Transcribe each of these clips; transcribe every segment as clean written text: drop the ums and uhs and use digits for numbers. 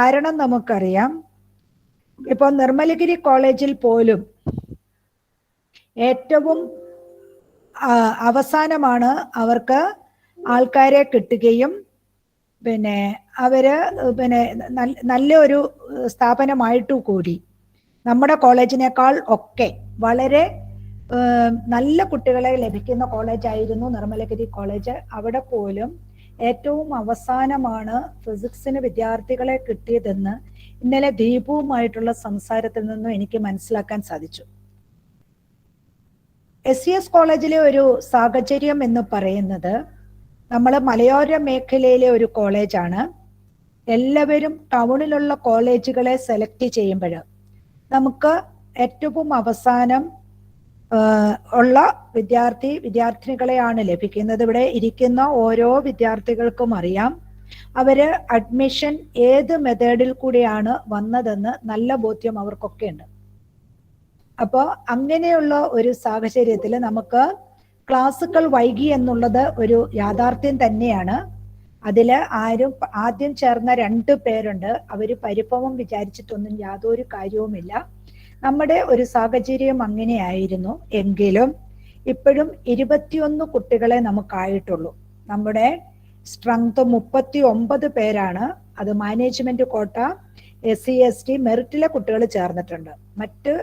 കാരണം നമുക്കറിയാം, ഇപ്പോൾ നിർമ്മലഗിരി കോളേജിൽ പോലും ഏറ്റവും അവസാനമാണ് അവർക്ക് ആൾക്കാരെ കിട്ടുകയും പിന്നെ അവര് നല്ലൊരു സ്ഥാപനമായിട്ടു കൂടി നമ്മുടെ കോളേജിനേക്കാൾ ഒക്കെ വളരെ നല്ല കുട്ടികളെ ലഭിക്കുന്ന കോളേജായിരുന്നു നിർമ്മലഗിരി കോളേജ്. അവിടെ പോലും ഏറ്റവും അവസാനമാണ് ഫിസിക്സിന് വിദ്യാർത്ഥികളെ കിട്ടിയതെന്ന് ഇന്നലെ ദീപുവുമായിട്ടുള്ള സംസാരത്തിൽ നിന്നും എനിക്ക് മനസ്സിലാക്കാൻ സാധിച്ചു. SES കോളേജിലെ ഒരു സാഹചര്യം എന്ന് പറയുന്നത്, നമ്മൾ മലയോര മേഖലയിലെ ഒരു കോളേജാണ്. എല്ലാവരും ടൗണിലുള്ള കോളേജുകളെ സെലക്ട് ചെയ്യുമ്പോൾ നമുക്ക് ഏറ്റവും അവസാനം ഉള്ള വിദ്യാർത്ഥിനികളെയാണ് ലഭിക്കുന്നത്. ഇവിടെ ഇരിക്കുന്ന ഓരോ വിദ്യാർത്ഥികൾക്കും അറിയാം അവര് അഡ്മിഷൻ ഏത് മെത്തേഡിൽ കൂടിയാണ് വന്നതെന്ന് നല്ല ബോധ്യം അവർക്കൊക്കെ ഉണ്ട്. അപ്പോൾ അങ്ങനെയുള്ള ഒരു സാഹചര്യത്തിൽ നമുക്ക് ക്ലാസ്സുകൾ വൈകി എന്നുള്ളത് ഒരു യാഥാർത്ഥ്യം തന്നെയാണ്. അതിൽ ആദ്യം ചേർന്ന 2 പേരുണ്ട്, അവര് പരിഭവം വിചാരിച്ചിട്ടൊന്നും യാതൊരു കാര്യവുമില്ല. നമ്മുടെ ഒരു സാഹചര്യം അങ്ങനെയായിരുന്നു. എങ്കിലും ഇപ്പോഴും 21 കുട്ടികളെ നമുക്കായിട്ടുള്ളൂ. നമ്മുടെ സ്ട്രെങ്ത് 39 പേരാണ്. അത് മാനേജ്മെന്റ് കോട്ട, SC ST മെറിറ്റിലെ കുട്ടികൾ ചേർന്നിട്ടുണ്ട്. മറ്റ്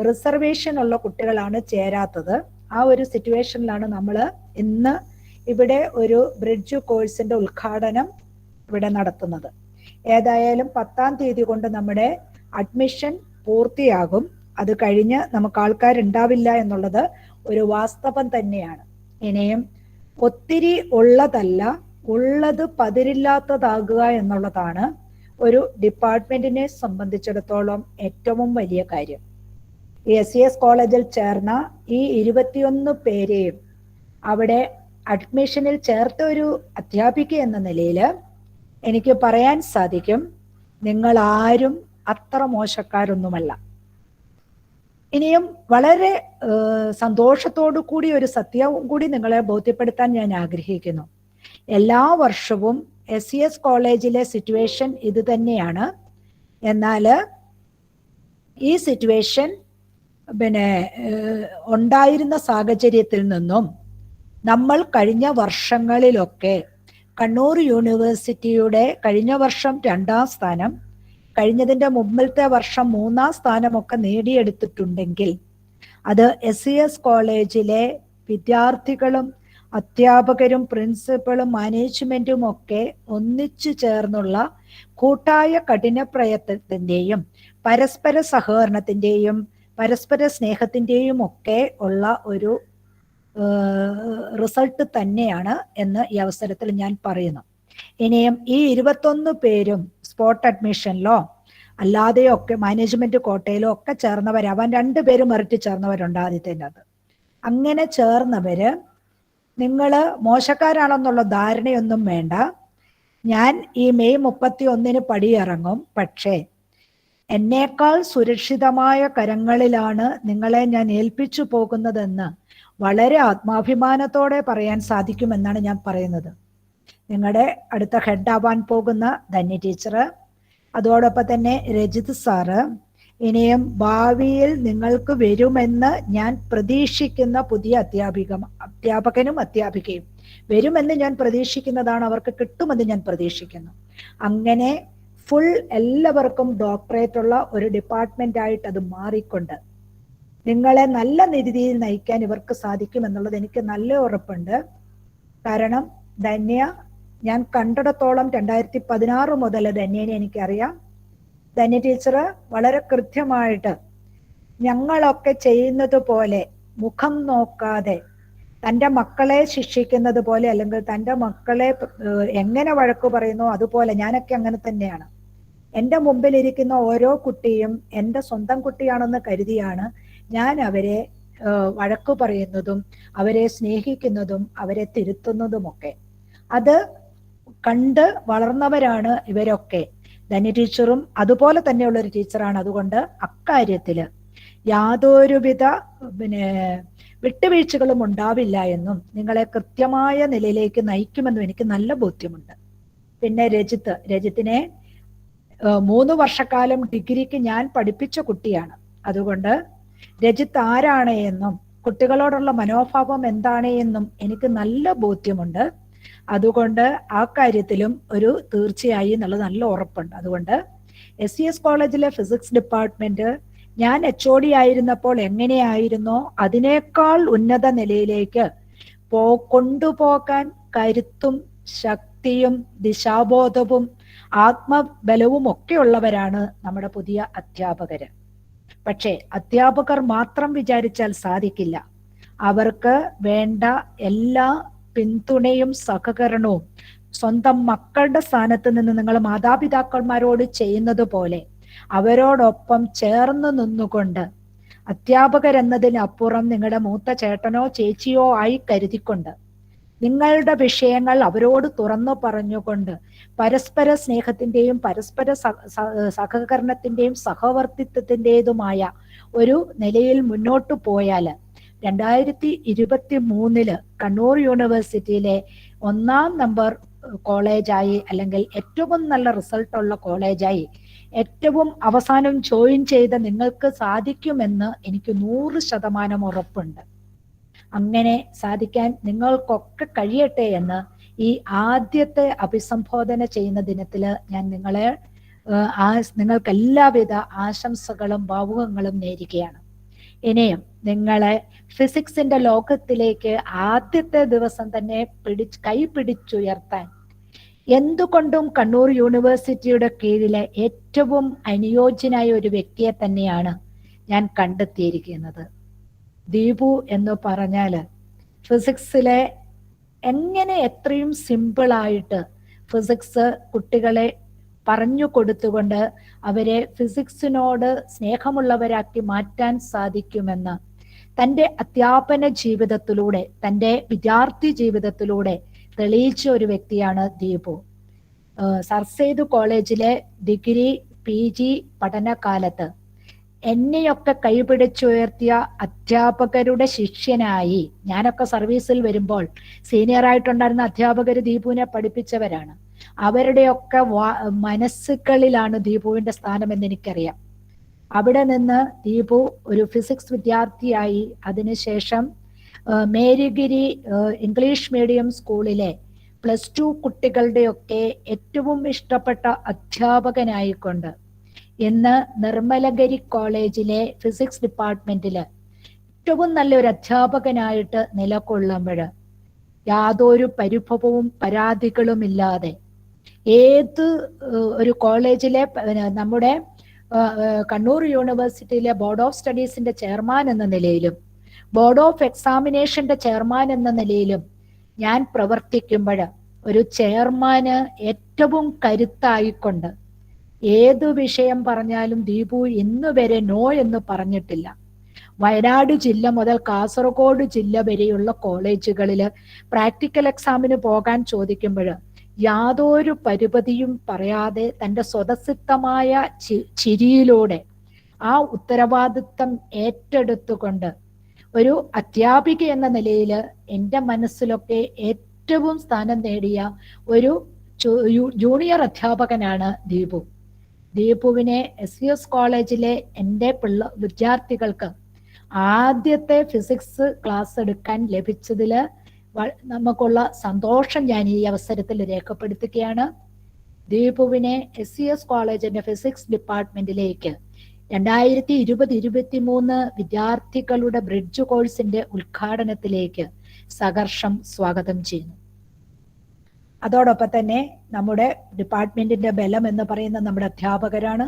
റിസർവേഷൻ ഉള്ള കുട്ടികളാണ് ചേരാത്തത്. ആ ഒരു സിറ്റുവേഷനിലാണ് നമ്മൾ ഇന്ന് ഇവിടെ ഒരു ബ്രിഡ്ജ് കോഴ്സിന്റെ ഉദ്ഘാടനം ഇവിടെ നടത്തുന്നത്. ഏതായാലും 10-ാം തീയതി കൊണ്ട് നമ്മുടെ അഡ്മിഷൻ പൂർത്തിയാകും. അത് കഴിഞ്ഞ് നമുക്ക് ആൾക്കാരുണ്ടാവില്ല എന്നുള്ളത് ഒരു വാസ്തവം തന്നെയാണ്. ഇനിയും ഒത്തിരി ഉള്ളതല്ല, ഉള്ളത് പതിരില്ലാത്തതാകുക എന്നുള്ളതാണ് ഒരു ഡിപ്പാർട്ട്മെന്റിനെ സംബന്ധിച്ചിടത്തോളം ഏറ്റവും വലിയ കാര്യം. SES കോളേജിൽ ചേർന്ന ഈ 21 പേരെയും അവിടെ അഡ്മിഷനിൽ ചേർത്ത ഒരു അധ്യാപിക എന്ന നിലയിൽ എനിക്ക് പറയാൻ സാധിക്കും, നിങ്ങൾ ആരും അത്ര മോശക്കാരൊന്നുമല്ല. ഇനിയും വളരെ സന്തോഷത്തോടു കൂടി ഒരു സത്യവും കൂടി നിങ്ങളെ ബോധ്യപ്പെടുത്താൻ ഞാൻ ആഗ്രഹിക്കുന്നു. എല്ലാ വർഷവും SES കോളേജിലെ സിറ്റുവേഷൻ ഇത് തന്നെയാണ്. എന്നാൽ ഈ സിറ്റുവേഷൻ ഉണ്ടായിരുന്ന സാഹചര്യത്തിൽ നിന്നും നമ്മൾ കഴിഞ്ഞ വർഷങ്ങളിലൊക്കെ കണ്ണൂർ യൂണിവേഴ്സിറ്റിയുടെ കഴിഞ്ഞ വർഷം 2ാം സ്ഥാനം, കഴിഞ്ഞതിൻ്റെ മുമ്പിലത്തെ വർഷം 3ാം സ്ഥാനമൊക്കെ നേടിയെടുത്തിട്ടുണ്ടെങ്കിൽ അത് SES കോളേജിലെ വിദ്യാർത്ഥികളും അധ്യാപകരും പ്രിൻസിപ്പളും മാനേജ്മെന്റും ഒക്കെ ഒന്നിച്ചു ചേർന്നുള്ള കൂട്ടായ കഠിന പ്രയത്നത്തിൻ്റെയും പരസ്പര സഹകരണത്തിൻ്റെയും പരസ്പര സ്നേഹത്തിൻ്റെയും ഒക്കെ ഉള്ള ഒരു റിസൾട്ട് തന്നെയാണ് എന്ന് ഈ അവസരത്തിൽ ഞാൻ പറയുന്നു. ഇനിയും ഈ 21 പേരും സ്പോട്ട് അഡ്മിഷനിലോ അല്ലാതെയൊക്കെ മാനേജ്മെന്റ് കോട്ടയിലോ ഒക്കെ ചേർന്നവരാവാൻ 2 പേര് മെറിറ്റ് ചേർന്നവരുണ്ട് ആദ്യത്തിൻ്റെ അത്. അങ്ങനെ ചേർന്നവര് നിങ്ങൾ മോശക്കാരാണെന്നുള്ള ധാരണയൊന്നും വേണ്ട. ഞാൻ ഈ മെയ് 31 പടിയിറങ്ങും. പക്ഷേ എന്നേക്കാൾ സുരക്ഷിതമായ കരങ്ങളിലാണ് നിങ്ങളെ ഞാൻ ഏൽപ്പിച്ചു പോകുന്നതെന്ന് വളരെ ആത്മാഭിമാനത്തോടെ പറയാൻ സാധിക്കുമെന്നാണ് ഞാൻ പറയുന്നത്. നിങ്ങളുടെ അടുത്ത ഹെഡ് ആവാൻ പോകുന്ന ധന്യ ടീച്ചർ, അതോടൊപ്പം തന്നെ രജിത് സാറ്, ഇനിയും ഭാവിയിൽ നിങ്ങൾക്ക് വരുമെന്ന് ഞാൻ പ്രതീക്ഷിക്കുന്ന പുതിയ അധ്യാപകനും അധ്യാപികയും വരുമെന്ന് ഞാൻ പ്രതീക്ഷിക്കുന്നതാണ്. അവർക്ക് കിട്ടുമെന്ന് ഞാൻ പ്രതീക്ഷിക്കുന്നു. അങ്ങനെ ഫുൾ എല്ലാവർക്കും ഡോക്ടറേറ്റ് ഉള്ള ഒരു ഡിപ്പാർട്ട്മെന്റ് ആയിട്ട് അത് മാറിക്കൊണ്ട് നിങ്ങളെ നല്ല രീതിയിൽ നയിക്കാൻ ഇവർക്ക് സാധിക്കുമെന്നുള്ളത് എനിക്ക് നല്ല ഉറപ്പുണ്ട്. കാരണം ധന്യ ഞാൻ കണ്ടിടത്തോളം 2016 മുതൽ ധന്യനെ എനിക്കറിയാം. ധന്യ ടീച്ചർ വളരെ കൃത്യമായിട്ട് ഞങ്ങളൊക്കെ ചെയ്യുന്നത് പോലെ മുഖം നോക്കാതെ തൻ്റെ മക്കളെ ശിക്ഷിക്കുന്നത് പോലെ, അല്ലെങ്കിൽ തൻ്റെ മക്കളെ എങ്ങനെ വഴക്കു പറയുന്നു അതുപോലെ, ഞാനൊക്കെ അങ്ങനെ തന്നെയാണ്. എൻ്റെ മുമ്പിലിരിക്കുന്ന ഓരോ കുട്ടിയും എൻ്റെ സ്വന്തം കുട്ടിയാണെന്ന് കരുതിയാണ് ഞാൻ അവരെ വഴക്കു പറയുന്നതും അവരെ സ്നേഹിക്കുന്നതും അവരെ തിരുത്തുന്നതുമൊക്കെ. അത് കണ്ട് വളർന്നവരാണ് ഇവരൊക്കെ. ധന്യ ടീച്ചറും അതുപോലെ തന്നെയുള്ളൊരു ടീച്ചറാണ്. അതുകൊണ്ട് അക്കാര്യത്തില് യാതൊരുവിധ വിട്ടുവീഴ്ചകളും ഉണ്ടാവില്ല എന്നും നിങ്ങളെ കൃത്യമായ നിലയിലേക്ക് നയിക്കുമെന്നും എനിക്ക് നല്ല ബോധ്യമുണ്ട്. പിന്നെ രജിത്തിനെ 3 വർഷക്കാലം ഡിഗ്രിക്ക് ഞാൻ പഠിപ്പിച്ച കുട്ടിയാണ്. അതുകൊണ്ട് രജിത്ത് ആരാണ് എന്നും കുട്ടികളോടുള്ള മനോഭാവം എന്താണ് എന്നും എനിക്ക് നല്ല ബോധ്യമുണ്ട്. അതുകൊണ്ട് ആ കാര്യത്തിലും ഒരു തീർച്ചയായി എന്നുള്ളത് നല്ല ഉറപ്പുണ്ട്. അതുകൊണ്ട് SES കോളേജിലെ ഫിസിക്സ് ഡിപ്പാർട്ട്മെന്റ് ഞാൻ HOD ആയിരുന്നപ്പോൾ എങ്ങനെയായിരുന്നോ അതിനേക്കാൾ ഉന്നത നിലയിലേക്ക് കൊണ്ടുപോകാൻ കരുത്തും ശക്തിയും ദിശാബോധവും ആത്മബലവും ഒക്കെ ഉള്ളവരാണ് നമ്മുടെ പുതിയ അധ്യാപകര്. പക്ഷേ അധ്യാപകർ മാത്രം വിചാരിച്ചാൽ സാധിക്കില്ല. അവർക്ക് വേണ്ട എല്ലാ പിന്തുണയും സഹകരണവും സ്വന്തം മക്കളുടെ സ്ഥാനത്ത് നിന്ന് നിങ്ങൾ മാതാപിതാക്കന്മാരോട് ചെയ്യുന്നത് പോലെ അവരോടൊപ്പം ചേർന്ന് നിന്നുകൊണ്ട് അധ്യാപകരെന്നതിനപ്പുറം നിങ്ങളുടെ മൂത്ത ചേട്ടനോ ചേച്ചിയോ ആയി കരുതിക്കൊണ്ട് നിങ്ങളുടെ വിഷയങ്ങൾ അവരോട് തുറന്നു പറഞ്ഞുകൊണ്ട് പരസ്പര സ്നേഹത്തിന്റെയും പരസ്പര സഹകരണത്തിന്റെയും സഹവർത്തിത്വത്തിൻ്റെതുമായ ഒരു നിലയിൽ മുന്നോട്ട് പോയാൽ 2023 കണ്ണൂർ യൂണിവേഴ്സിറ്റിയിലെ 1ാം നമ്പർ കോളേജായി അല്ലെങ്കിൽ ഏറ്റവും നല്ല റിസൾട്ടുള്ള കോളേജായി ഏറ്റവും അവസാനം ജോയിൻ ചെയ്ത നിങ്ങൾക്ക് സാധിക്കുമെന്ന് എനിക്ക് 100% ഉറപ്പുണ്ട്. അങ്ങനെ സാധിക്കാൻ നിങ്ങൾക്കൊക്കെ കഴിയട്ടെ എന്ന് ഈ ആദ്യത്തെ അഭിസംബോധന ചെയ്യുന്ന ദിനത്തില് ഞാൻ നിങ്ങൾക്ക് എല്ലാവിധ ആശംസകളും ഭാവുകങ്ങളും നേരുകയാണ്. ഇനിയും നിങ്ങളെ ഫിസിക്സിന്റെ ലോകത്തിലേക്ക് ആദ്യത്തെ ദിവസം തന്നെ കൈപിടിച്ചുയർത്താൻ എന്തുകൊണ്ടും കണ്ണൂർ യൂണിവേഴ്സിറ്റിയുടെ കീഴിലെ ഏറ്റവും അനുയോജ്യനായ ഒരു വ്യക്തിയെ തന്നെയാണ് ഞാൻ കണ്ടെത്തിയിരിക്കുന്നത്. ദീപു എന്ന് പറഞ്ഞാല് ഫിസിക്സിലെ എങ്ങനെ എത്രയും സിമ്പിളായിട്ട് ഫിസിക്സ് കുട്ടികളെ പറഞ്ഞു കൊടുത്തുകൊണ്ട് അവരെ ഫിസിക്സിനോട് സ്നേഹമുള്ളവരാക്കി മാറ്റാൻ സാധിക്കുമെന്ന് തൻ്റെ അധ്യാപന ജീവിതത്തിലൂടെ തൻ്റെ വിദ്യാർത്ഥി ജീവിതത്തിലൂടെ തെളിയിച്ച ഒരു വ്യക്തിയാണ് ദീപു. സർ സെയ്ദ് കോളേജിലെ ഡിഗ്രി PG പഠനകാലത്ത് എന്നെയൊക്കെ കൈപിടിച്ചുയർത്തിയ അധ്യാപകരുടെ ശിഷ്യനായി ഞാനൊക്കെ സർവീസിൽ വരുമ്പോൾ സീനിയറായിട്ടുണ്ടായിരുന്ന അധ്യാപകർ ദീപുവിനെ പഠിപ്പിച്ചവരാണ്. അവരുടെയൊക്കെ മനസ്സുകളിലാണ് ദീപുവിന്റെ സ്ഥാനം എന്ന് എനിക്കറിയാം. അവിടെ നിന്ന് ദീപു ഒരു ഫിസിക്സ് വിദ്യാർത്ഥിയായി അതിനുശേഷം മേരിഗിരി ഇംഗ്ലീഷ് മീഡിയം സ്കൂളിലെ +2 കുട്ടികളുടെയൊക്കെ ഏറ്റവും ഇഷ്ടപ്പെട്ട അധ്യാപകനായിക്കൊണ്ട് ഇന്ന് നിർമ്മലഗിരി കോളേജിലെ ഫിസിക്സ് ഡിപ്പാർട്ട്മെന്റില് ഏറ്റവും നല്ലൊരു അധ്യാപകനായിട്ട് നിലകൊള്ളുമ്പോൾ യാതൊരു പരിഭവവും പരാതികളും ഇല്ലാതെ ഏത് ഒരു കോളേജിലെ നമ്മുടെ കണ്ണൂർ യൂണിവേഴ്സിറ്റിയിലെ ബോർഡ് ഓഫ് സ്റ്റഡീസിന്റെ ചെയർമാൻ എന്ന നിലയിലും ബോർഡ് ഓഫ് എക്സാമിനേഷന്റെ ചെയർമാൻ എന്ന നിലയിലും ഞാൻ പ്രവർത്തിക്കുമ്പോൾ ഒരു ചെയർമാന് ഏറ്റവും കരുത്തായിക്കൊണ്ട് ഏതു വിഷയം പറഞ്ഞാലും ദീപു ഇന്നുവരെ നോ എന്ന് പറഞ്ഞിട്ടില്ല. വയനാട് ജില്ല മുതൽ കാസർഗോഡ് ജില്ല വരെയുള്ള കോളേജുകളിൽ പ്രാക്ടിക്കൽ എക്സാമിന് പോകാൻ ചോദിക്കുമ്പോൾ യാതൊരു പരിപതിയും പറയാതെ തൻ്റെ സ്വതസിദ്ധമായ ചിരിയിലൂടെ ആ ഉത്തരവാദിത്വം ഏറ്റെടുത്തുകൊണ്ട് ഒരു അധ്യാപിക എന്ന നിലയിൽ എൻ്റെ മനസ്സിലൊക്കെ ഏറ്റവും സ്ഥാനം നേടിയ ഒരു ജൂനിയർ അധ്യാപകനാണ് ദീപു. ദീപുവിനെ SES കോളേജിലെ എൻ്റെ വിദ്യാർത്ഥികൾക്ക് ആദ്യത്തെ ഫിസിക്സ് ക്ലാസ് എടുക്കാൻ ലഭിച്ചതിൽ നമുക്കുള്ള സന്തോഷം ഞാൻ ഈ അവസരത്തിൽ രേഖപ്പെടുത്തുകയാണ്. ദീപുവിനെ SES കോളേജിന്റെ ഫിസിക്സ് ഡിപ്പാർട്ട്മെന്റിലേക്ക് 2020-23 വിദ്യാർത്ഥികളുടെ ബ്രിഡ്ജ് കോഴ്സിന്റെ ഉദ്ഘാടനത്തിലേക്ക് സഹർഷം സ്വാഗതം ചെയ്യുന്നു. അതോടൊപ്പം തന്നെ നമ്മുടെ ഡിപ്പാർട്ട്മെന്റിന്റെ ബലം എന്ന് പറയുന്ന നമ്മുടെ അധ്യാപകരാണ്.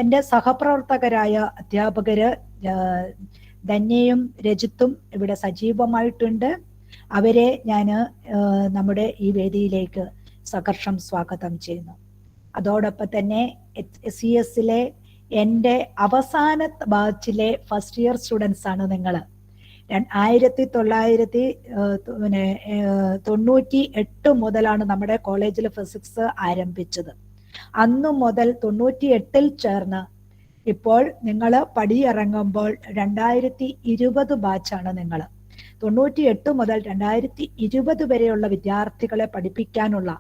എൻ്റെ സഹപ്രവർത്തകരായ അധ്യാപകര് ധന്യയും രജിത്തും ഇവിടെ സജീവമായിട്ടുണ്ട്. അവരെ ഞാൻ നമ്മുടെ ഈ വേദിയിലേക്ക് സഹർഷം സ്വാഗതം ചെയ്യുന്നു. അതോടൊപ്പം തന്നെ SESലെ എൻ്റെ അവസാന ബാച്ചിലെ ഫസ്റ്റ് ഇയർ സ്റ്റുഡൻസ് ആണ് നിങ്ങൾ. 1998 മുതലാണ് നമ്മുടെ കോളേജിൽ ഫിസിക്സ് ആരംഭിച്ചത്. അന്നു മുതൽ 98 ചേർന്ന് ഇപ്പോൾ നിങ്ങൾ പടിയിറങ്ങുമ്പോൾ 2020 ബാച്ചാണ് നിങ്ങൾ. 98 മുതൽ 2020 വരെയുള്ള വിദ്യാർത്ഥികളെ പഠിപ്പിക്കാനുള്ള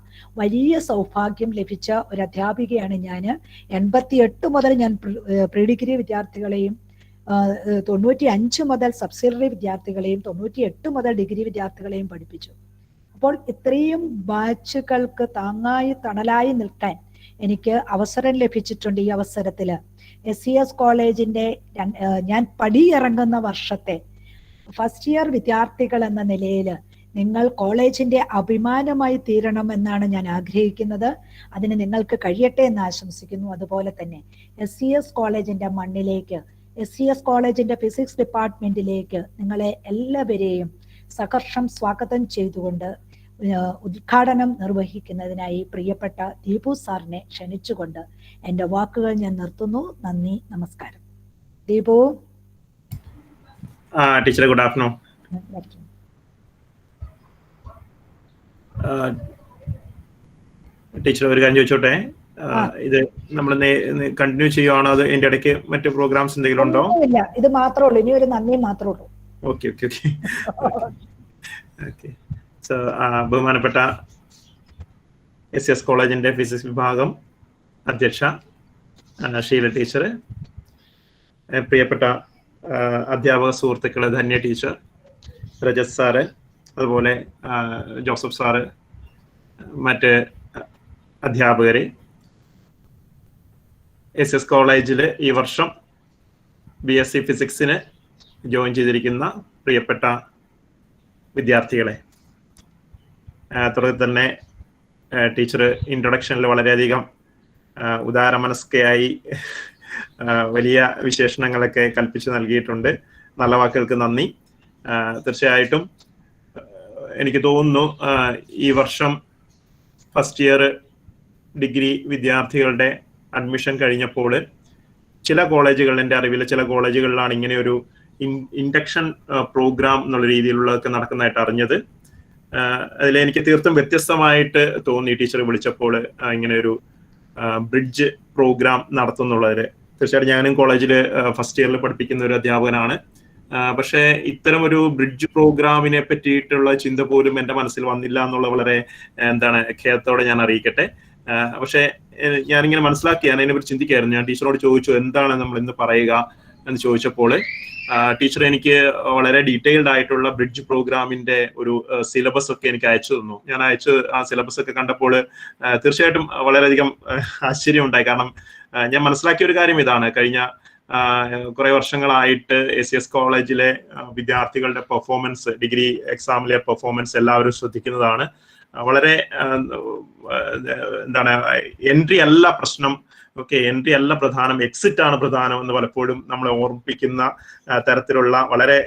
വലിയ സൗഭാഗ്യം ലഭിച്ച ഒരു അധ്യാപികയാണ് ഞാൻ. 88 മുതൽ ഞാൻ പ്രീ ഡിഗ്രി വിദ്യാർത്ഥികളെയും 95 മുതൽ സബ്സിഡറി വിദ്യാർത്ഥികളെയും 98 മുതൽ ഡിഗ്രി വിദ്യാർത്ഥികളെയും പഠിപ്പിച്ചു. അപ്പോൾ ഇത്രയും ബാച്ചുകൾക്ക് താങ്ങായി തണലായി നിൽക്കാൻ എനിക്ക് അവസരം ലഭിച്ചിട്ടുണ്ട്. ഈ അവസരത്തില് SES കോളേജിന്റെ ഞാൻ പടിയിറങ്ങുന്ന വർഷത്തെ ഫസ്റ്റ് ഇയർ വിദ്യാർത്ഥികൾ എന്ന നിലയിൽ നിങ്ങൾ കോളേജിന്റെ അഭിമാനമായി തീരണം എന്നാണ് ഞാൻ ആഗ്രഹിക്കുന്നത്. അതിന് നിങ്ങൾക്ക് കഴിയട്ടെ എന്ന് ആശംസിക്കുന്നു. അതുപോലെ തന്നെ SES കോളേജിന്റെ മണ്ണിലേക്ക്, SES കോളേജിന്റെ ഫിസിക്സ് ഡിപ്പാർട്ട്മെന്റിലേക്ക് നിങ്ങളെ എല്ലാവരെയും സഹർഷം സ്വാഗതം ചെയ്തുകൊണ്ട് ഉദ്ഘാടനം നിർവഹിക്കുന്നതിനായി പ്രിയപ്പെട്ട ദീപു സാറിനെ ക്ഷണിച്ചുകൊണ്ട് എൻ്റെ വാക്കുകൾ ഞാൻ നിർത്തുന്നു. നന്ദി, നമസ്കാരം. Deepu. Teacher, good afternoon. Teacher, ഒരു കാര്യം ചോദിച്ചോട്ടെ, ഇത് നമ്മൾ കണ്ടിന്യൂ ചെയ്യുവാണോ അത് എന്റെ ഇടയ്ക്ക് മറ്റു പ്രോഗ്രാംസ് എന്തെങ്കിലും ഉണ്ടോ? ഇല്ല, ഇത് മാത്രമേ ഉള്ളൂ. ഇനി ഒരു നന്ദി മാത്രമേ ഉള്ളൂ. Okay okay okay okay. So ബഹുമാനപ്പെട്ട SES കോളേജിന്റെ ഫിസിക്സ് വിഭാഗം അധ്യക്ഷ ഷീല ടീച്ചർ, പ്രിയപ്പെട്ട അധ്യാപക സുഹൃത്തുക്കള് ധന്യ ടീച്ചർ, രജത് സാറ്, അതുപോലെ ജോസഫ് സാറ്, മറ്റ് അധ്യാപകര്, SES കോളേജിൽ ഈ വർഷം BSc ഫിസിക്സിന് ജോയിൻ ചെയ്തിരിക്കുന്ന പ്രിയപ്പെട്ട വിദ്യാർത്ഥികളെ, തുടർന്ന് തന്നെ ടീച്ചർ ഇൻട്രൊഡക്ഷനിൽ വളരെയധികം ഉദാരമനസ്കയായി വലിയ വിശേഷണങ്ങളൊക്കെ കൽപ്പിച്ചു നൽകിയിട്ടുണ്ട്. നല്ല വാക്കുകൾക്ക് നന്ദി. തീർച്ചയായിട്ടും എനിക്ക് തോന്നുന്നു ഈ വർഷം ഫസ്റ്റ് ഇയർ ഡിഗ്രി വിദ്യാർത്ഥികളുടെ അഡ്മിഷൻ കഴിഞ്ഞപ്പോൾ ചില കോളേജുകൾ, എൻ്റെ അറിവിൽ ചില കോളേജുകളിലാണ് ഇങ്ങനെ ഒരു ഇൻഡക്ഷൻ പ്രോഗ്രാം എന്നുള്ള രീതിയിലുള്ളതൊക്കെ നടക്കുന്നതായിട്ട് അറിഞ്ഞത്. അതിൽ എനിക്ക് തീർത്തും വ്യത്യസ്തമായിട്ട് തോന്നി ടീച്ചർ വിളിച്ചപ്പോൾ ഇങ്ങനെ ഒരു ബ്രിഡ്ജ് പ്രോഗ്രാം നടത്തുന്നുള്ളവര്. തീർച്ചയായിട്ടും ഞാനും കോളേജിൽ ഫസ്റ്റ് ഇയറിൽ പഠിപ്പിക്കുന്ന ഒരു അധ്യാപകനാണ്. പക്ഷേ ഇത്തരം ഒരു ബ്രിഡ്ജ് പ്രോഗ്രാമിനെ പറ്റിയിട്ടുള്ള ചിന്ത പോലും എൻ്റെ മനസ്സിൽ വന്നില്ല എന്നുള്ള വളരെ ഖേദത്തോടെ ഞാൻ അറിയിക്കട്ടെ. പക്ഷെ ഞാനിങ്ങനെ മനസ്സിലാക്കി, ഞാൻ അതിനെപ്പറ്റി ചിന്തിക്കായിരുന്നു. ഞാൻ ടീച്ചറോട് ചോദിച്ചു എന്താണ് നമ്മൾ ഇന്ന് പറയുക എന്ന് ചോദിച്ചപ്പോൾ ടീച്ചർ എനിക്ക് വളരെ ഡീറ്റെയിൽഡ് ആയിട്ടുള്ള ബ്രിഡ്ജ് പ്രോഗ്രാമിന്റെ ഒരു സിലബസ് ഒക്കെ എനിക്ക് അയച്ചു തന്നു. ഞാൻ ആ സിലബസ് ഒക്കെ കണ്ടപ്പോൾ തീർച്ചയായിട്ടും വളരെയധികം ആശ്ചര്യം ഉണ്ടായി. കാരണം ഞാൻ മനസ്സിലാക്കിയ ഒരു കാര്യം ഇതാണ്, കഴിഞ്ഞ കുറെ വർഷങ്ങളായിട്ട് SES കോളേജിലെ വിദ്യാർത്ഥികളുടെ പെർഫോമൻസ്, ഡിഗ്രി എക്സാമിലെ പെർഫോമൻസ് എല്ലാവരും ശ്രദ്ധിക്കുന്നതാണ്. വളരെ എൻട്രി അല്ല പ്രശ്നം, എൻട്രി അല്ല പ്രധാനം, എക്സിറ്റ് ആണ് പ്രധാനം എന്ന് പലപ്പോഴും നമ്മളെ ഓർമ്മിപ്പിക്കുന്ന തരത്തിലുള്ള വളരെ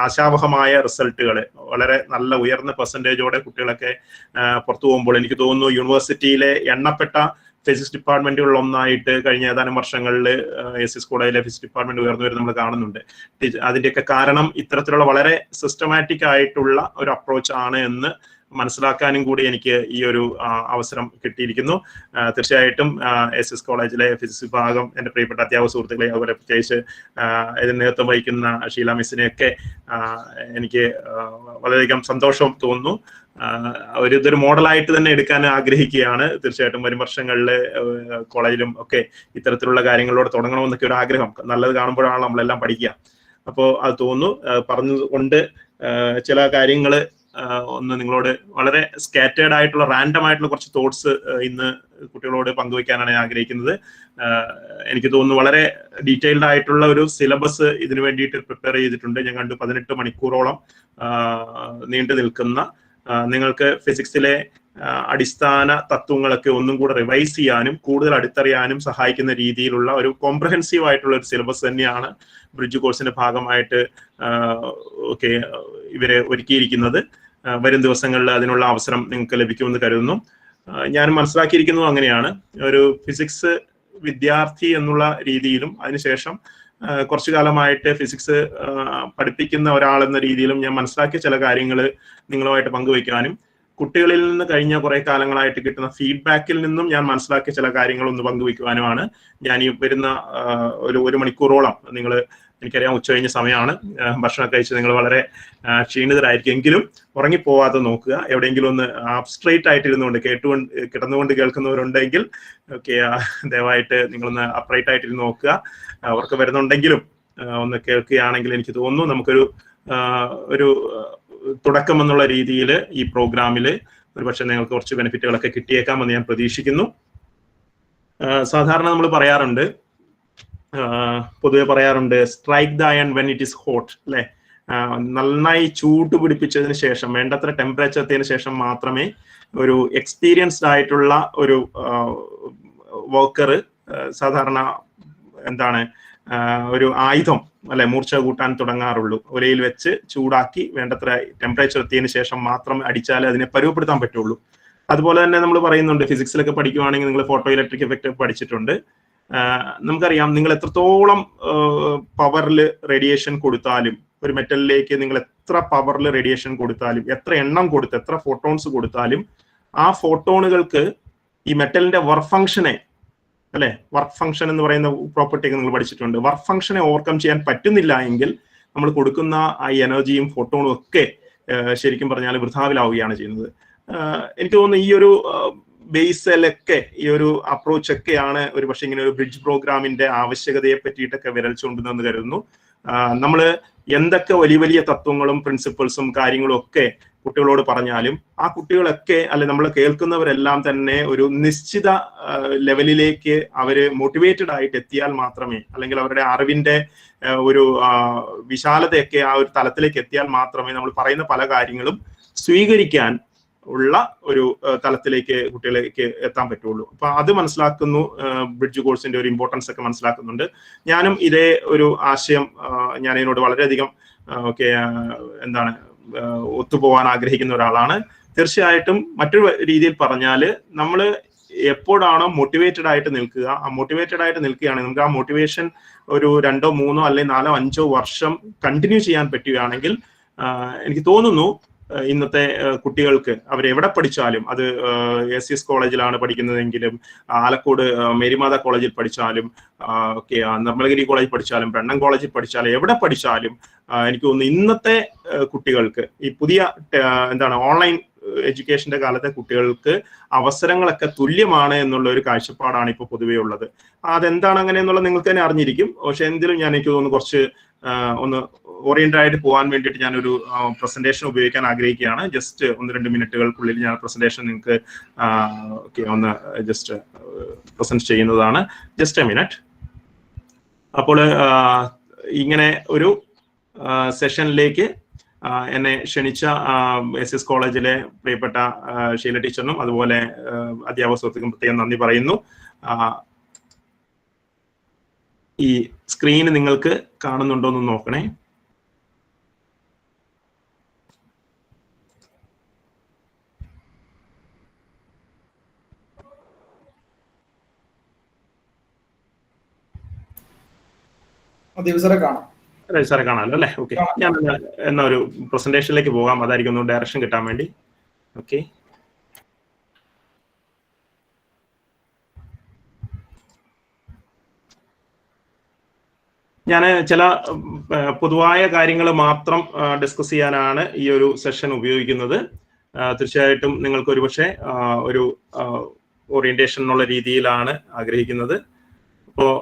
ആശാവഹമായ റിസൾട്ടുകൾ, വളരെ നല്ല ഉയർന്ന പെർസെൻറ്റേജോടെ കുട്ടികളൊക്കെ പുറത്തു പോകുമ്പോൾ എനിക്ക് തോന്നുന്നു യൂണിവേഴ്സിറ്റിയിലെ എണ്ണപ്പെട്ട ഫിസിക്സ് ഡിപ്പാർട്ട്മെന്റുകളിൽ ഒന്നായിട്ട് കഴിഞ്ഞ ഏതാനും വർഷങ്ങളിൽ SES കോളേജിലെ ഫിസിക്സ് ഡിപ്പാർട്ട്മെന്റ് ഉയർന്നു വരുന്നത് നമ്മൾ കാണുന്നുണ്ട്. അതിന്റെയൊക്കെ കാരണം ഇത്തരത്തിലുള്ള വളരെ സിസ്റ്റമാറ്റിക് ആയിട്ടുള്ള ഒരു അപ്രോച്ച് ആണ് എന്ന് മനസ്സിലാക്കാനും കൂടി എനിക്ക് ഈ ഒരു അവസരം കിട്ടിയിരിക്കുന്നു. തീർച്ചയായിട്ടും SES കോളേജിലെ ഫിസിക്സ് വിഭാഗം എൻ്റെ പ്രിയപ്പെട്ട അധ്യാപക സുഹൃത്തുക്കളെ, അതുപോലെ പ്രത്യേകിച്ച് ഇതിന് നേതൃത്വം വഹിക്കുന്ന ഷീല മിസ്സിനെയൊക്കെ എനിക്ക് വളരെയധികം സന്തോഷം തോന്നുന്നു. ഇതൊരു മോഡലായിട്ട് തന്നെ എടുക്കാൻ ആഗ്രഹിക്കുകയാണ്. തീർച്ചയായിട്ടും വരും വർഷങ്ങളിൽ കോളേജിലും ഒക്കെ ഇത്തരത്തിലുള്ള കാര്യങ്ങളോട് തുടങ്ങണമെന്നൊക്കെ ഒരു ആഗ്രഹം, നല്ലത് കാണുമ്പോഴാണ് നമ്മളെല്ലാം പഠിക്കുക. അപ്പോൾ അത് തോന്നുന്നു പറഞ്ഞുകൊണ്ട് ചില കാര്യങ്ങൾ ഒന്ന് നിങ്ങളോട് വളരെ സ്കാറ്റേർഡ് ആയിട്ടുള്ള റാൻഡം ആയിട്ടുള്ള കുറച്ച് തോട്ട്സ് ഇന്ന് കുട്ടികളോട് പങ്കുവയ്ക്കാനാണ് ഞാൻ ആഗ്രഹിക്കുന്നത്. എനിക്ക് തോന്നുന്നു വളരെ ഡീറ്റെയിൽഡ് ആയിട്ടുള്ള ഒരു സിലബസ് ഇതിനു വേണ്ടിയിട്ട് പ്രിപ്പയർ ചെയ്തിട്ടുണ്ട്. ഞാൻ കണ്ടു 18 മണിക്കൂറോളം നീണ്ടു നിൽക്കുന്ന, നിങ്ങൾക്ക് ഫിസിക്സിലെ അടിസ്ഥാന തത്വങ്ങളൊക്കെ ഒന്നും കൂടെ റിവൈസ് ചെയ്യാനും കൂടുതൽ അടുത്തറിയാനും സഹായിക്കുന്ന രീതിയിലുള്ള ഒരു കോംപ്രഹെൻസീവ് ആയിട്ടുള്ള ഒരു സിലബസ് തന്നെയാണ് ബ്രിഡ്ജ് കോഴ്സിന്റെ ഭാഗമായിട്ട് ഇവരെ ഒരുക്കിയിരിക്കുന്നത്. വരും ദിവസങ്ങളിൽ അതിനുള്ള അവസരം നിങ്ങൾക്ക് ലഭിക്കുമെന്ന് കരുതുന്നു. ഞാൻ മനസ്സിലാക്കിയിരിക്കുന്നത് അങ്ങനെയാണ്. ഒരു ഫിസിക്സ് വിദ്യാർത്ഥി എന്നുള്ള രീതിയിലും അതിനുശേഷം കുറച്ചു കാലമായിട്ട് ഫിസിക്സ് പഠിപ്പിക്കുന്ന ഒരാൾ എന്ന രീതിയിലും ഞാൻ മനസ്സിലാക്കിയ ചില കാര്യങ്ങൾ നിങ്ങളുമായിട്ട് പങ്കുവയ്ക്കാനും കുട്ടികളിൽ നിന്ന് കഴിഞ്ഞ കുറെ കാലങ്ങളായിട്ട് കിട്ടുന്ന ഫീഡ്ബാക്കിൽ നിന്നും ഞാൻ മനസ്സിലാക്കിയ ചില കാര്യങ്ങൾ ഒന്ന് പങ്കുവയ്ക്കുവാനുമാണ് ഞാൻ ഈ വരുന്ന ഒരു മണിക്കൂറോളം. നിങ്ങൾ എനിക്കറിയാം ഉച്ചകഴിഞ്ഞ സമയമാണ്, ഭക്ഷണം കഴിച്ച് നിങ്ങൾ വളരെ ക്ഷീണിതരായിരിക്കും, എങ്കിലും ഉറങ്ങിപ്പോവാതെ നോക്കുക. എവിടെയെങ്കിലും ഒന്ന് സ്ട്രെയിറ്റ് ആയിട്ട് ഇരുന്നുകൊണ്ട് കിടന്നുകൊണ്ട് കേൾക്കുന്നവരുണ്ടെങ്കിൽ ഓക്കെ, ദയവായിട്ട് നിങ്ങളൊന്ന് അപ്രൈറ്റ് ആയിട്ടിരുന്ന് നോക്കുക. അവർക്ക് വരുന്നുണ്ടെങ്കിലും ഒന്ന് കേൾക്കുകയാണെങ്കിൽ എനിക്ക് തോന്നുന്നു നമുക്കൊരു തുടക്കം എന്നുള്ള രീതിയിൽ ഈ പ്രോഗ്രാമിൽ ഒരുപക്ഷെ നിങ്ങൾക്ക് കുറച്ച് ബെനിഫിറ്റുകളൊക്കെ കിട്ടിയേക്കാമെന്ന് ഞാൻ പ്രതീക്ഷിക്കുന്നു. സാധാരണ നമ്മൾ പറയാറുണ്ട്, പൊതുവെ പറയാറുണ്ട്, strike the iron when it is hot, അല്ലെ? നന്നായി ചൂട് പിടിപ്പിച്ചതിന് ശേഷം, വേണ്ടത്ര ടെമ്പറേച്ചർ എത്തിയതിനു ശേഷം മാത്രമേ ഒരു എക്സ്പീരിയൻസ്ഡ് ആയിട്ടുള്ള ഒരു വർക്കർ സാധാരണ ഒരു ആയുധം, അല്ലെ, മൂർച്ച കൂട്ടാൻ തുടങ്ങാറുള്ളൂ. ഒലയിൽ വെച്ച് ചൂടാക്കി വേണ്ടത്ര ടെമ്പറേച്ചർ എത്തിയതിനു ശേഷം മാത്രം അടിച്ചാൽ അതിനെ പരുവപ്പെടുത്താൻ പറ്റുള്ളൂ. അതുപോലെ തന്നെ നമ്മൾ പറയുന്നുണ്ട്, ഫിസിക്സിലൊക്കെ പഠിക്കുവാണെങ്കിൽ നിങ്ങൾ ഫോട്ടോ ഇലക്ട്രിക് എഫക്റ്റ് പഠിച്ചിട്ടുണ്ട്. നമുക്കറിയാം, നിങ്ങൾ എത്രത്തോളം പവറിൽ റേഡിയേഷൻ കൊടുത്താലും, ഒരു മെറ്റലിലേക്ക് നിങ്ങൾ എത്ര പവറിൽ റേഡിയേഷൻ കൊടുത്താലും, എത്ര എണ്ണം കൊടുത്ത്, എത്ര ഫോട്ടോൺസ് കൊടുത്താലും, ആ ഫോട്ടോണുകൾക്ക് ഈ മെറ്റലിന്റെ വർക്ക് ഫംഗ്ഷനെ, അല്ലെ, വർക്ക് ഫംഗ്ഷൻ എന്ന് പറയുന്ന പ്രോപ്പർട്ടി ഒക്കെ നിങ്ങൾ പഠിച്ചിട്ടുണ്ട്. വർക്ക് ഫംഗ്ഷനെ ഓവർകം ചെയ്യാൻ പറ്റുന്നില്ല എങ്കിൽ നമ്മൾ കൊടുക്കുന്ന ആ എനർജിയും ഫോട്ടോണും ഒക്കെ ശരിക്കും പറഞ്ഞാൽ വൃഥാവിലാവുകയാണ് ചെയ്യുന്നത്. എനിക്ക് തോന്നുന്നു ഈ ഒരു ബേസിലൊക്കെ, ഈ ഒരു അപ്രോച്ച് ഒക്കെയാണ് ഒരു പക്ഷെ ഇങ്ങനെ ഒരു ബ്രിഡ്ജ് പ്രോഗ്രാമിന്റെ ആവശ്യകതയെ പറ്റിയിട്ടൊക്കെ വിരൽ ചൂണ്ടുന്നതെന്ന് കരുതുന്നു. നമ്മൾ എന്തൊക്കെ വലിയ വലിയ തത്വങ്ങളും പ്രിൻസിപ്പിൾസും കാര്യങ്ങളും ഒക്കെ കുട്ടികളോട് പറഞ്ഞാലും ആ കുട്ടികളൊക്കെ, അല്ലെ, നമ്മൾ കേൾക്കുന്നവരെല്ലാം തന്നെ ഒരു നിശ്ചിത ലെവലിലേക്ക് അവര് മോട്ടിവേറ്റഡ് ആയിട്ട് എത്തിയാൽ മാത്രമേ, അല്ലെങ്കിൽ അവരുടെ അറിവിന്റെ ഒരു വിശാലതയൊക്കെ ആ ഒരു തലത്തിലേക്ക് എത്തിയാൽ മാത്രമേ നമ്മൾ പറയുന്ന പല കാര്യങ്ങളും സ്വീകരിക്കാൻ ഉള്ള ഒരു തലത്തിലേക്ക് കുട്ടികളിലേക്ക് എത്താൻ പറ്റുള്ളൂ. അപ്പൊ അത് മനസ്സിലാക്കുന്നു, ബ്രിഡ്ജ് കോഴ്സിന്റെ ഒരു ഇമ്പോർട്ടൻസ് ഒക്കെ മനസ്സിലാക്കുന്നുണ്ട്. ഞാനും ഇതേ ഒരു ആശയം ഞാൻ ഇതിനോട് വളരെയധികം ഒത്തുപോകാൻ ആഗ്രഹിക്കുന്ന ഒരാളാണ്. തീർച്ചയായിട്ടും മറ്റൊരു രീതിയിൽ പറഞ്ഞാൽ, നമ്മൾ എപ്പോഴാണോ മോട്ടിവേറ്റഡ് ആയിട്ട് നിൽക്കുക, ആ മോട്ടിവേറ്റഡ് ആയിട്ട് നിൽക്കുകയാണെങ്കിൽ നമുക്ക് ആ മോട്ടിവേഷൻ ഒരു 2, 3 അല്ലെങ്കിൽ 4, 5 വർഷം കണ്ടിന്യൂ ചെയ്യാൻ പറ്റുകയാണെങ്കിൽ എനിക്ക് തോന്നുന്നു ഇന്നത്തെ കുട്ടികൾക്ക് അവരെവിടെ പഠിച്ചാലും, അത് SCS കോളേജിലാണ് പഠിക്കുന്നതെങ്കിലും, ആലക്കോട് മേരിമാത കോളേജിൽ പഠിച്ചാലും, നിർമ്മലഗിരി കോളേജിൽ പഠിച്ചാലും, ബ്രണ്ണൻ കോളേജിൽ പഠിച്ചാലും, എവിടെ പഠിച്ചാലും എനിക്ക് തോന്നുന്നു ഇന്നത്തെ കുട്ടികൾക്ക് ഈ പുതിയ ഓൺലൈൻ എഡ്യൂക്കേഷന്റെ കാലത്തെ കുട്ടികൾക്ക് അവസരങ്ങളൊക്കെ തുല്യമാണ് എന്നുള്ള ഒരു കാഴ്ചപ്പാടാണ് ഇപ്പോൾ പൊതുവേ ഉള്ളത്. അതെന്താണ് അങ്ങനെ എന്നുള്ളത് നിങ്ങൾക്ക് തന്നെ അറിഞ്ഞിരിക്കും. പക്ഷെ എന്തിലും എനിക്ക് തോന്നുന്നു കുറച്ച് ഒന്ന് ഓറിയന്റഡ് ആയിട്ട് പോകാൻ വേണ്ടിയിട്ട് ഞാനൊരു പ്രസന്റേഷൻ ഉപയോഗിക്കാൻ ആഗ്രഹിക്കുകയാണ്. ജസ്റ്റ് 1-2 മിനിറ്റുകൾക്കുള്ളിൽ ഞാൻ പ്രസന്റേഷൻ നിങ്ങൾക്ക് ഒന്ന് ജസ്റ്റ് പ്രസന്റ് ചെയ്യുന്നതാണ്. Just A minute. അപ്പോൾ ഇങ്ങനെ ഒരു സെഷനിലേക്ക് എന്നെ ക്ഷണിച്ച SCS കോളേജിലെ പ്രിയപ്പെട്ട ഷീല ടീച്ചറിനും അതുപോലെ അധ്യാപക സുഹൃത്തുക്കും പ്രത്യേകം നന്ദി പറയുന്നു. ഈ സ്ക്രീന് നിങ്ങൾക്ക് കാണുന്നുണ്ടോ എന്ന് നോക്കണേ. സാറെ കാണാമല്ലോ അല്ലേ? ഓക്കെ, ഞാൻ എന്നാ ഒരു പ്രസന്റേഷനിലേക്ക് പോകാം. അതായിരിക്കും ഒന്ന് ഡയറക്ഷൻ കിട്ടാൻ വേണ്ടി. ഓക്കെ, ഞാൻ ചില പൊതുവായ കാര്യങ്ങൾ മാത്രം ഡിസ്കസ് ചെയ്യാനാണ് ഈ ഒരു സെഷൻ ഉപയോഗിക്കുന്നത്. തീർച്ചയായിട്ടും നിങ്ങൾക്ക് ഒരുപക്ഷെ ഒരു ഓറിയന്റേഷൻ എന്നുള്ള രീതിയിലാണ് ആഗ്രഹിക്കുന്നത്. അപ്പോൾ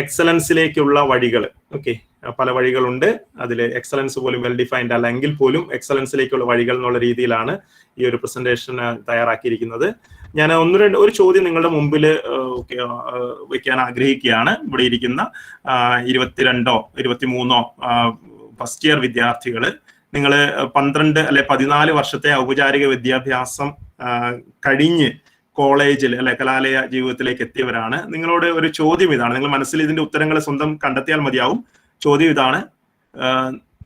എക്സലൻസിലേക്കുള്ള വഴികൾ, ഓക്കെ, പല വഴികളുണ്ട്. അതിൽ എക്സലൻസ് പോലും വെൽ ഡിഫൈൻഡ് അല്ല എങ്കിൽ പോലും എക്സലൻസിലേക്കുള്ള വഴികൾ എന്നുള്ള രീതിയിലാണ് ഈ ഒരു പ്രസന്റേഷൻ തയ്യാറാക്കിയിരിക്കുന്നത്. ഞാൻ ഒരു ചോദ്യം നിങ്ങളുടെ മുമ്പിൽ വെക്കാൻ ആഗ്രഹിക്കുകയാണ്. ഇവിടെ ഇരിക്കുന്ന 22ഓ 23ഓ ഫസ്റ്റ് ഇയർ വിദ്യാർത്ഥികൾ, നിങ്ങൾ 12 അല്ലെ 14 വർഷത്തെ ഔപചാരിക വിദ്യാഭ്യാസം കഴിഞ്ഞ് കോളേജിൽ അല്ലെ കലാലയ ജീവിതത്തിലേക്ക് എത്തിയവരാണ്. നിങ്ങളോട് ഒരു ചോദ്യം ഇതാണ്, നിങ്ങൾ മനസ്സിൽ ഇതിന്റെ ഉത്തരങ്ങൾ സ്വന്തം കണ്ടെത്തിയാൽ മതിയാവും. ചോദ്യം ഇതാണ്,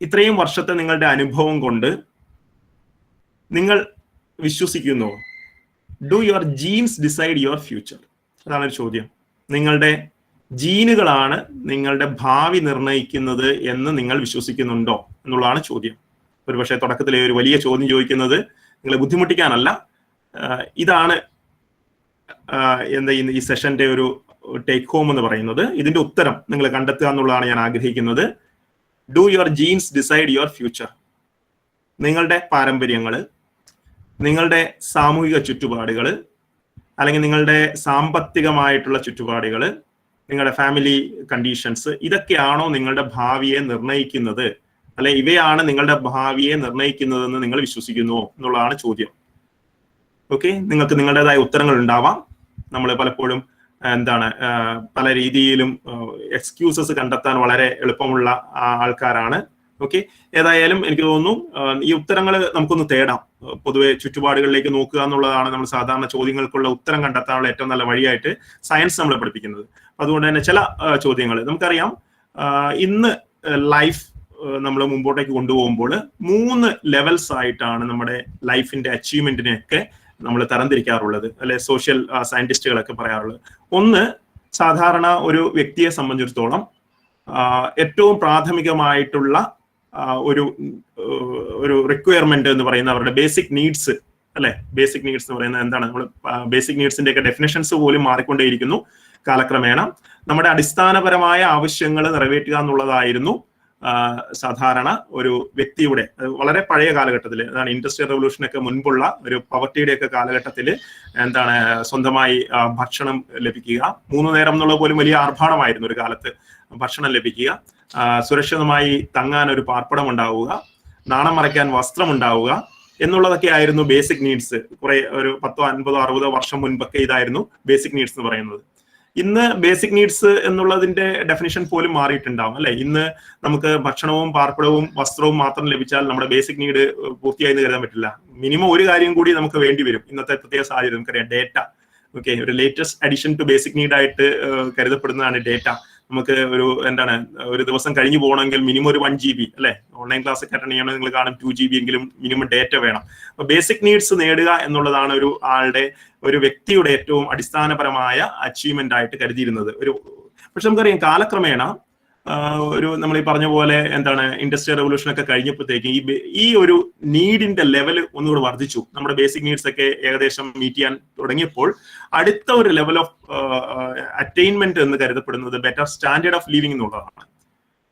ഇത്രയും വർഷത്തെ നിങ്ങളുടെ അനുഭവം കൊണ്ട് നിങ്ങൾ വിശ്വസിക്കുന്നു, do your genes decide your future? അതാണ് ഒരു ചോദ്യം. നിങ്ങളുടെ ജീനുകളാണ് നിങ്ങളുടെ ഭാവി നിർണ്ണയിക്കുന്നത് എന്ന് നിങ്ങൾ വിശ്വസിക്കുന്നുണ്ടോ എന്നുള്ളതാണ് ചോദ്യം. ഒരുപക്ഷെ തുടക്കത്തിലെ ഒരു വലിയ ചോദ്യം ചോദിക്കുന്നത് നിങ്ങളെ ബുദ്ധിമുട്ടിക്കാനല്ല. ഇതാണ് എന്താ ഈ സെഷന്റെ ഒരു ടേക്ക് ഹോം എന്ന് പറയുന്നത്. ഇതിന്റെ ഉത്തരം നിങ്ങൾ കണ്ടെത്തുക എന്നുള്ളതാണ് ഞാൻ ആഗ്രഹിക്കുന്നത്. Do your genes decide your future. നിങ്ങളുടെ പാരമ്പര്യങ്ങൾ, നിങ്ങളുടെ സാമൂഹിക ചുറ്റുപാടുകൾ, അല്ലെങ്കിൽ നിങ്ങളുടെ സാമ്പത്തികമായിട്ടുള്ള ചുറ്റുപാടുകൾ, നിങ്ങളുടെ ഫാമിലി കണ്ടീഷൻസ്, ഇതൊക്കെയാണോ നിങ്ങളുടെ ഭാവിയെ നിർണ്ണയിക്കുന്നത്, അല്ലെ ഇവയാണ് നിങ്ങളുടെ ഭാവിയെ നിർണ്ണയിക്കുന്നതെന്ന് നിങ്ങൾ വിശ്വസിക്കുന്നുവോ എന്നുള്ളതാണ് ചോദ്യം. ഓക്കെ, നിങ്ങൾക്ക് നിങ്ങളുടേതായ ഉത്തരങ്ങൾ ഉണ്ടാവാം. നമ്മൾ പലപ്പോഴും പല രീതിയിലും എക്സ്ക്യൂസസ് കണ്ടെത്താൻ വളരെ എളുപ്പമുള്ള ആൾക്കാരാണ്. ഓക്കെ, ഏതായാലും എനിക്ക് തോന്നുന്നു ഈ ഉത്തരങ്ങൾ നമുക്കൊന്ന് തേടാം. പൊതുവെ ചുറ്റുപാടുകളിലേക്ക് നോക്കുക എന്നുള്ളതാണ് നമ്മൾ സാധാരണ ചോദ്യങ്ങൾക്കുള്ള ഉത്തരം കണ്ടെത്താനുള്ള ഏറ്റവും നല്ല വഴിയായിട്ട് സയൻസ് നമ്മളെ പഠിപ്പിക്കുന്നത്. അതുകൊണ്ട് തന്നെ ചില ചോദ്യങ്ങൾ നമുക്കറിയാം. ഇന്ന് ലൈഫ് നമ്മൾ മുമ്പോട്ടേക്ക് കൊണ്ടുപോകുമ്പോൾ 3 ലെവൽസ് ആയിട്ടാണ് നമ്മുടെ ലൈഫിന്റെ അച്ചീവ്മെന്റിനെയൊക്കെ നമ്മൾ തരംതിരിക്കാറുള്ളത്, അല്ലെ സോഷ്യൽ സയന്റിസ്റ്റുകളൊക്കെ പറയാറുള്ളത്. ഒന്ന്, സാധാരണ ഒരു വ്യക്തിയെ സംബന്ധിച്ചിടത്തോളം ഏറ്റവും പ്രാഥമികമായിട്ടുള്ള ഒരു റിക്വയർമെന്റ് എന്ന് പറയുന്ന അവരുടെ ബേസിക് നീഡ്സ്, അല്ലെ ബേസിക് നീഡ്സ് എന്ന് പറയുന്നത് എന്താണ്? നമ്മൾ ബേസിക് നീഡ്സിന്റെ ഒക്കെ ഡെഫിനേഷൻസ് പോലും മാറിക്കൊണ്ടേയിരിക്കുന്നു കാലക്രമേണ. നമ്മുടെ അടിസ്ഥാനപരമായ ആവശ്യങ്ങൾ നിറവേറ്റുക എന്നുള്ളതായിരുന്നു സാധാരണ ഒരു വ്യക്തിയുടെ, വളരെ പഴയ കാലഘട്ടത്തിൽ, അതാണ് ഇൻഡസ്ട്രിയൽ റവല്യൂഷനൊക്കെ മുൻപുള്ള ഒരു പവർട്ടിയുടെ ഒക്കെ കാലഘട്ടത്തിൽ സ്വന്തമായി ഭക്ഷണം ലഭിക്കുക, 3 നേരം എന്നുള്ള പോലും വലിയ ആർഭാടമായിരുന്നു ഒരു കാലത്ത്. ഭക്ഷണം ലഭിക്കുക, സുരക്ഷിതമായി തങ്ങാൻ ഒരു പാർപ്പിടം ഉണ്ടാവുക, നാണം മറയ്ക്കാൻ വസ്ത്രം ഉണ്ടാവുക എന്നുള്ളതൊക്കെ ആയിരുന്നു ബേസിക് നീഡ്സ്. കുറെ ഒരു 10, 50, 60 വർഷം മുൻപൊക്കെ ഇതായിരുന്നു ബേസിക് നീഡ്സ് എന്ന് പറയുന്നത്. ഇന്ന് ബേസിക് നീഡ്സ് എന്നുള്ളതിന്റെ ഡെഫിനിഷൻ പോലും മാറിയിട്ടുണ്ടാവും, അല്ലെ? ഇന്ന് നമുക്ക് ഭക്ഷണവും പാർപ്പിടവും വസ്ത്രവും മാത്രം ലഭിച്ചാൽ നമ്മുടെ ബേസിക് നീഡ് പൂർത്തിയായി കരുതാൻ പറ്റില്ല. മിനിമം ഒരു കാര്യം കൂടി നമുക്ക് വേണ്ടി വരും ഇന്നത്തെ പ്രത്യേക സാഹചര്യം. നമുക്കറിയാം, ഡേറ്റ. ഓക്കെ, ഒരു latest addition to basic need ആയിട്ട് കരുതപ്പെടുന്നതാണ് ഡേറ്റ. നമുക്ക് ഒരു ദിവസം കഴിഞ്ഞു പോകണമെങ്കിൽ മിനിമം ഒരു 1 GB, അല്ലെ? ഓൺലൈൻ ക്ലാസ് ഒക്കെ അറ്റൻഡ് ചെയ്യണമെങ്കിൽ നിങ്ങൾ കാണും 2 GB എങ്കിലും മിനിമം ഡേറ്റ വേണം. അപ്പൊ ബേസിക് നീഡ്സ് നേടുക എന്നുള്ളതാണ് ഒരു വ്യക്തിയുടെ ഏറ്റവും അടിസ്ഥാനപരമായ അച്ചീവ്മെന്റ് ആയിട്ട് കരുതിയിരുന്നത്. പക്ഷെ നമുക്കറിയാം കാലക്രമേണ നമ്മൾ ഈ പറഞ്ഞ പോലെ ഇൻഡസ്ട്രിയൽ റവല്യൂഷൻ ഒക്കെ കഴിഞ്ഞപ്പോഴത്തേക്ക് ഈ ഒരു നീഡിന്റെ ലെവൽ ഒന്നുകൂടെ വർദ്ധിച്ചു. നമ്മുടെ ബേസിക് നീഡ്സ് ഒക്കെ ഏകദേശം മീറ്റ് ചെയ്യാൻ തുടങ്ങിയപ്പോൾ അടുത്ത ഒരു ലെവൽ ഓഫ് അറ്റൈൻമെന്റ് എന്ന് കരുതപ്പെടുന്നത് ബെറ്റർ സ്റ്റാൻഡേർഡ് ഓഫ് ലിവിംഗ് എന്നുള്ളതാണ്.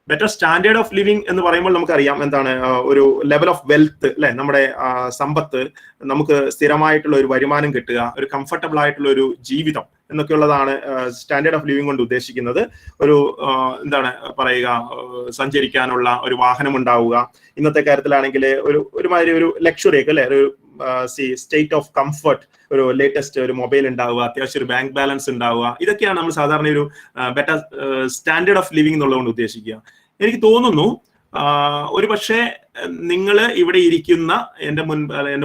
ബെറ്റർ സ്റ്റാൻഡേർഡ് ഓഫ് ലിവിംഗ് എന്ന് പറയുമ്പോൾ നമുക്കറിയാം ഒരു ലെവൽ ഓഫ് വെൽത്ത്, അല്ലെ? നമ്മുടെ സമ്പത്ത്, നമുക്ക് സ്ഥിരമായിട്ടുള്ള ഒരു വരുമാനം കിട്ടുക, ഒരു കംഫർട്ടബിൾ ആയിട്ടുള്ള ഒരു ജീവിതം എന്നൊക്കെയുള്ളതാണ് സ്റ്റാൻഡേർഡ് ഓഫ് ലിവിംഗ് കൊണ്ട് ഉദ്ദേശിക്കുന്നത്. സഞ്ചരിക്കാനുള്ള ഒരു വാഹനം ഉണ്ടാവുക, ഇന്നത്തെ കാര്യത്തിലാണെങ്കിൽ ഒരുമാതിരി ഒരു ലക്ഷറി ഒക്കെ, അല്ലെ? ഒരു സ്റ്റേറ്റ് ഓഫ് കംഫർട്ട്, ഒരു ലേറ്റസ്റ്റ് ഒരു മൊബൈൽ ഉണ്ടാവുക, അത്യാവശ്യം ഒരു ബാങ്ക് ബാലൻസ് ഉണ്ടാവുക, ഇതൊക്കെയാണ് നമ്മൾ സാധാരണ ഒരു ബെറ്റർ സ്റ്റാൻഡേർഡ് ഓഫ് ലിവിംഗ് എന്നുള്ളതുകൊണ്ട് ഉദ്ദേശിക്കുക. എനിക്ക് തോന്നുന്നു ഒരു പക്ഷേ നിങ്ങൾ ഇവിടെ ഇരിക്കുന്ന എന്റെ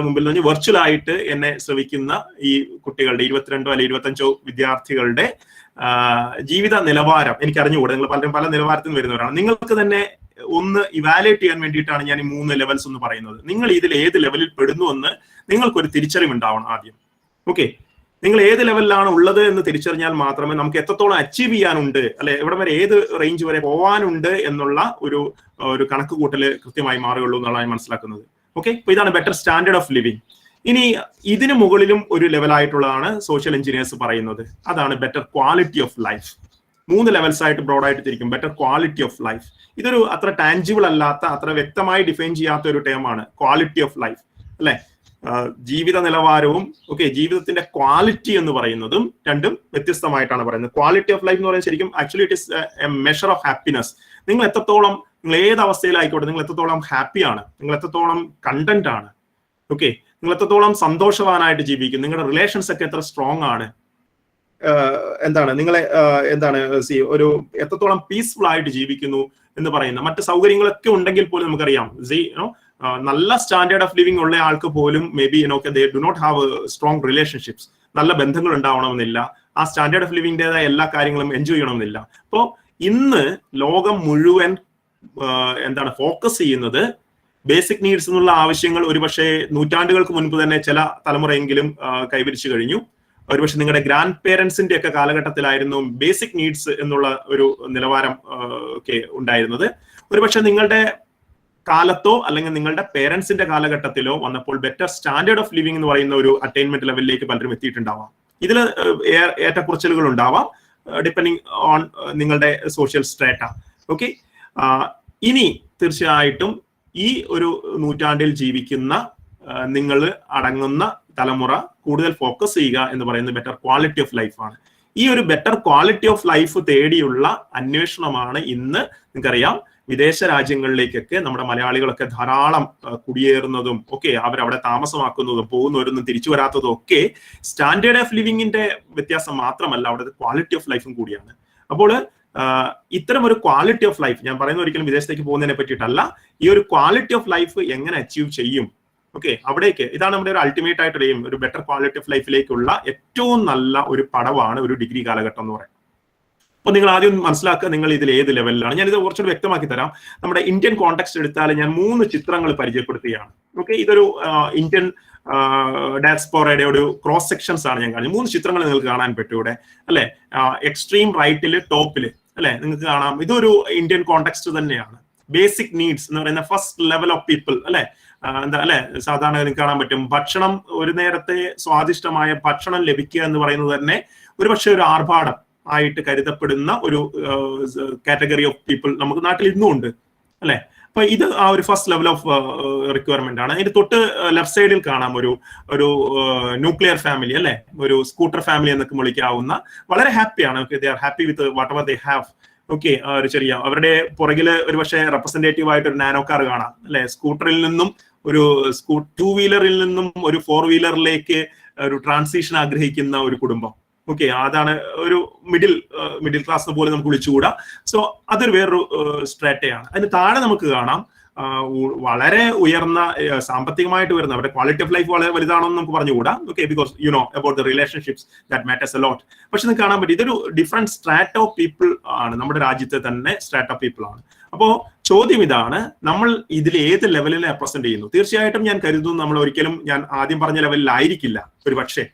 മുമ്പിൽ നിന്ന് വെർച്വൽ ആയിട്ട് എന്നെ ശ്രവിക്കുന്ന ഈ കുട്ടികളുടെ 22 അല്ലെങ്കിൽ 25 വിദ്യാർത്ഥികളുടെ ജീവിത നിലവാരം എനിക്ക് അറിഞ്ഞുകൂടെ. നിങ്ങൾ പലരും പല നിലവാരത്തിൽ വരുന്നവരാണ്. നിങ്ങൾക്ക് തന്നെ ഒന്ന് ഇവാലുവേറ്റ് ചെയ്യാൻ വേണ്ടിയിട്ടാണ് ഞാൻ ഈ 3 ലെവൽസ് എന്ന് പറയുന്നത്. നിങ്ങൾ ഇതിൽ ഏത് ലെവലിൽ പെടുന്നു എന്ന് നിങ്ങൾക്കൊരു തിരിച്ചറിവുണ്ടാവണം ആദ്യം. ഓക്കെ, നിങ്ങൾ ഏത് ലെവലിലാണ് ഉള്ളത് എന്ന് തിരിച്ചറിഞ്ഞാൽ മാത്രമേ നമുക്ക് എത്രത്തോളം അച്ചീവ് ചെയ്യാനുണ്ട്, അല്ലെ എവിടെ വരെ ഏത് റേഞ്ച് വരെ പോകാനുണ്ട് എന്നുള്ള ഒരു കണക്ക് കൂട്ടല് കൃത്യമായി മാറുകയുള്ളൂ എന്നുള്ളതാണ് മനസ്സിലാക്കുന്നത്. ഓക്കെ, അപ്പൊ ഇതാണ് ബെറ്റർ സ്റ്റാൻഡേർഡ് ഓഫ് ലിവിംഗ്. ഇനി ഇതിന് മുകളിലും ഒരു ലെവലായിട്ടുള്ളതാണ് സോഷ്യൽ എഞ്ചിനീയേഴ്സ് പറയുന്നത്. അതാണ് better quality of life. 3 levels ആയിട്ട് ബ്രോഡായിട്ട് തിരിക്കും. Better quality of life. ഇതൊരു അത്ര ടാൻജിബിൾ അല്ലാത്ത, അത്ര വ്യക്തമായി ഡിഫൈൻ ചെയ്യാത്ത ഒരു ടേമാണ് ക്വാളിറ്റി ഓഫ് ലൈഫ്, അല്ലെ? ജീവിത നിലവാരവും ജീവിതത്തിന്റെ ക്വാളിറ്റി എന്ന് പറയുന്നതും രണ്ടും വ്യത്യസ്തമായിട്ടാണ് പറയുന്നത്. ക്വാളിറ്റി ഓഫ് ലൈഫ് എന്ന് പറയുന്നത് ശരിക്കും actually it is A measure of happiness. നിങ്ങൾ എത്രത്തോളം, നിങ്ങൾ ഏത് അവസ്ഥയിലായിക്കോട്ടെ, നിങ്ങൾ എത്രത്തോളം ഹാപ്പിയാണ്, നിങ്ങൾ എത്രത്തോളം കണ്ടന്റ് ആണ്, നിങ്ങൾ എത്രത്തോളം സന്തോഷവാനായിട്ട് ജീവിക്കും, നിങ്ങളുടെ റിലേഷൻസ് ഒക്കെ എത്ര സ്ട്രോങ് ആണ്, നിങ്ങളെ ഒരു എത്രത്തോളം പീസ്ഫുൾ ആയിട്ട് ജീവിക്കുന്നു എന്ന് പറയുന്ന മറ്റ് സൗകര്യങ്ങളൊക്കെ ഉണ്ടെങ്കിൽ പോലും നമുക്കറിയാം നല്ല സ്റ്റാൻഡേർഡ് ഓഫ് ലിവിംഗ് ഉള്ള ആൾക്ക് പോലും maybe they do not have strong relationships, നല്ല ബന്ധങ്ങൾ ഉണ്ടാവണമെന്നില്ല, ആ സ്റ്റാൻഡേർഡ് ഓഫ് ലിവിംഗിൻ്റെതായ എല്ലാ കാര്യങ്ങളും എൻജോയ് ചെയ്യണമെന്നില്ല. അപ്പോൾ ഇന്ന് ലോകം മുഴുവൻ ഫോക്കസ് ചെയ്യുന്നത് ബേസിക് നീഡ്സ് എന്നുള്ള ആവശ്യങ്ങൾ ഒരുപക്ഷെ നൂറ്റാണ്ടുകൾക്ക് മുൻപ് തന്നെ ചില തലമുറയെങ്കിലും കൈവരിച്ചു കഴിഞ്ഞു. ഒരുപക്ഷെ നിങ്ങളുടെ ഗ്രാൻഡ് പേരൻസിന്റെ ഒക്കെ കാലഘട്ടത്തിലായിരുന്നു ബേസിക് നീഡ്സ് എന്നുള്ള ഒരു നിലവാരം ഒക്കെ ഉണ്ടായിരുന്നത്. ഒരുപക്ഷെ നിങ്ങളുടെ കാലത്തോ അല്ലെങ്കിൽ നിങ്ങളുടെ പേരൻസിന്റെ കാലഘട്ടത്തിലോ വന്നപ്പോൾ ബെറ്റർ സ്റ്റാൻഡേർഡ് ഓഫ് ലിവിംഗ് എന്ന് പറയുന്ന ഒരു അറ്റൈൻമെന്റ് ലെവലിലേക്ക് പലരും എത്തിയിട്ടുണ്ടാവാം. ഇതിൽ ഏറ്റക്കുറച്ചിലുകൾ ഉണ്ടാവാം ഡിപ്പെൻഡിങ് ഓൺ നിങ്ങളുടെ സോഷ്യൽ സ്ട്രാറ്റ. ഓക്കെ, ഇനി തീർച്ചയായിട്ടും ഈ ഒരു നൂറ്റാണ്ടിൽ ജീവിക്കുന്ന നിങ്ങൾ അടങ്ങുന്ന തലമുറ കൂടുതൽ ഫോക്കസ് ചെയ്യുക എന്ന് പറയുന്നത് ബെറ്റർ ക്വാളിറ്റി ഓഫ് ലൈഫാണ്. ഈ ഒരു ബെറ്റർ ക്വാളിറ്റി ഓഫ് ലൈഫ് തേടിയുള്ള അന്വേഷണമാണ് ഇന്ന് നിങ്ങൾക്കറിയാം വിദേശ രാജ്യങ്ങളിലേക്കൊക്കെ നമ്മുടെ മലയാളികളൊക്കെ ധാരാളം കുടിയേറുന്നതും ഒക്കെ അവരവിടെ താമസമാക്കുന്നതും പോകുന്നവരൊന്നും തിരിച്ചു വരാത്തതും ഒക്കെ സ്റ്റാൻഡേർഡ് ഓഫ് ലിവിങ്ങിന്റെ വ്യത്യാസം മാത്രമല്ല, അവിടെ ക്വാളിറ്റി ഓഫ് ലൈഫും കൂടിയാണ്. അപ്പോൾ ഇത്തരം ഒരു ക്വാളിറ്റി ഓഫ് ലൈഫ്, ഞാൻ പറയുന്ന ഒരിക്കലും വിദേശത്തേക്ക് പോകുന്നതിനെ പറ്റിയിട്ടല്ല, ഈ ഒരു ക്വാളിറ്റി ഓഫ് ലൈഫ് എങ്ങനെ അച്ചീവ് ചെയ്യും, ഓക്കെ, അവിടേക്ക് ഇതാണ് നമ്മുടെ ഒരു അൾട്ടിമേറ്റ് ആയിട്ട് ഒരു ബെറ്റർ ക്വാളിറ്റി ഓഫ് ലൈഫിലേക്കുള്ള ഏറ്റവും നല്ല ഒരു പടവാണ് ഒരു ഡിഗ്രി കാലഘട്ടം എന്ന് പറയുന്നത്. അപ്പൊ നിങ്ങൾ ആദ്യം മനസ്സിലാക്കുക നിങ്ങൾ ഇതിൽ ഏത് ലെവലിലാണ്. ഞാനിത് കുറച്ചുകൂടി വ്യക്തമാക്കി തരാം. നമ്മുടെ ഇന്ത്യൻ കോണ്ടെക്സ്റ്റ് എടുത്താൽ ഞാൻ 3 ചിത്രങ്ങൾ പരിചയപ്പെടുത്തുകയാണ്. ഓക്കെ, ഇതൊരു ഇന്ത്യൻ ഡയസ്പോറയുടെ ഒരു ക്രോസ് സെക്ഷൻസ് ആണ് ഞാൻ കാണിച്ചത്. 3 ചിത്രങ്ങൾ നിങ്ങൾക്ക് കാണാൻ പറ്റും ഇവിടെ അല്ലെ. എക്സ്ട്രീം റൈറ്റില് ടോപ്പില് അല്ലെ നിങ്ങൾക്ക് കാണാം. ഇതൊരു ഇന്ത്യൻ കോണ്ടെക്സ്റ്റ് തന്നെയാണ്. ബേസിക് നീഡ്സ് എന്ന് പറയുന്ന ഫസ്റ്റ് ലെവൽ ഓഫ് പീപ്പിൾ അല്ലെ, എന്താ അല്ലെ, സാധാരണ നിങ്ങൾക്ക് കാണാൻ പറ്റും. ഭക്ഷണം, ഒരു നേരത്തെ സ്വാദിഷ്ടമായ ഭക്ഷണം ലഭിക്കുക എന്ന് പറയുന്നത് തന്നെ ഒരുപക്ഷെ ഒരു ആർഭാടം ആയിട്ട് കരുതപ്പെടുന്ന ഒരു കാറ്റഗറി ഓഫ് പീപ്പിൾ നമുക്ക് നാട്ടിൽ ഇന്നും ഉണ്ട് അല്ലെ. അപ്പൊ ഇത് ആ ഒരു ഫസ്റ്റ് ലെവൽ ഓഫ് റിക്വയർമെന്റ് ആണ്. അതിന്റെ തൊട്ട് ലെഫ്റ്റ് സൈഡിൽ കാണാം ഒരു ന്യൂക്ലിയർ ഫാമിലി അല്ലെ, ഒരു സ്കൂട്ടർ ഫാമിലി എന്നൊക്കെ വിളിക്കാവുന്ന, വളരെ ഹാപ്പിയാണ്. They are happy with what ever they have. Okay, ഒരു ചെറിയ അവരുടെ പുറകില് ഒരു പക്ഷേ റെപ്രസെന്റേറ്റീവ് ആയിട്ട് ഒരു നാനോ കാർ കാണാം അല്ലെ. സ്കൂട്ടറിൽ നിന്നും ഒരു 2 വീലറിൽ നിന്നും ഒരു 4 വീലറിലേക്ക് ഒരു ട്രാൻസിഷൻ ആഗ്രഹിക്കുന്ന ഒരു കുടുംബം. ഓക്കെ, അതാണ് ഒരു മിഡിൽ ക്ലാസ് പോലും നമുക്ക് വിളിച്ചുകൂടാ. സോ അതൊരു വേറൊരു സ്ട്രാറ്റയാണ്. അതിന് താഴെ നമുക്ക് കാണാം വളരെ ഉയർന്ന സാമ്പത്തികമായിട്ട് വരുന്ന, അവരുടെ ക്വാളിറ്റി ഓഫ് ലൈഫ് വളരെ വലുതാണെന്ന് നമുക്ക് പറഞ്ഞുകൂടാ. Okay, because you know about the relationships that matters a lot. പക്ഷെ നിങ്ങൾക്ക് കാണാൻ പറ്റും ഇതൊരു ഡിഫറെന്റ് സ്ട്രാറ്റ ഓഫ് പീപ്പിൾ ആണ്, നമ്മുടെ രാജ്യത്തെ തന്നെ സ്ട്രാറ്റ ഓഫ് പീപ്പിൾ ആണ്. അപ്പോ ചോദ്യം ഇതാണ്, നമ്മൾ ഇതിൽ ഏത് ലെവലിൽ റെപ്രസെന്റ് ചെയ്യുന്നു? തീർച്ചയായിട്ടും ഞാൻ കരുതുന്നു നമ്മൾ ഒരിക്കലും ഞാൻ ആദ്യം പറഞ്ഞ ലെവലിലായിരിക്കില്ല ഒരു പക്ഷേ.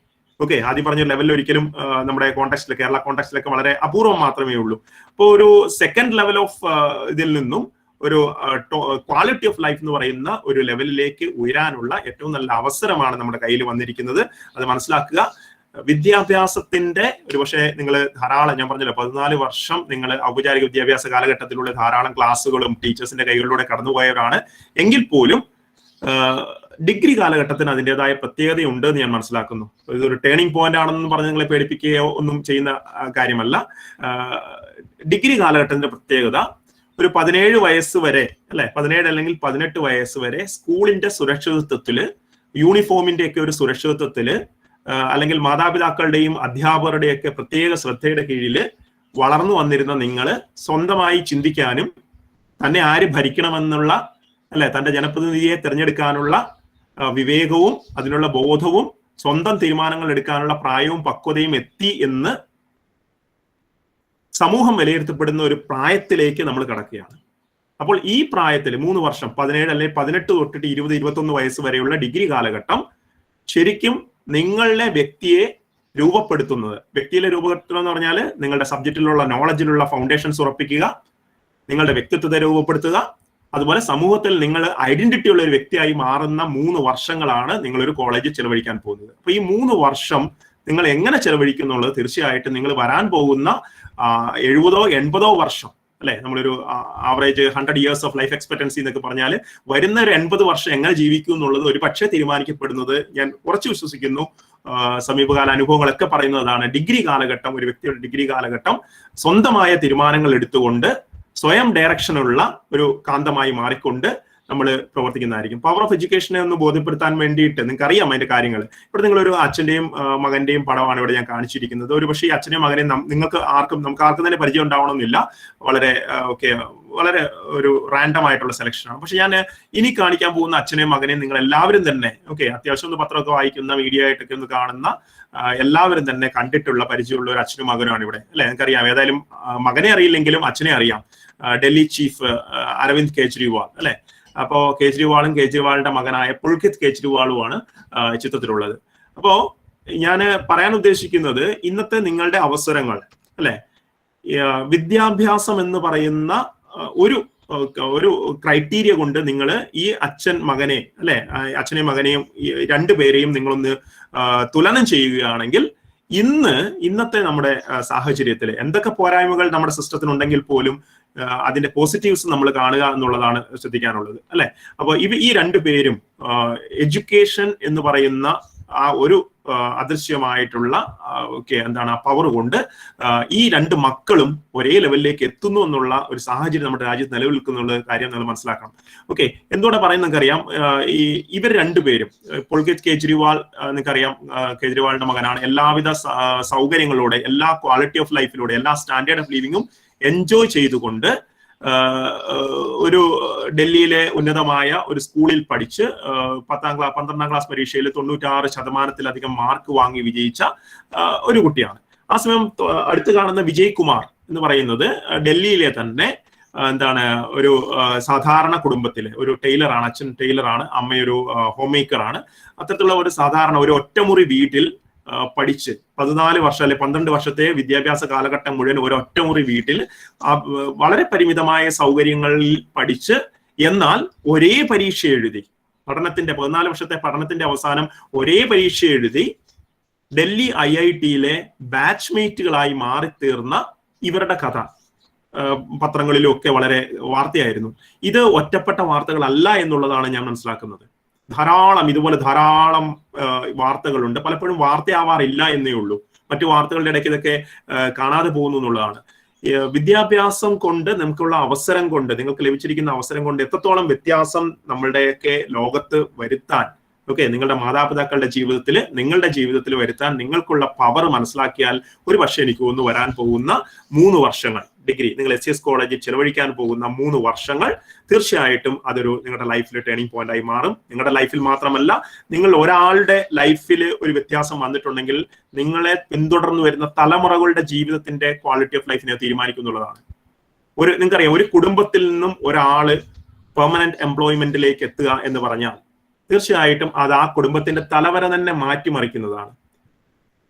ഓക്കെ, ആദ്യം പറഞ്ഞ ലെവലിൽ ഒരിക്കലും നമ്മുടെ കോണ്ടെക്സ്റ്റിൽ, കേരള കോണ്ടെക്സ്റ്റിലൊക്കെ വളരെ അപൂർവം മാത്രമേ ഉള്ളൂ. അപ്പോൾ ഒരു സെക്കൻഡ് ലെവൽ ഓഫ് ഇതിൽ നിന്നും ഒരു ക്വാളിറ്റി ഓഫ് ലൈഫ് എന്ന് പറയുന്ന ഒരു ലെവലിലേക്ക് ഉയരാനുള്ള ഏറ്റവും നല്ല അവസരമാണ് നമ്മുടെ കയ്യിൽ വന്നിരിക്കുന്നത്. അത് മനസ്സിലാക്കുക. വിദ്യാഭ്യാസത്തിന്റെ ഒരു പക്ഷേ നിങ്ങൾ ധാരാളം, ഞാൻ പറഞ്ഞല്ലോ 14 വർഷം നിങ്ങൾ ഔപചാരിക വിദ്യാഭ്യാസ കാലഘട്ടത്തിലൂടെ ധാരാളം ക്ലാസ്സുകളും ടീച്ചേഴ്സിന്റെ കൈകളിലൂടെ കടന്നുപോയവരാണ്. എങ്കിൽ പോലും ഡിഗ്രി കാലഘട്ടത്തിന് അതിൻ്റെതായ പ്രത്യേകതയുണ്ട് എന്ന് ഞാൻ മനസ്സിലാക്കുന്നു. ഇതൊരു ടേണിംഗ് പോയിന്റ് ആണെന്ന് പറഞ്ഞ് നിങ്ങളെ പേടിപ്പിക്കുകയോ ഒന്നും ചെയ്യുന്ന കാര്യമല്ല. ഡിഗ്രി കാലഘട്ടത്തിന്റെ പ്രത്യേകത ഒരു 17 വയസ്സ് വരെ അല്ലെ, 17 അല്ലെങ്കിൽ 18 വയസ്സ് വരെ സ്കൂളിന്റെ സുരക്ഷിതത്വത്തില്, യൂണിഫോമിന്റെ ഒക്കെ ഒരു സുരക്ഷിതത്വത്തില്, അല്ലെങ്കിൽ മാതാപിതാക്കളുടെയും അധ്യാപകരുടെയൊക്കെ പ്രത്യേക ശ്രദ്ധയുടെ കീഴിൽ വളർന്നു വന്നിരുന്ന നിങ്ങൾ സ്വന്തമായി ചിന്തിക്കാനും തന്നെ ആര് ഭരിക്കണമെന്നുള്ള അല്ലെ, തന്റെ ജനപ്രതിനിധിയെ തിരഞ്ഞെടുക്കാനുള്ള വിവേകവും അതിനുള്ള ബോധവും സ്വന്തം തീരുമാനങ്ങൾ എടുക്കാനുള്ള പ്രായവും പക്വതയും എത്തി എന്ന് സമൂഹം വിലയിരുത്തപ്പെടുന്ന ഒരു പ്രായത്തിലേക്ക് നമ്മൾ കടക്കുകയാണ്. അപ്പോൾ ഈ പ്രായത്തിൽ 3 വർഷം 17 അല്ലെങ്കിൽ 18 തൊട്ടിട്ട് 20-21 വയസ്സ് വരെയുള്ള ഡിഗ്രി കാലഘട്ടം ശരിക്കും നിങ്ങളുടെ വ്യക്തിയെ രൂപപ്പെടുത്തുന്നത്. വ്യക്തിയിലെ രൂപപ്പെടുത്തുക എന്ന് പറഞ്ഞാൽ നിങ്ങളുടെ സബ്ജക്റ്റിലുള്ള നോളജിലുള്ള ഫൗണ്ടേഷൻസ് ഉറപ്പിക്കുക, നിങ്ങളുടെ വ്യക്തിത്വത്തെ രൂപപ്പെടുത്തുക, അതുപോലെ സമൂഹത്തിൽ നിങ്ങൾ ഐഡന്റിറ്റി ഉള്ള ഒരു വ്യക്തിയായി മാറുന്ന 3 വർഷങ്ങളാണ് നിങ്ങളൊരു കോളേജിൽ ചെലവഴിക്കാൻ പോകുന്നത്. അപ്പൊ ഈ 3 വർഷം നിങ്ങൾ എങ്ങനെ ചെലവഴിക്കുന്നുള്ളത് തീർച്ചയായിട്ടും നിങ്ങൾ വരാൻ പോകുന്ന 70-80 വർഷം അല്ലെ, നമ്മളൊരു average 100 years of life expectancy എന്നൊക്കെ പറഞ്ഞാൽ വരുന്ന ഒരു 80 വർഷം എങ്ങനെ ജീവിക്കും എന്നുള്ളത് ഒരു പക്ഷേ തീരുമാനിക്കപ്പെടുന്നത് ഞാൻ ഉറച്ചു വിശ്വസിക്കുന്നു. സമീപകാല അനുഭവങ്ങളൊക്കെ പറയുന്നതാണ്. ഡിഗ്രി കാലഘട്ടം, ഒരു വ്യക്തിയുടെ ഡിഗ്രി കാലഘട്ടം സ്വന്തമായ തീരുമാനങ്ങൾ എടുത്തുകൊണ്ട് സ്വയം ഡയറക്ഷനുള്ള ഒരു കാന്തമായി മാറിക്കൊണ്ട് നമ്മൾ പ്രവർത്തിക്കുന്നതായിരിക്കും. പവർ ഓഫ് എഡ്യൂക്കേഷനെ ഒന്ന് ബോധ്യപ്പെടുത്താൻ വേണ്ടിയിട്ട് നിങ്ങൾക്ക് അറിയാം അതിന്റെ കാര്യങ്ങൾ. ഇവിടെ നിങ്ങളൊരു അച്ഛന്റെയും മകന്റെയും പടമാണ് ഇവിടെ ഞാൻ കാണിച്ചിരിക്കുന്നത്. ഒരു പക്ഷേ ഈ അച്ഛനെയും മകനെയും നമുക്ക് ആർക്കും തന്നെ പരിചയം ഉണ്ടാവണമെന്നില്ല. വളരെ ഒരു റാൻഡം ആയിട്ടുള്ള സെലക്ഷനാണ്. പക്ഷെ ഞാൻ ഇനി കാണിക്കാൻ പോകുന്ന അച്ഛനെയും മകനെയും നിങ്ങൾ എല്ലാവരും തന്നെ അത്യാവശ്യം ഒന്ന് പത്രമൊക്കെ വായിക്കുന്ന, മീഡിയ ആയിട്ടൊക്കെ ഒന്ന് കാണുന്ന എല്ലാവരും തന്നെ കണ്ടിട്ടുള്ള പരിചയമുള്ള ഒരു അച്ഛനും മകനുമാണ് ഇവിടെ അല്ലെ. നിങ്ങൾക്കറിയാം, ഏതായാലും മകനെ അറിയില്ലെങ്കിലും അച്ഛനെ അറിയാം. ഡൽഹി ചീഫ് അരവിന്ദ് കെജ്രിവാൾ അല്ലെ. അപ്പോ കേജ്രിവാളിന്റെ മകനായ പുൽകിത് കേജ്രിവാളുമാണ് ചിത്രത്തിലുള്ളത്. അപ്പോ ഞാൻ പറയാൻ ഉദ്ദേശിക്കുന്നത് ഇന്നത്തെ നിങ്ങളുടെ അവസരങ്ങൾ അല്ലെ, വിദ്യാഭ്യാസം എന്ന് പറയുന്ന ഒരു ഒരു ക്രൈറ്റീരിയ കൊണ്ട് നിങ്ങൾ ഈ അച്ഛൻ മകനെ അല്ലെ അച്ഛനെയും മകനെയും രണ്ടുപേരെയും നിങ്ങളൊന്ന് തുലനം ചെയ്യുകയാണെങ്കിൽ ഇന്നത്തെ നമ്മുടെ സാഹചര്യത്തിൽ എന്തൊക്കെ പോരായ്മകൾ നമ്മുടെ സിസ്റ്റത്തിനുണ്ടെങ്കിൽ പോലും അതിന്റെ പോസിറ്റീവ്സ് നമ്മൾ കാണുക എന്നുള്ളതാണ് ശ്രദ്ധിക്കാനുള്ളത് അല്ലെ. അപ്പൊ ഈ രണ്ടുപേരും എഡ്യൂക്കേഷൻ എന്ന് പറയുന്ന ആ ഒരു അദൃശ്യമായിട്ടുള്ള എന്താണ് ആ പവർ കൊണ്ട് ഈ രണ്ട് മക്കളും ഒരേ ലെവലിലേക്ക് എത്തുന്നു എന്നുള്ള ഒരു സാഹചര്യം നമ്മുടെ രാജ്യത്ത് നിലനിൽക്കുന്ന കാര്യം നിങ്ങൾ മനസ്സിലാക്കണം. ഓക്കെ, എന്തുകൊണ്ടാ പറയുന്നത് നിങ്ങൾക്കറിയാം, ഇവർ രണ്ടുപേരും ഇപ്പോൾ കേജ്രിവാൾ നിങ്ങൾക്കറിയാം, കേജ്രിവാളിന്റെ മകനാണ്. എല്ലാവിധ സൗകര്യങ്ങളോടെ, എല്ലാ ക്വാളിറ്റി ഓഫ് ലൈഫിലൂടെ, എല്ലാ സ്റ്റാൻഡേർഡ് ഓഫ് ലിവിങ്ങും എൻജോയ് ചെയ്തുകൊണ്ട് ഒരു ഡൽഹിയിലെ ഉന്നതമായ ഒരു സ്കൂളിൽ പഠിച്ച് 12ാം ക്ലാസ് പരീക്ഷയിൽ 96% മാർക്ക് വാങ്ങി വിജയിച്ച ഒരു കുട്ടിയാണ്. ആ സമയം അടുത്ത് കാണുന്ന വിജയ് കുമാർ എന്ന് പറയുന്നത് ഡൽഹിയിലെ തന്നെ ഒരു സാധാരണ കുടുംബത്തിലെ ഒരു ടൈലറാണ്. അച്ഛൻ ടൈലറാണ്, അമ്മയൊരു ഹോം മേക്കറാണ്. അത്തരത്തിലുള്ള ഒരു സാധാരണ ഒരു ഒറ്റമുറി വീട്ടിൽ പഠിച്ച് 14 വർഷം അല്ലെ 12 വർഷത്തെ വിദ്യാഭ്യാസ കാലഘട്ടം മുഴുവൻ ഒരു ഒറ്റമുറി വീട്ടിൽ വളരെ പരിമിതമായ സൗകര്യങ്ങളിൽ പഠിച്ച്, എന്നാൽ ഒരേ പരീക്ഷ എഴുതി, 14 വർഷത്തെ പഠനത്തിന്റെ അവസാനം ഒരേ പരീക്ഷ എഴുതി ഡൽഹി IITയിലെ ബാച്ച്മേറ്റുകളായി മാറിത്തീർന്ന ഇവരുടെ കഥ പത്രങ്ങളിലും ഒക്കെ വളരെ വാർത്തയായിരുന്നു. ഇത് ഒറ്റപ്പെട്ട വാർത്തകളല്ല എന്നുള്ളതാണ് ഞാൻ മനസ്സിലാക്കുന്നത്. ഇതുപോലെ ധാരാളം വാർത്തകളുണ്ട്. പലപ്പോഴും വാർത്തയാവാറില്ല എന്നേ ഉള്ളൂ. മറ്റു വാർത്തകളുടെ ഇടയ്ക്ക് ഇതൊക്കെ കാണാതെ പോകുന്നു എന്നുള്ളതാണ്. വിദ്യാഭ്യാസം കൊണ്ട് നമുക്കുള്ള അവസരം കൊണ്ട്, നിങ്ങൾക്ക് ലഭിച്ചിരിക്കുന്ന അവസരം കൊണ്ട് എത്രത്തോളം വ്യത്യാസം നമ്മളുടെയൊക്കെ ലോകത്ത് വരുത്താൻ, നിങ്ങളുടെ മാതാപിതാക്കളുടെ ജീവിതത്തിൽ, നിങ്ങളുടെ ജീവിതത്തിൽ വരുത്താൻ നിങ്ങൾക്കുള്ള പവർ മനസ്സിലാക്കിയാൽ ഒരു പക്ഷേ എനിക്ക് തോന്നുന്നു വരാൻ പോകുന്ന 3 വർഷങ്ങൾ ഡിഗ്രി നിങ്ങൾ SCS കോളേജിൽ ചെലവഴിക്കാൻ പോകുന്ന 3 വർഷങ്ങൾ തീർച്ചയായിട്ടും അതൊരു നിങ്ങളുടെ ലൈഫിൽ ടേണിംഗ് പോയിന്റ് ആയി മാറും. നിങ്ങളുടെ ലൈഫിൽ മാത്രമല്ല, നിങ്ങൾ ഒരാളുടെ ലൈഫിൽ ഒരു വ്യത്യാസം വന്നിട്ടുണ്ടെങ്കിൽ നിങ്ങളെ പിന്തുടർന്നു വരുന്ന തലമുറകളുടെ ജീവിതത്തിന്റെ ക്വാളിറ്റി ഓഫ് ലൈഫിനെ തീരുമാനിക്കുന്നുള്ളതാണ്. നിങ്ങൾക്കറിയാം, ഒരു കുടുംബത്തിൽ നിന്നും ഒരാള് പെർമനന്റ് എംപ്ലോയ്മെന്റിലേക്ക് എത്തുക എന്ന് പറഞ്ഞാൽ തീർച്ചയായിട്ടും അത് ആ കുടുംബത്തിന്റെ തലവര തന്നെ മാറ്റിമറിക്കുന്നതാണ്.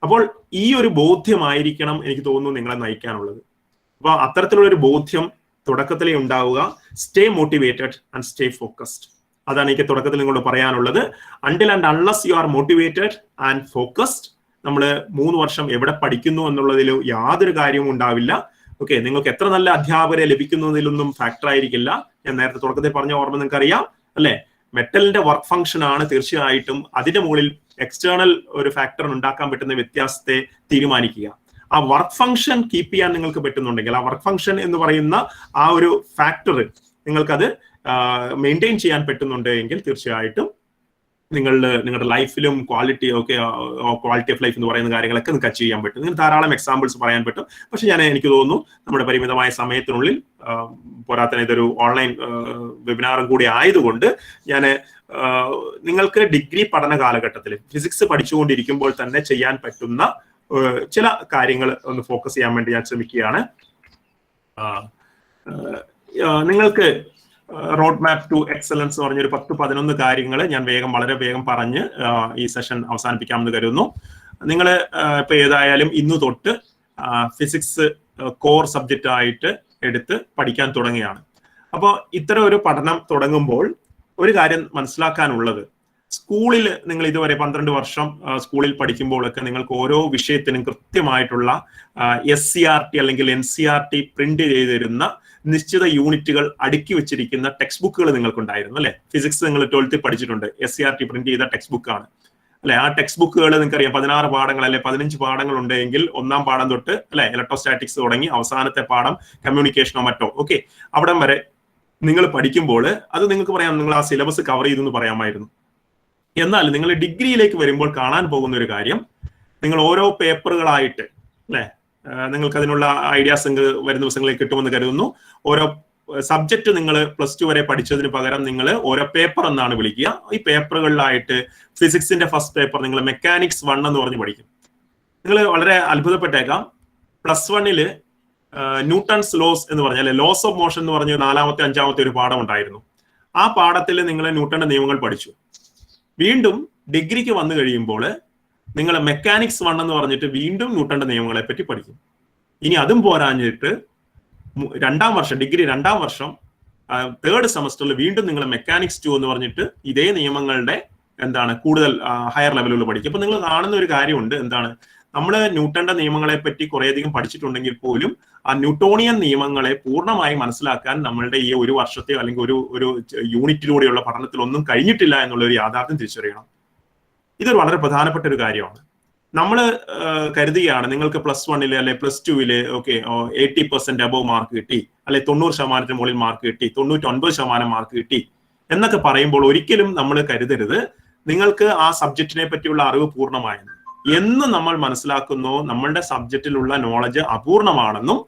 അപ്പോൾ ഈ ഒരു ബോധ്യമായിരിക്കണം എനിക്ക് തോന്നുന്നു നിങ്ങളെ നയിക്കാനുള്ളത്. അപ്പൊ അത്തരത്തിലുള്ള ഒരു ബോധ്യം തുടക്കത്തിലേ ഉണ്ടാവുക. Stay motivated and stay focused. അതാണ് എനിക്ക് തുടക്കത്തിൽ നിങ്ങളോട് പറയാനുള്ളത്. Until and unless you are motivated and focused, നമ്മൾ 3 വർഷം എവിടെ പഠിക്കുന്നു എന്നുള്ളതിൽ യാതൊരു കാര്യവും ഉണ്ടാവില്ല. നിങ്ങൾക്ക് എത്ര നല്ല അധ്യാപകരെ ലഭിക്കുന്നതിലൊന്നും ഫാക്ടർ ആയിരിക്കില്ല. ഞാൻ നേരത്തെ തുടക്കത്തിൽ പറഞ്ഞ ഓർമ്മ നിങ്ങൾക്ക് അറിയാം അല്ലെ. മെറ്റലിന്റെ വർക്ക് ഫംഗ്ഷൻ ആണ് തീർച്ചയായിട്ടും അതിന്റെ മുകളിൽ എക്സ്റ്റേണൽ ഒരു ഫാക്ടർ ഉണ്ടാക്കാൻ പറ്റുന്ന വ്യത്യാസത്തെ തീരുമാനിക്കുക. ആ വർക്ക് ഫംഗ്ഷൻ കീപ്പ് ചെയ്യാൻ നിങ്ങൾക്ക് പറ്റുന്നുണ്ടെങ്കിൽ, ആ വർക്ക് ഫംഗ്ഷൻ എന്ന് പറയുന്ന ആ ഒരു ഫാക്ടർ നിങ്ങൾക്കത് മെയിൻറ്റെയിൻ ചെയ്യാൻ പറ്റുന്നുണ്ട് എങ്കിൽ തീർച്ചയായിട്ടും നിങ്ങളുടെ ലൈഫിലും ക്വാളിറ്റി ഓഫ് ലൈഫ് എന്ന് പറയുന്ന കാര്യങ്ങളൊക്കെ നിങ്ങൾക്ക് അച്ചീവ് ചെയ്യാൻ പറ്റും. നിങ്ങൾക്ക് ധാരാളം എക്സാമ്പിൾസ് പറയാൻ പറ്റും. പക്ഷെ എനിക്ക് തോന്നുന്നു നമ്മുടെ പരിമിതമായ സമയത്തിനുള്ളിൽ, പോരാത്തന്നെ ഇതൊരു ഓൺലൈൻ വെബിനാറും കൂടി ആയതുകൊണ്ട് നിങ്ങൾക്ക് ഡിഗ്രി പഠന കാലഘട്ടത്തിൽ ഫിസിക്സ് പഠിച്ചുകൊണ്ടിരിക്കുമ്പോൾ തന്നെ ചെയ്യാൻ പറ്റുന്ന ചില കാര്യങ്ങൾ ഒന്ന് ഫോക്കസ് ചെയ്യാൻ വേണ്ടി ഞാൻ ശ്രമിക്കുകയാണ്. നിങ്ങൾക്ക് റോഡ് മാപ്പ് ടു എക്സലൻസ് എന്ന് പറഞ്ഞൊരു 10-11 കാര്യങ്ങൾ ഞാൻ വളരെ വേഗം പറഞ്ഞ് ഈ സെഷൻ അവസാനിപ്പിക്കാമെന്ന് കരുതുന്നു. നിങ്ങൾ ഇപ്പൊ ഏതായാലും ഇന്ന് തൊട്ട് ഫിസിക്സ് കോർ സബ്ജക്റ്റ് ആയിട്ട് എടുത്ത് പഠിക്കാൻ തുടങ്ങുകയാണ്. അപ്പോൾ ഇത്തരം ഒരു പഠനം തുടങ്ങുമ്പോൾ ഒരു കാര്യം മനസ്സിലാക്കാനുള്ളത്, സ്കൂളിൽ നിങ്ങൾ ഇതുവരെ 12 വർഷം സ്കൂളിൽ പഠിക്കുമ്പോഴൊക്കെ നിങ്ങൾക്ക് ഓരോ വിഷയത്തിനും കൃത്യമായിട്ടുള്ള SCERT അല്ലെങ്കിൽ NCERT പ്രിന്റ് ചെയ്തിരുന്ന നിശ്ചിത യൂണിറ്റുകൾ അടുക്കി വെച്ചിരിക്കുന്ന ടെക്സ്റ്റ് ബുക്കുകൾ നിങ്ങൾക്കുണ്ടായിരുന്നു അല്ലെ. ഫിസിക്സ് നിങ്ങൾ 12th പഠിച്ചിട്ടുണ്ട്, SCERT പ്രിന്റ് ചെയ്ത ടെക്സ്റ്റ് ബുക്കാണ് അല്ലെ. ആ ടെക്സ്റ്റ് ബുക്കുകൾ നിങ്ങൾക്കറിയാം 16 പാഠങ്ങൾ അല്ലെ 15 പാഠങ്ങൾ ഉണ്ടെങ്കിൽ 1ാം പാഠം തൊട്ട് അല്ലെ ഇലക്ട്രോസ്റ്റാറ്റിക്സ് തുടങ്ങി അവസാനത്തെ പാഠം കമ്മ്യൂണിക്കേഷനോ മറ്റോ അവിടം വരെ നിങ്ങൾ പഠിക്കുമ്പോൾ അത് നിങ്ങൾക്ക് പറയാം നിങ്ങൾ ആ സിലബസ് കവർ ചെയ്തെന്ന് പറയാമായിരുന്നു. എന്നാൽ നിങ്ങൾ ഡിഗ്രിയിലേക്ക് വരുമ്പോൾ കാണാൻ പോകുന്ന ഒരു കാര്യം, നിങ്ങൾ ഓരോ പേപ്പറുകളായിട്ട് അല്ലെ, നിങ്ങൾക്ക് അതിനുള്ള ഐഡിയാസ് വരുന്ന ദിവസങ്ങളിൽ കിട്ടുമെന്ന് കരുതുന്നു. ഓരോ സബ്ജക്ട് നിങ്ങൾ +2 വരെ പഠിച്ചതിന് പകരം നിങ്ങൾ ഓരോ പേപ്പർ എന്നാണ് വിളിക്കുക. ഈ പേപ്പറുകളിലായിട്ട് ഫിസിക്സിന്റെ ഫസ്റ്റ് പേപ്പർ നിങ്ങൾ മെക്കാനിക്സ് 1 എന്ന് പറഞ്ഞ് പഠിക്കും. നിങ്ങൾ വളരെ അത്ഭുതപ്പെട്ടേക്കാം, +1 ന്യൂട്ടൺസ് ലോസ് എന്ന് പറഞ്ഞാൽ ലോസ് ഓഫ് മോഷൻ എന്ന് പറഞ്ഞ 4ാമത്തെ 5ാമത്തെ ഒരു പാഠം ഉണ്ടായിരുന്നു. ആ പാഠത്തിൽ നിങ്ങൾ ന്യൂട്ടന്റെ നിയമങ്ങൾ പഠിച്ചു. വീണ്ടും ഡിഗ്രിക്ക് വന്നു കഴിയുമ്പോൾ നിങ്ങൾ മെക്കാനിക്സ് 1 എന്ന് പറഞ്ഞിട്ട് വീണ്ടും ന്യൂട്ടന്റെ നിയമങ്ങളെ പറ്റി പഠിക്കും. ഇനി അതും പോരാഞ്ഞിട്ട് 2ാം വർഷം ഡിഗ്രി 2ാം വർഷം തേർഡ് സെമസ്റ്ററിൽ വീണ്ടും നിങ്ങൾ മെക്കാനിക്സ് 2 എന്ന് പറഞ്ഞിട്ട് ഇതേ നിയമങ്ങളുടെ കൂടുതൽ ഹയർ ലെവലുകൾ പഠിക്കും. അപ്പൊ നിങ്ങൾ കാണുന്ന ഒരു കാര്യമുണ്ട്, നമ്മൾ ന്യൂട്ടന്റെ നിയമങ്ങളെ പറ്റി കുറേയധികം പഠിച്ചിട്ടുണ്ടെങ്കിൽ പോലും ആ ന്യൂട്ടോണിയൻ നിയമങ്ങളെ പൂർണ്ണമായി മനസ്സിലാക്കാൻ നമ്മളുടെ ഈ ഒരു വർഷത്തെയോ അല്ലെങ്കിൽ ഒരു യൂണിറ്റിലൂടെയുള്ള പഠനത്തിലൊന്നും കഴിഞ്ഞിട്ടില്ല എന്നുള്ള ഒരു യാഥാർത്ഥ്യം തിരിച്ചറിയണം. ഇതൊരു വളരെ പ്രധാനപ്പെട്ട ഒരു കാര്യമാണ്. നമ്മൾ കരുതുകയാണ് നിങ്ങൾക്ക് +1 അല്ലെ +2 ഓക്കെ 80% അബവ് മാർക്ക് കിട്ടി, അല്ലെ 90% മുകളിൽ മാർക്ക് കിട്ടി, 99% മാർക്ക് കിട്ടി എന്നൊക്കെ പറയുമ്പോൾ ഒരിക്കലും നമ്മൾ കരുതരുത് നിങ്ങൾക്ക് ആ സബ്ജക്റ്റിനെ പറ്റിയുള്ള അറിവ് പൂർണ്ണമായെന്ന്. എന്ന് നമ്മൾ മനസ്സിലാക്കുന്നു നമ്മളുടെ സബ്ജക്റ്റിലുള്ള നോളജ് അപൂർണമാണെന്നും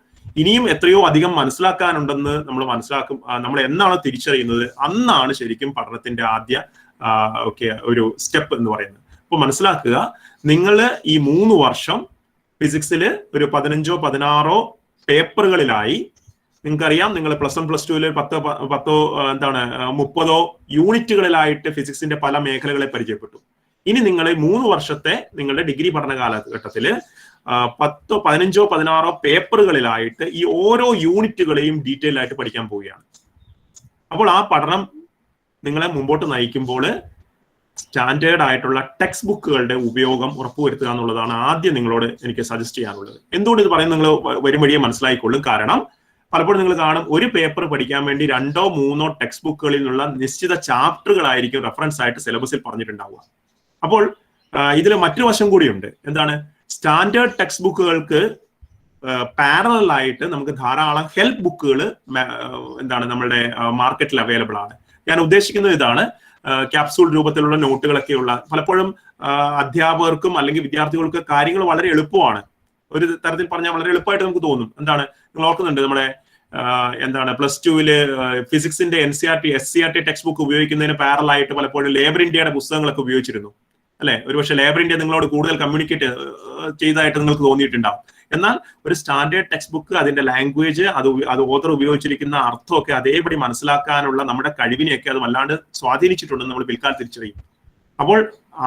ഇനിയും എത്രയോ അധികം മനസ്സിലാക്കാനുണ്ടെന്ന് നമ്മൾ എന്നാണ് തിരിച്ചറിയുന്നത് അന്നാണ് ശരിക്കും പഠനത്തിന്റെ ആദ്യ ഒരു സ്റ്റെപ്പ് എന്ന് പറയുന്നത്. അപ്പൊ മനസ്സിലാക്കുക, നിങ്ങൾ ഈ 3 വർഷം ഫിസിക്സിൽ ഒരു 15-16 പേപ്പറുകളിലായി, നിങ്ങൾക്കറിയാം നിങ്ങൾ +1 +2 30 യൂണിറ്റുകളിലായിട്ട് ഫിസിക്സിന്റെ പല മേഖലകളെ പരിചയപ്പെട്ടു. ഇനി നിങ്ങൾ 3 വർഷത്തെ നിങ്ങളുടെ ഡിഗ്രി പഠന കാലഘട്ടത്തിൽ 15-16 പേപ്പറുകളിലായിട്ട് ഈ ഓരോ യൂണിറ്റുകളെയും ഡീറ്റെയിൽ ആയിട്ട് പഠിക്കാൻ പോവുകയാണ്. അപ്പോൾ ആ പഠനം നിങ്ങളെ മുമ്പോട്ട് നയിക്കുമ്പോൾ സ്റ്റാൻഡേർഡ് ആയിട്ടുള്ള ടെക്സ്റ്റ് ബുക്കുകളുടെ ഉപയോഗം ഉറപ്പുവരുത്തുക എന്നുള്ളതാണ് ആദ്യം നിങ്ങളോട് എനിക്ക് സജസ്റ്റ് ചെയ്യാനുള്ളത്. എന്തുകൊണ്ട് ഇത് പറയുന്നത് നിങ്ങൾ വരും വഴിയെ മനസ്സിലായിക്കൊള്ളും. കാരണം പലപ്പോഴും നിങ്ങൾ കാണും ഒരു പേപ്പർ പഠിക്കാൻ വേണ്ടി 2-3 ടെക്സ്റ്റ് ബുക്കുകളിൽ നിന്നുള്ള നിശ്ചിത ചാപ്റ്ററുകളായിരിക്കും റെഫറൻസ് ആയിട്ട് സിലബസിൽ പറഞ്ഞിട്ടുണ്ടാവുക. അപ്പോൾ ഇതിൽ മറ്റൊരു വശം കൂടിയുണ്ട്. സ്റ്റാൻഡേർഡ് ടെക്സ്റ്റ് ബുക്കുകൾക്ക് പാരലൽ ആയിട്ട് നമുക്ക് ധാരാളം ഹെൽപ്പ് ബുക്കുകൾ നമ്മുടെ മാർക്കറ്റിൽ അവൈലബിൾ ആണ്. ഞാൻ ഉദ്ദേശിക്കുന്നത് ഇതാണ്, ക്യാപ്സൂൾ രൂപത്തിലുള്ള നോട്ടുകളൊക്കെയുള്ള, പലപ്പോഴും അധ്യാപകർക്കും അല്ലെങ്കിൽ വിദ്യാർത്ഥികൾക്ക് കാര്യങ്ങൾ വളരെ എളുപ്പമാണ്. ഒരു തരത്തിൽ പറഞ്ഞാൽ വളരെ എളുപ്പമായിട്ട് നമുക്ക് തോന്നും. നിങ്ങൾ ഓർക്കുന്നുണ്ട് നമ്മുടെ +2 ഫിസിക്സിന്റെ NCERT SCERT ടെക്സ്റ്റ് ബുക്ക് ഉപയോഗിക്കുന്നതിന് പാരലൽ ആയിട്ട് പലപ്പോഴും ലേബർ ഇന്ത്യയുടെ പുസ്തകങ്ങളൊക്കെ ഉപയോഗിച്ചിരുന്നു അല്ലെ? ഒരുപക്ഷെ ലേബർ ഇന്ത്യ നിങ്ങളോട് കൂടുതൽ കമ്മ്യൂണിക്കേറ്റ് ചെയ്തതായിട്ട് നിങ്ങൾക്ക് തോന്നിയിട്ടുണ്ടാവും. എന്നാൽ ഒരു സ്റ്റാൻഡേർഡ് ടെക്സ്റ്റ് ബുക്ക്, അതിന്റെ ലാംഗ്വേജ്, അത് ഓതർ ഉപയോഗിച്ചിരിക്കുന്ന അർത്ഥമൊക്കെ അതേപടി മനസ്സിലാക്കാനുള്ള നമ്മുടെ കഴിവിനെയൊക്കെ അത് വല്ലാണ്ട് സ്വാധീനിച്ചിട്ടുണ്ടെന്ന് നമ്മൾ പിൽക്കാലത്ത് തിരിച്ചറിയും. അപ്പോൾ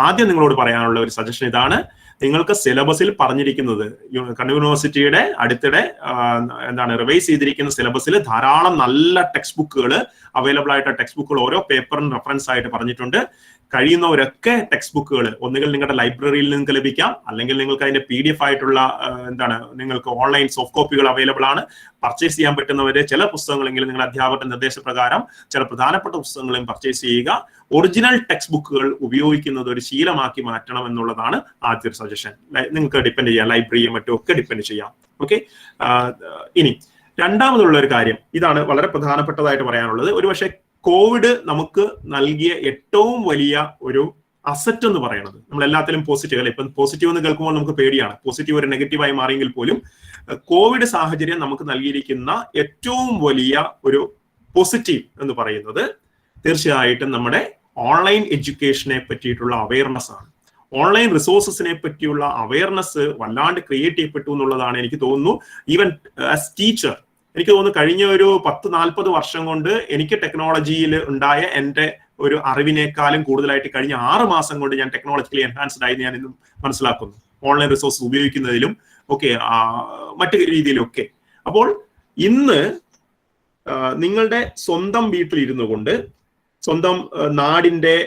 ആദ്യം നിങ്ങളോട് പറയാനുള്ള ഒരു സജഷൻ ഇതാണ്, നിങ്ങൾക്ക് സിലബസിൽ പറഞ്ഞിരിക്കുന്നത് കണ്ണൂർ യൂണിവേഴ്സിറ്റിയുടെ അടുത്തിടെ റിവൈസ് ചെയ്തിരിക്കുന്ന സിലബസിൽ ധാരാളം നല്ല ടെക്സ്റ്റ് ബുക്കുകൾ അവൈലബിൾ ആയിട്ട് ടെക്സ്റ്റ് ബുക്കുകൾ ഓരോ പേപ്പറിനും റെഫറൻസ് ആയിട്ട് പറഞ്ഞിട്ടുണ്ട്. കഴിയുന്നവരൊക്കെ ടെക്സ്റ്റ് ബുക്കുകൾ ഒന്നുകിൽ നിങ്ങളുടെ ലൈബ്രറിയിൽ നിങ്ങൾക്ക് ലഭിക്കാം, അല്ലെങ്കിൽ നിങ്ങൾക്ക് അതിന്റെ PDF ആയിട്ടുള്ള നിങ്ങൾക്ക് ഓൺലൈൻ സോഫ്റ്റ് കോപ്പികൾ അവൈലബിൾ ആണ്. പർച്ചേസ് ചെയ്യാൻ പറ്റുന്നവര് ചില പുസ്തകങ്ങളെങ്കിലും നിങ്ങളുടെ അധ്യാപകരുടെ നിർദ്ദേശപ്രകാരം ചില പ്രധാനപ്പെട്ട പുസ്തകങ്ങളും പർച്ചേസ് ചെയ്യുക. ഒറിജിനൽ ടെക്സ്റ്റ് ബുക്കുകൾ ഉപയോഗിക്കുന്നത് ഒരു ശീലമാക്കി മാറ്റണം എന്നുള്ളതാണ് ആദ്യ സജഷൻ. നിങ്ങൾക്ക് ഡിപ്പെൻഡ് ചെയ്യാം, ലൈബ്രറിയും മറ്റും ഒക്കെ ഡിപ്പെൻഡ് ചെയ്യാം. ഓക്കെ, ഇനി രണ്ടാമതുള്ള ഒരു കാര്യം, ഇതാണ് വളരെ പ്രധാനപ്പെട്ടതായിട്ട് പറയാനുള്ളത്. ഒരുപക്ഷെ കോവിഡ് നമുക്ക് നൽകിയ ഏറ്റവും വലിയ ഒരു അസറ്റ് എന്ന് പറയുന്നത്, നമ്മൾ എല്ലാത്തിലും പോസിറ്റീവ് അല്ലെ, ഇപ്പം പോസിറ്റീവ് എന്ന് കേൾക്കുമ്പോൾ നമുക്ക് പേടിയാണ്, പോസിറ്റീവ് ഒരു നെഗറ്റീവായി മാറിയെങ്കിൽ പോലും കോവിഡ് സാഹചര്യം നമുക്ക് നൽകിയിരിക്കുന്ന ഏറ്റവും വലിയ ഒരു പോസിറ്റീവ് എന്ന് പറയുന്നത് തീർച്ചയായിട്ടും നമ്മുടെ ഓൺലൈൻ എഡ്യൂക്കേഷനെ പറ്റിയിട്ടുള്ള അവയർനെസ് ആണ്. ഓൺലൈൻ റിസോഴ്സസിനെ പറ്റിയുള്ള അവയർനെസ് വല്ലാണ്ട് ക്രിയേറ്റ് ചെയ്യപ്പെട്ടു എന്നുള്ളതാണ് എനിക്ക് തോന്നുന്നു. ഈവൻ ആസ് ടീച്ചർ എനിക്ക് തോന്നുന്നു കഴിഞ്ഞ ഒരു 10-40 വർഷം കൊണ്ട് എനിക്ക് ടെക്നോളജിയിൽ ഉണ്ടായ എൻ്റെ ഒരു അറിവിനേക്കാളും കൂടുതലായിട്ട് കഴിഞ്ഞ 6 മാസം കൊണ്ട് ഞാൻ ടെക്നോളജിക്കലി എൻഹാൻസ്ഡ് ആയി ഞാൻ ഇന്നും മനസ്സിലാക്കുന്നു, ഓൺലൈൻ റിസോഴ്സ് ഉപയോഗിക്കുന്നതിലും ഒക്കെ മറ്റു രീതിയിലൊക്കെ. അപ്പോൾ ഇന്ന് നിങ്ങളുടെ സ്വന്തം വീട്ടിലിരുന്നു കൊണ്ട്, സ്വന്തം നാടിന്റെ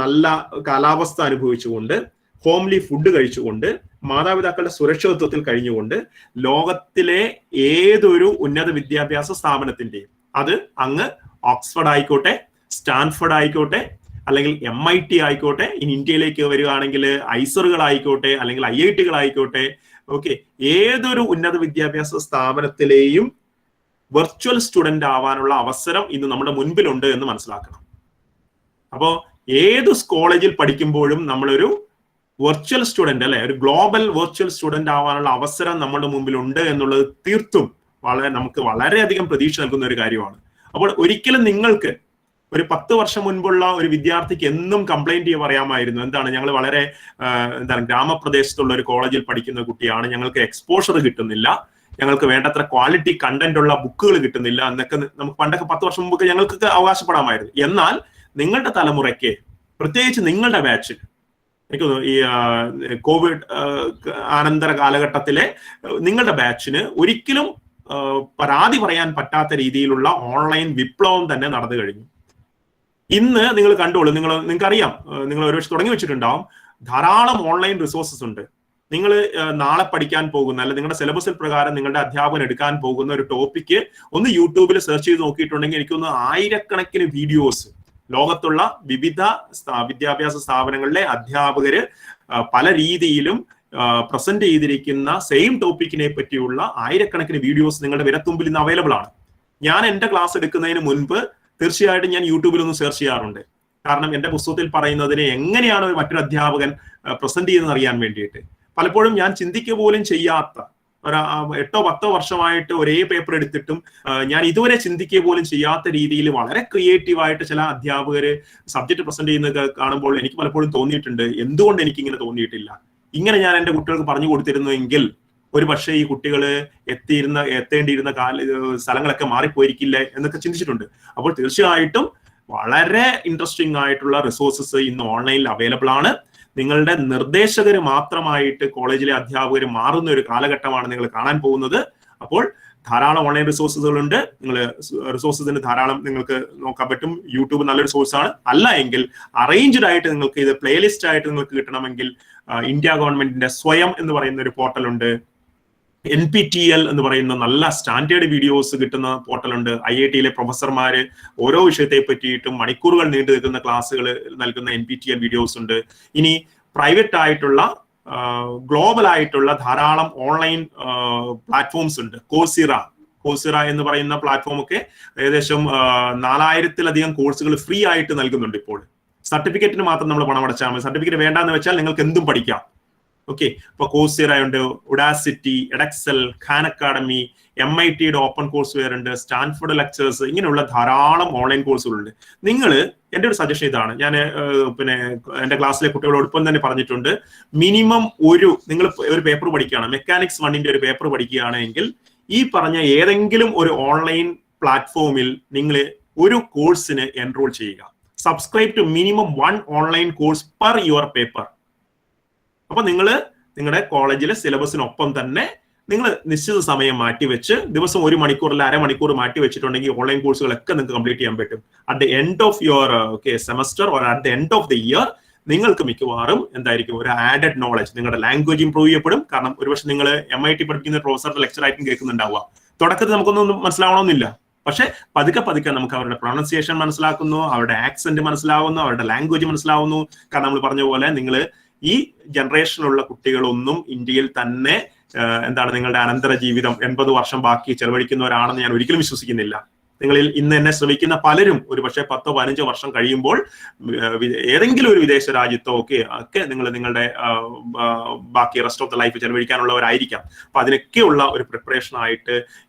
നല്ല കാലാവസ്ഥ അനുഭവിച്ചുകൊണ്ട്, ഹോംലി ഫുഡ് കഴിച്ചുകൊണ്ട്, മാതാപിതാക്കളുടെ സുരക്ഷിതത്വത്തിൽ കഴിഞ്ഞുകൊണ്ട് ലോകത്തിലെ ഏതൊരു ഉന്നത വിദ്യാഭ്യാസ സ്ഥാപനത്തിന്റെയും, അത് അങ്ങ് ഓക്സ്ഫോർഡ് ആയിക്കോട്ടെ, സ്റ്റാൻഫോർഡ് ആയിക്കോട്ടെ, അല്ലെങ്കിൽ MIT ആയിക്കോട്ടെ, ഇനി ഇന്ത്യയിലേക്ക് വരികയാണെങ്കിൽ ഐസറുകൾ ആയിക്കോട്ടെ, അല്ലെങ്കിൽ IIT ആയിക്കോട്ടെ, ഓക്കെ, ഏതൊരു ഉന്നത വിദ്യാഭ്യാസ സ്ഥാപനത്തിലെയും വെർച്വൽ സ്റ്റുഡന്റ് ആവാനുള്ള അവസരം ഇന്ന് നമ്മുടെ മുൻപിലുണ്ട് എന്ന് മനസ്സിലാക്കണം. അപ്പോൾ ഏത് കോളേജിൽ പഠിക്കുമ്പോഴും നമ്മളൊരു വെർച്വൽ സ്റ്റുഡന്റ് അല്ലെ, ഒരു ഗ്ലോബൽ വെർച്വൽ സ്റ്റുഡന്റ് ആവാനുള്ള അവസരം നമ്മുടെ മുമ്പിലുണ്ട് എന്നുള്ളത് തീർത്തും നമുക്ക് വളരെയധികം പ്രതീക്ഷ നൽകുന്ന ഒരു കാര്യമാണ്. അപ്പോൾ ഒരിക്കലും നിങ്ങൾക്ക് ഒരു 10 വർഷം മുൻപുള്ള ഒരു വിദ്യാർത്ഥിക്ക് എന്നും കംപ്ലൈന്റ് പറയാമായിരുന്നു, ഞങ്ങൾ വളരെ ഗ്രാമപ്രദേശത്തുള്ള ഒരു കോളേജിൽ പഠിക്കുന്ന കുട്ടിയാണ്, ഞങ്ങൾക്ക് എക്സ്പോഷർ കിട്ടുന്നില്ല, ഞങ്ങൾക്ക് വേണ്ടത്ര ക്വാളിറ്റി കണ്ടന്റ് ഉള്ള ബുക്കുകൾ കിട്ടുന്നില്ല എന്നൊക്കെ നമുക്ക് പണ്ടൊക്കെ 10 വർഷം മുമ്പൊക്കെ ഞങ്ങൾക്ക് അവകാശപ്പെടാമായിരുന്നു. എന്നാൽ നിങ്ങളുടെ തലമുറയ്ക്ക്, പ്രത്യേകിച്ച് നിങ്ങളുടെ ബാച്ചിൽ, എനിക്ക് തോന്നുന്നു ഈ കോവിഡ് അനന്തര കാലഘട്ടത്തിലെ നിങ്ങളുടെ ബാച്ചിന് ഒരിക്കലും പരാതി പറയാൻ പറ്റാത്ത രീതിയിലുള്ള ഓൺലൈൻ വിപ്ലവം തന്നെ നടന്നു കഴിഞ്ഞു. ഇന്ന് നിങ്ങൾ കണ്ടോളൂ, നിങ്ങൾക്കറിയാം, നിങ്ങൾ ഒരു വർഷം തുടങ്ങി വെച്ചിട്ടുണ്ടാവും, ധാരാളം ഓൺലൈൻ റിസോഴ്സസ് ഉണ്ട്. നിങ്ങൾ നാളെ പഠിക്കാൻ പോകുന്ന, അല്ലെങ്കിൽ നിങ്ങളുടെ സിലബസിൽ പ്രകാരം നിങ്ങളുടെ അധ്യാപകൻ എടുക്കാൻ പോകുന്ന ഒരു ടോപ്പിക്ക് ഒന്ന് യൂട്യൂബിൽ സെർച്ച് ചെയ്ത് നോക്കിയിട്ടുണ്ടെങ്കിൽ എനിക്കൊന്ന് ആയിരക്കണക്കിന് വീഡിയോസ് ലോകത്തുള്ള വിവിധ വിദ്യാഭ്യാസ സ്ഥാപനങ്ങളിലെ അധ്യാപകര് പല രീതിയിലും പ്രസന്റ് ചെയ്തിരിക്കുന്ന സെയിം ടോപ്പിക്കിനെ പറ്റിയുള്ള ആയിരക്കണക്കിന് വീഡിയോസ് നിങ്ങളുടെ വിരത്തുമ്പിൽ ഇന്ന് അവൈലബിൾ ആണ്. ഞാൻ എന്റെ ക്ലാസ് എടുക്കുന്നതിന് മുൻപ് തീർച്ചയായിട്ടും ഞാൻ യൂട്യൂബിൽ ഒന്ന് സെർച്ച് ചെയ്യാറുണ്ട്. കാരണം എന്റെ പുസ്തകത്തിൽ പറയുന്നതിനെ എങ്ങനെയാണ് മറ്റൊരു അധ്യാപകൻ പ്രസന്റ് ചെയ്യുന്നത് അറിയാൻ വേണ്ടിയിട്ട്. പലപ്പോഴും ഞാൻ ചിന്തിക്കുക പോലും ചെയ്യാത്ത, ഒരു 8-10 വർഷമായിട്ട് ഒരേ പേപ്പർ എടുത്തിട്ടും ഞാൻ ഇതുവരെ ചിന്തിക്കുക പോലും ചെയ്യാത്ത രീതിയിൽ വളരെ ക്രിയേറ്റീവായിട്ട് ചില അധ്യാപകര് സബ്ജക്ട് പ്രസന്റ് ചെയ്യുന്നത് കാണുമ്പോൾ എനിക്ക് പലപ്പോഴും തോന്നിയിട്ടുണ്ട്, എന്തുകൊണ്ട് എനിക്ക് ഇങ്ങനെ തോന്നിയിട്ടില്ല, ഇങ്ങനെ ഞാൻ എന്റെ കുട്ടികൾക്ക് പറഞ്ഞു കൊടുത്തിരുന്നുവെങ്കിൽ ഒരു പക്ഷേ ഈ കുട്ടികൾ എത്തേണ്ടിയിരുന്ന സ്ഥലങ്ങളൊക്കെ മാറിപ്പോയിരിക്കില്ലേ എന്നൊക്കെ ചിന്തിച്ചിട്ടുണ്ട്. അപ്പോൾ തീർച്ചയായിട്ടും വളരെ ഇൻട്രസ്റ്റിംഗ് ആയിട്ടുള്ള റിസോഴ്സസ് ഇന്ന് ഓൺലൈനിൽ അവൈലബിൾ ആണ്. നിങ്ങളുടെ നിർദ്ദേശകര് മാത്രമായിട്ട് കോളേജിലെ അധ്യാപകർ മാറുന്ന ഒരു കാലഘട്ടമാണ് നിങ്ങൾ കാണാൻ പോകുന്നത്. അപ്പോൾ ധാരാളം ഓൺലൈൻ റിസോഴ്സുകളുണ്ട്. റിസോഴ്സസിന് ധാരാളം നിങ്ങൾക്ക് നോക്കാൻ പറ്റും. യൂട്യൂബ് നല്ലൊരു സോഴ്സ് ആണ്. അല്ല എങ്കിൽ അറേഞ്ച്ഡ് ആയിട്ട് നിങ്ങൾക്ക് ഇത് പ്ലേലിസ്റ്റ് ആയിട്ട് നിങ്ങൾക്ക് കിട്ടണമെങ്കിൽ ഇന്ത്യ ഗവൺമെന്റിന്റെ സ്വയം എന്ന് പറയുന്ന ഒരു പോർട്ടൽ ഉണ്ട്. NPTEL എന്ന് പറയുന്ന നല്ല സ്റ്റാൻഡേർഡ് വീഡിയോസ് കിട്ടുന്ന പോർട്ടലുണ്ട്. IIT-യിലെ പ്രൊഫസർമാര് ഓരോ വിഷയത്തെ പറ്റിയിട്ടും മണിക്കൂറുകൾ നീണ്ടു നിൽക്കുന്ന ക്ലാസ്സുകൾ നൽകുന്ന NPTEL വീഡിയോസ് ഉണ്ട്. ഇനി പ്രൈവറ്റ് ആയിട്ടുള്ള ഗ്ലോബൽ ആയിട്ടുള്ള ധാരാളം ഓൺലൈൻ പ്ലാറ്റ്ഫോംസ് ഉണ്ട്. കോഴ്സിറ എന്ന് പറയുന്ന പ്ലാറ്റ്ഫോം ഒക്കെ ഏകദേശം 4000-ലധികം കോഴ്സുകൾ ഫ്രീ ആയിട്ട് നൽകുന്നുണ്ട്. ഇപ്പോൾ സർട്ടിഫിക്കറ്റിന് മാത്രം നമ്മൾ പണം അടച്ചാൽ മതി. സർട്ടിഫിക്കറ്റ് വേണ്ടാന്ന് വെച്ചാൽ നിങ്ങൾക്ക് എന്തും പഠിക്കാം. ഓക്കെ, ഇപ്പൊ കോഴ്സിറ ഉണ്ട്, ഉഡാസിറ്റി, എഡക്സൽ, ഖാൻ അക്കാഡമി, MIT-യുടെ ഓപ്പൺ കോഴ്സ് വെയർ ഉണ്ട്, സ്റ്റാൻഫോർഡ് ലെക്ചേഴ്സ്, ഇങ്ങനെയുള്ള ധാരാളം ഓൺലൈൻ കോഴ്സുകളുണ്ട്. നിങ്ങൾ, എൻ്റെ ഒരു സജഷൻ ഇതാണ്, ഞാൻ എൻ്റെ ക്ലാസ്സിലെ കുട്ടികളോടൊപ്പം തന്നെ പറഞ്ഞിട്ടുണ്ട്, മിനിമം നിങ്ങൾ ഒരു പേപ്പർ പഠിക്കുകയാണ്, മെക്കാനിക്സ് 1-ന്റെ ഒരു പേപ്പർ പഠിക്കുകയാണെങ്കിൽ ഈ പറഞ്ഞ ഏതെങ്കിലും ഒരു ഓൺലൈൻ പ്ലാറ്റ്ഫോമിൽ നിങ്ങൾ ഒരു കോഴ്സിന് എൻറോൾ ചെയ്യുക. Subscribe to minimum 1 online course per your paper. അപ്പൊ നിങ്ങൾ നിങ്ങളുടെ കോളേജിലെ സിലബസിനൊപ്പം തന്നെ നിങ്ങൾ നിശ്ചിത സമയം മാറ്റിവെച്ച് ദിവസം 1 മണിക്കൂർ അല്ല 1/2 മണിക്കൂർ മാറ്റി വെച്ചിട്ടുണ്ടെങ്കിൽ ഓൺലൈൻ കോഴ്സുകളൊക്കെ നിങ്ങൾക്ക് കംപ്ലീറ്റ് ചെയ്യാൻ പറ്റും. At the end of your semester or at the end of the year നിങ്ങൾക്ക് മിക്കവാറും എന്തായിരിക്കും, ഒരു ആഡഡ് നോളജ്, നിങ്ങളുടെ ലാംഗ്വേജ് ഇംപ്രൂവ് ചെയ്യപ്പെടും. കാരണം ഒരുപക്ഷെ നിങ്ങൾ MIT പഠിക്കുന്ന പ്രൊഫസറുടെ ലെക്ചർ ആയിരിക്കും കേൾക്കുന്നുണ്ടാവുക. തുടക്കത്തിൽ നമുക്കൊന്നും മനസ്സിലാവണമെന്നില്ല, പക്ഷെ പതുക്കെ നമുക്ക് അവരുടെ പ്രൊണൗൺസിയേഷൻ മനസ്സിലാക്കുന്നു, അവരുടെ ആക്സെന്റ് മനസ്സിലാവുന്നു, അവരുടെ ലാംഗ്വേജ് മനസ്സിലാവുന്നു. കാരണം നമ്മൾ പറഞ്ഞ പോലെ നിങ്ങൾ ഈ ജനറേഷനിലുള്ള കുട്ടികളൊന്നും ഇന്ത്യയിൽ തന്നെ നിങ്ങളുടെ അനന്തര ജീവിതം 80 വർഷം ബാക്കി ചെലവഴിക്കുന്നവരാണെന്ന് ഞാൻ ഒരിക്കലും വിശ്വസിക്കുന്നില്ല. നിങ്ങളിൽ ഇന്ന് എന്നെ ശ്രമിക്കുന്ന പലരും ഒരു പക്ഷേ 10-15 വർഷം കഴിയുമ്പോൾ ഏതെങ്കിലും ഒരു വിദേശ രാജ്യത്തോ ഒക്കെ നിങ്ങളുടെ ബാക്കി റെസ്റ്റ് ഓഫ് ദ ലൈഫ് ചെലവഴിക്കാനുള്ളവരായിരിക്കാം. അപ്പൊ അതിനൊക്കെയുള്ള ഒരു പ്രിപ്പറേഷൻ ആയിട്ട്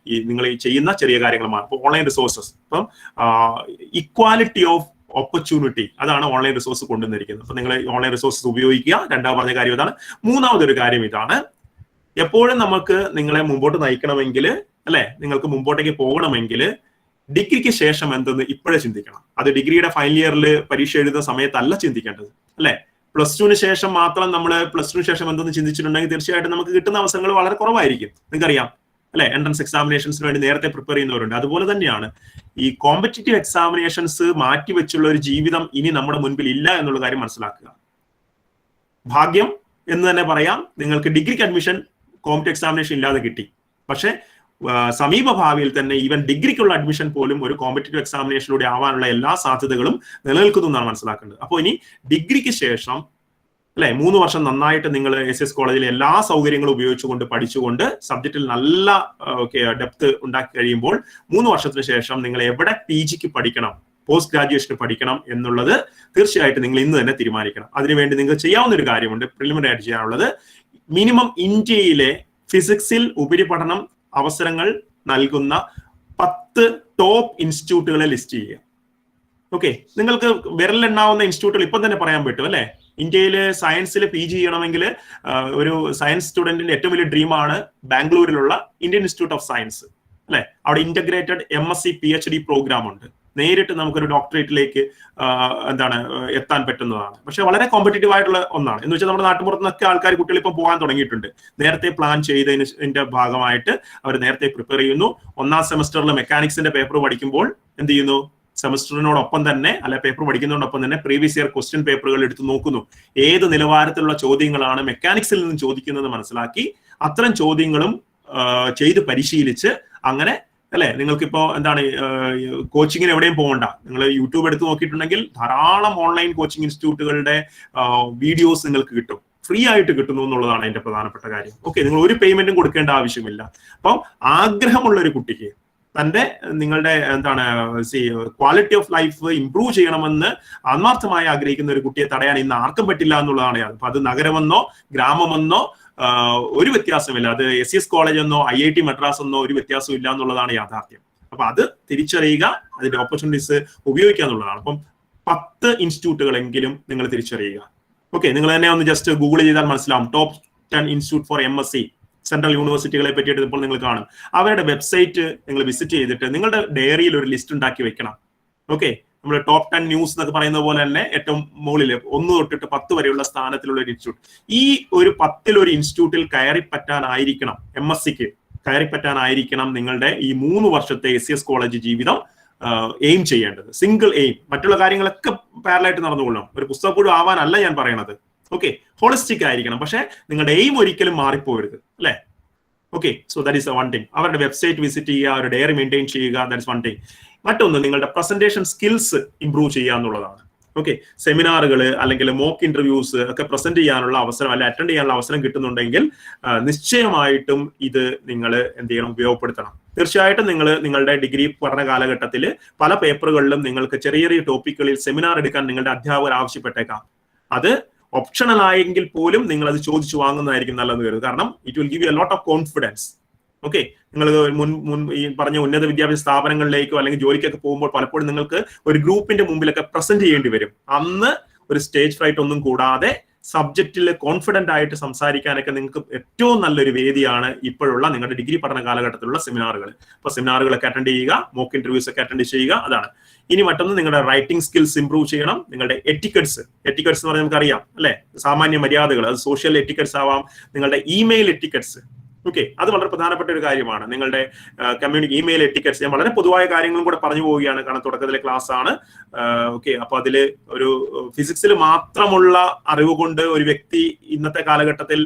നിങ്ങൾ ഈ ചെയ്യുന്ന ചെറിയ കാര്യങ്ങളുമാണ്. ഇപ്പൊ ഓൺലൈൻ റിസോഴ്സസ്, ഇപ്പം ഇക്വാലിറ്റി ഓഫ് ഓപ്പർച്യൂണിറ്റി, അതാണ് ഓൺലൈൻ റിസോഴ്സ് കൊണ്ടുവന്നിരിക്കുന്നത്. അപ്പൊ നിങ്ങൾ ഓൺലൈൻ റിസോഴ്സസ് ഉപയോഗിക്കുക. രണ്ടാമത് പറഞ്ഞ കാര്യം ഇതാണ്. മൂന്നാമതൊരു കാര്യം ഇതാണ്, എപ്പോഴും നമുക്ക് നിങ്ങളെ മുമ്പോട്ട് നയിക്കണമെങ്കിൽ, അല്ലെ, നിങ്ങൾക്ക് മുമ്പോട്ടേക്ക് പോകണമെങ്കിൽ ഡിഗ്രിക്ക് ശേഷം എന്തെന്ന് ഇപ്പോഴേ ചിന്തിക്കണം. അത് ഡിഗ്രിയുടെ ഫൈനൽ ഇയറിൽ പരീക്ഷ എഴുതുന്ന സമയത്തല്ല ചിന്തിക്കേണ്ടത്, അല്ലെ. +2-ന് ശേഷം മാത്രം നമ്മൾ +2-ന് ശേഷം എന്തെന്ന് ചിന്തിച്ചിട്ടുണ്ടെങ്കിൽ തീർച്ചയായിട്ടും നമുക്ക് കിട്ടുന്ന അവസരങ്ങൾ വളരെ കുറവായിരിക്കും. നിങ്ങൾക്കറിയാം, അല്ലെ, എൻട്രൻസ് എക്സാമിനേഷൻസിന് വേണ്ടി നേരത്തെ പ്രിപ്പയർ ചെയ്യുന്നവരുണ്ട്. അതുപോലെ തന്നെയാണ് ഈ കോമ്പറ്റീറ്റീവ് എക്സാമിനേഷൻസ് മാറ്റിവെച്ചുള്ള ഒരു ജീവിതം ഇനി നമ്മുടെ മുൻപിൽ ഇല്ല എന്നുള്ള കാര്യം മനസ്സിലാക്കുക. ഭാഗ്യം എന്ന് തന്നെ പറയാം, നിങ്ങൾക്ക് ഡിഗ്രിക്ക് അഡ്മിഷൻ കോമ്പറ്റീവ് എക്സാമിനേഷൻ ഇല്ലാതെ കിട്ടി. പക്ഷെ സമീപ ഭാവിയിൽ തന്നെ ഈവൻ ഡിഗ്രിക്കുള്ള അഡ്മിഷൻ പോലും ഒരു കോമ്പറ്റീറ്റീവ് എക്സാമിനേഷനിലൂടെ ആവാനുള്ള എല്ലാ സാധ്യതകളും നിലനിൽക്കുന്നു എന്നാണ് മനസ്സിലാക്കേണ്ടത്. അപ്പോൾ ഇനി ഡിഗ്രിക്ക് ശേഷം, അല്ലെ, 3 വർഷം നന്നായിട്ട് നിങ്ങൾ SS കോളേജിലെ എല്ലാ സൗകര്യങ്ങളും ഉപയോഗിച്ചുകൊണ്ട് പഠിച്ചുകൊണ്ട് സബ്ജക്റ്റിൽ നല്ല ഡെപ്ത് ഉണ്ടാക്കി കഴിയുമ്പോൾ 3 വർഷത്തിന് ശേഷം നിങ്ങൾ എവിടെ PGക്ക് പഠിക്കണം, പോസ്റ്റ് ഗ്രാജുവേഷന് പഠിക്കണം എന്നുള്ളത് തീർച്ചയായിട്ടും നിങ്ങൾ ഇന്ന് തന്നെ തീരുമാനിക്കണം. അതിനുവേണ്ടി നിങ്ങൾക്ക് ചെയ്യാവുന്ന ഒരു കാര്യമുണ്ട്, പ്രിലിമിനറി ആയിട്ട് ചെയ്യാനുള്ളത്. മിനിമം ഇന്ത്യയിലെ ഫിസിക്സിൽ ഉപരിപഠനം അവസരങ്ങൾ നൽകുന്ന 10 ടോപ്പ് ഇൻസ്റ്റിറ്റ്യൂട്ടുകളെ ലിസ്റ്റ് ചെയ്യുക. ഓക്കെ, നിങ്ങൾക്ക് വിരലെണ്ണാവുന്ന ഇൻസ്റ്റിറ്റ്യൂട്ടുകൾ ഇപ്പം തന്നെ പറയാൻ പറ്റും, അല്ലെ. ഇന്ത്യയിൽ സയൻസിൽ PG ചെയ്യണമെങ്കിൽ ഒരു സയൻസ് സ്റ്റുഡന്റിന്റെ ഏറ്റവും വലിയ ഡ്രീമാണ് ബാംഗ്ലൂരിലുള്ള ഇന്ത്യൻ ഇൻസ്റ്റിറ്റ്യൂട്ട് ഓഫ് സയൻസ്, അല്ലെ. അവിടെ ഇന്റഗ്രേറ്റഡ് MSc PhD പ്രോഗ്രാം ഉണ്ട്. നേരിട്ട് നമുക്കൊരു ഡോക്ടറേറ്റിലേക്ക് എന്താണ് എത്താൻ പറ്റുന്നതാണ്. പക്ഷെ വളരെ കോമ്പറ്റീറ്റീവ് ആയിട്ടുള്ള ഒന്നാണ്. എന്ന് വെച്ചാൽ നമ്മുടെ നാട്ടുപുറത്ത് നിന്നൊക്കെ ആൾക്കാർ കുട്ടികൾ ഇപ്പം പോകാൻ തുടങ്ങിയിട്ടുണ്ട്. നേരത്തെ പ്ലാൻ ചെയ്തതിന്റെ ഭാഗമായിട്ട് അവർ നേരത്തെ പ്രിപ്പയർ ചെയ്യുന്നു. 1ാം സെമസ്റ്ററിൽ മെക്കാനിക്സിന്റെ പേപ്പർ പഠിക്കുമ്പോൾ എന്ത് ചെയ്യുന്നു, സെമസ്റ്ററിനോടൊപ്പം തന്നെ അല്ലെ പേപ്പർ പഠിക്കുന്നതോടൊപ്പം തന്നെ പ്രീവിയസ് ഇയർ ക്വസ്റ്റ്യൻ പേപ്പറുകൾ എടുത്ത് നോക്കുന്നു. ഏത് നിലവാരത്തിലുള്ള ചോദ്യങ്ങളാണ് മെക്കാനിക്സിൽ നിന്ന് ചോദിക്കുന്നത് മനസ്സിലാക്കി അത്തരം ചോദ്യങ്ങളും ചെയ്ത് പരിശീലിച്ച് അങ്ങനെ അല്ലെ നിങ്ങൾക്കിപ്പോ എന്താണ് കോച്ചിങ്ങിന് എവിടെയും പോകണ്ട. നിങ്ങൾ യൂട്യൂബ് എടുത്ത് നോക്കിയിട്ടുണ്ടെങ്കിൽ ധാരാളം ഓൺലൈൻ കോച്ചിങ് ഇൻസ്റ്റിറ്റ്യൂട്ടുകളുടെ വീഡിയോസ് നിങ്ങൾക്ക് കിട്ടും, ഫ്രീ ആയിട്ട് കിട്ടുന്നു എന്നുള്ളതാണ് അതിന്റെ പ്രധാനപ്പെട്ട കാര്യം. ഓക്കെ, നിങ്ങൾ ഒരു പേയ്മെന്റും കൊടുക്കേണ്ട ആവശ്യമില്ല. അപ്പം ആഗ്രഹമുള്ള ഒരു കുട്ടിക്ക് നിങ്ങളുടെ എന്താണ് ക്വാളിറ്റി ഓഫ് ലൈഫ് ഇംപ്രൂവ് ചെയ്യണമെന്ന് ആത്മാർത്ഥമായി ആഗ്രഹിക്കുന്ന ഒരു കുട്ടിയെ തടയാൻ ഇന്ന് ആർക്കും പറ്റില്ല എന്നുള്ളതാണ്. അപ്പൊ അത് നഗരമെന്നോ ഗ്രാമമെന്നോ ഒരു വ്യത്യാസമില്ല. അത് SES കോളേജ് എന്നോ IIT മദ്രാസ് എന്നോ ഒരു വ്യത്യാസവും ഇല്ല എന്നുള്ളതാണ് യാഥാർത്ഥ്യം. അപ്പൊ അത് തിരിച്ചറിയുക, അതിന്റെ ഓപ്പർച്യൂണിറ്റീസ് ഉപയോഗിക്കുക എന്നുള്ളതാണ്. അപ്പം 10 ഇൻസ്റ്റിറ്റ്യൂട്ടുകളെങ്കിലും നിങ്ങൾ തിരിച്ചറിയുക. ഓക്കെ, നിങ്ങൾ തന്നെ ഒന്ന് ജസ്റ്റ് ഗൂഗിൾ ചെയ്താൽ മനസ്സിലാവും. Top 10 institute for MSc central യൂണിവേഴ്സിറ്റികളെ പറ്റിയിട്ട് ഇപ്പോൾ നിങ്ങൾ കാണും. അവരുടെ വെബ്സൈറ്റ് നിങ്ങൾ വിസിറ്റ് ചെയ്തിട്ട് നിങ്ങളുടെ ഡയറിയിൽ ഒരു ലിസ്റ്റ് ഉണ്ടാക്കി വെക്കണം. ഓക്കെ, നമ്മൾ ടോപ്പ് 10 ന്യൂസ് എന്നൊക്കെ പറയുന്ന പോലെ തന്നെ ഏറ്റവും മുകളിൽ 1 തൊട്ടിട്ട് 10 വരെയുള്ള സ്ഥാനത്തിലുള്ള ഒരു ഇൻസ്റ്റിറ്റ്യൂട്ട്. ഈ ഒരു 10 ഒരു ഇൻസ്റ്റിറ്റ്യൂട്ടിൽ കയറിപ്പറ്റാനായിരിക്കണം, MScക്ക് കയറിപ്പറ്റാനായിരിക്കണം നിങ്ങളുടെ ഈ 3 വർഷത്തെ SES കോളേജ് ജീവിതം എയിം ചെയ്യേണ്ടത്. Single aim. മറ്റുള്ള കാര്യങ്ങളൊക്കെ പാരലായിട്ട് നടന്നുകൊള്ളണം. ഒരു പുസ്തകപ്പുഴു ആവാനല്ല ഞാൻ പറയണത്. ഓക്കെ, ഹോളിസ്റ്റിക് ആയിരിക്കണം. പക്ഷെ നിങ്ങളുടെ എയിം ഒരിക്കലും മാറിപ്പോകരുത് അല്ലെ. Okay, so that is one thing. അവരുടെ വെബ്സൈറ്റ് വിസിറ്റ് ചെയ്യുക, ഒരു ഡയറി മെയിൻറ്റെയിൻ ചെയ്യുക, ദാറ്റ് ഇസ് വൺ തിങ്. മറ്റൊന്ന് നിങ്ങളുടെ പ്രസന്റേഷൻ സ്കിൽസ് ഇംപ്രൂവ് ചെയ്യുക എന്നുള്ളതാണ്. ഓക്കെ, സെമിനാറുകൾ അല്ലെങ്കിൽ മോക്ക് ഇന്റർവ്യൂസ് ഒക്കെ പ്രസന്റ് ചെയ്യാനുള്ള അവസരം അല്ലെ അറ്റൻഡ് ചെയ്യാനുള്ള അവസരം കിട്ടുന്നുണ്ടെങ്കിൽ നിശ്ചയമായിട്ടും ഇത് നിങ്ങൾ എന്ത് ചെയ്യണം, ഉപയോഗപ്പെടുത്തണം. തീർച്ചയായിട്ടും നിങ്ങൾ നിങ്ങളുടെ ഡിഗ്രി പഠന കാലഘട്ടത്തിൽ പല പേപ്പറുകളിലും നിങ്ങൾക്ക് ചെറിയ ചെറിയ ടോപ്പിക്കുകളിൽ സെമിനാർ എടുക്കാൻ നിങ്ങളുടെ അധ്യാപകർ ആവശ്യപ്പെട്ടേക്കാം. അത് ഓപ്ഷണൽ ആയെങ്കിൽ പോലും നിങ്ങൾ അത് ചോദിച്ചു വാങ്ങുന്നതായിരിക്കും നല്ലതെന്ന് കരുതും. കാരണം it will give you a lot of confidence. Okay, നിങ്ങൾ ഈ പറഞ്ഞ ഉന്നത വിദ്യാഭ്യാസ സ്ഥാപനങ്ങളിലേക്കോ അല്ലെങ്കിൽ ജോലിക്കൊക്കെ പോകുമ്പോൾ പലപ്പോഴും നിങ്ങൾക്ക് ഒരു ഗ്രൂപ്പിന്റെ മുമ്പിലൊക്കെ പ്രസന്റ് ചെയ്യേണ്ടി വരും. അന്ന് ഒരു സ്റ്റേജ് ഫ്രൈറ്റ് ഒന്നും കൂടാതെ സബ്ജക്റ്റിൽ കോൺഫിഡന്റ് ആയിട്ട് സംസാരിക്കാനൊക്കെ നിങ്ങൾക്ക് ഏറ്റവും നല്ലൊരു വേദിയാണ് ഇപ്പോഴുള്ള നിങ്ങളുടെ ഡിഗ്രി പഠന കാലഘട്ടത്തിലുള്ള സെമിനാറുകൾ. അപ്പൊ സെമിനാറുകളൊക്കെ അറ്റൻഡ് ചെയ്യുക, മോക്ക് ഇന്റർവ്യൂസ് ഒക്കെ അറ്റൻഡ് ചെയ്യുക. അതാണ്. ഇനി മറ്റൊന്ന് നിങ്ങളുടെ റൈറ്റിംഗ് സ്കിൽസ് ഇംപ്രൂവ് ചെയ്യണം. നിങ്ങളുടെ എറ്റിക്കറ്റ്സ് എന്ന് പറഞ്ഞാൽ നമുക്കറിയാം അല്ലെ, സാമാന്യ മര്യാദകൾ. അത് സോഷ്യൽ എറ്റിക്കറ്റ്സ് ആവാം, നിങ്ങളുടെ ഇമെയിൽ എറ്റിക്കറ്റ്സ്. ഓക്കെ, അത് വളരെ പ്രധാനപ്പെട്ട ഒരു കാര്യമാണ്. നിങ്ങളുടെ ഇമെയിൽ എറ്റിക്കറ്റ്സ്. ഞാൻ വളരെ പൊതുവായ കാര്യങ്ങളും കൂടെ പറഞ്ഞു പോവുകയാണ്, കാരണം തുടക്കത്തിലെ ക്ലാസ് ആണ്. ഓക്കെ, അപ്പൊ അതില് ഒരു ഫിസിക്സിൽ മാത്രമുള്ള അറിവ് കൊണ്ട് ഒരു വ്യക്തി ഇന്നത്തെ കാലഘട്ടത്തിൽ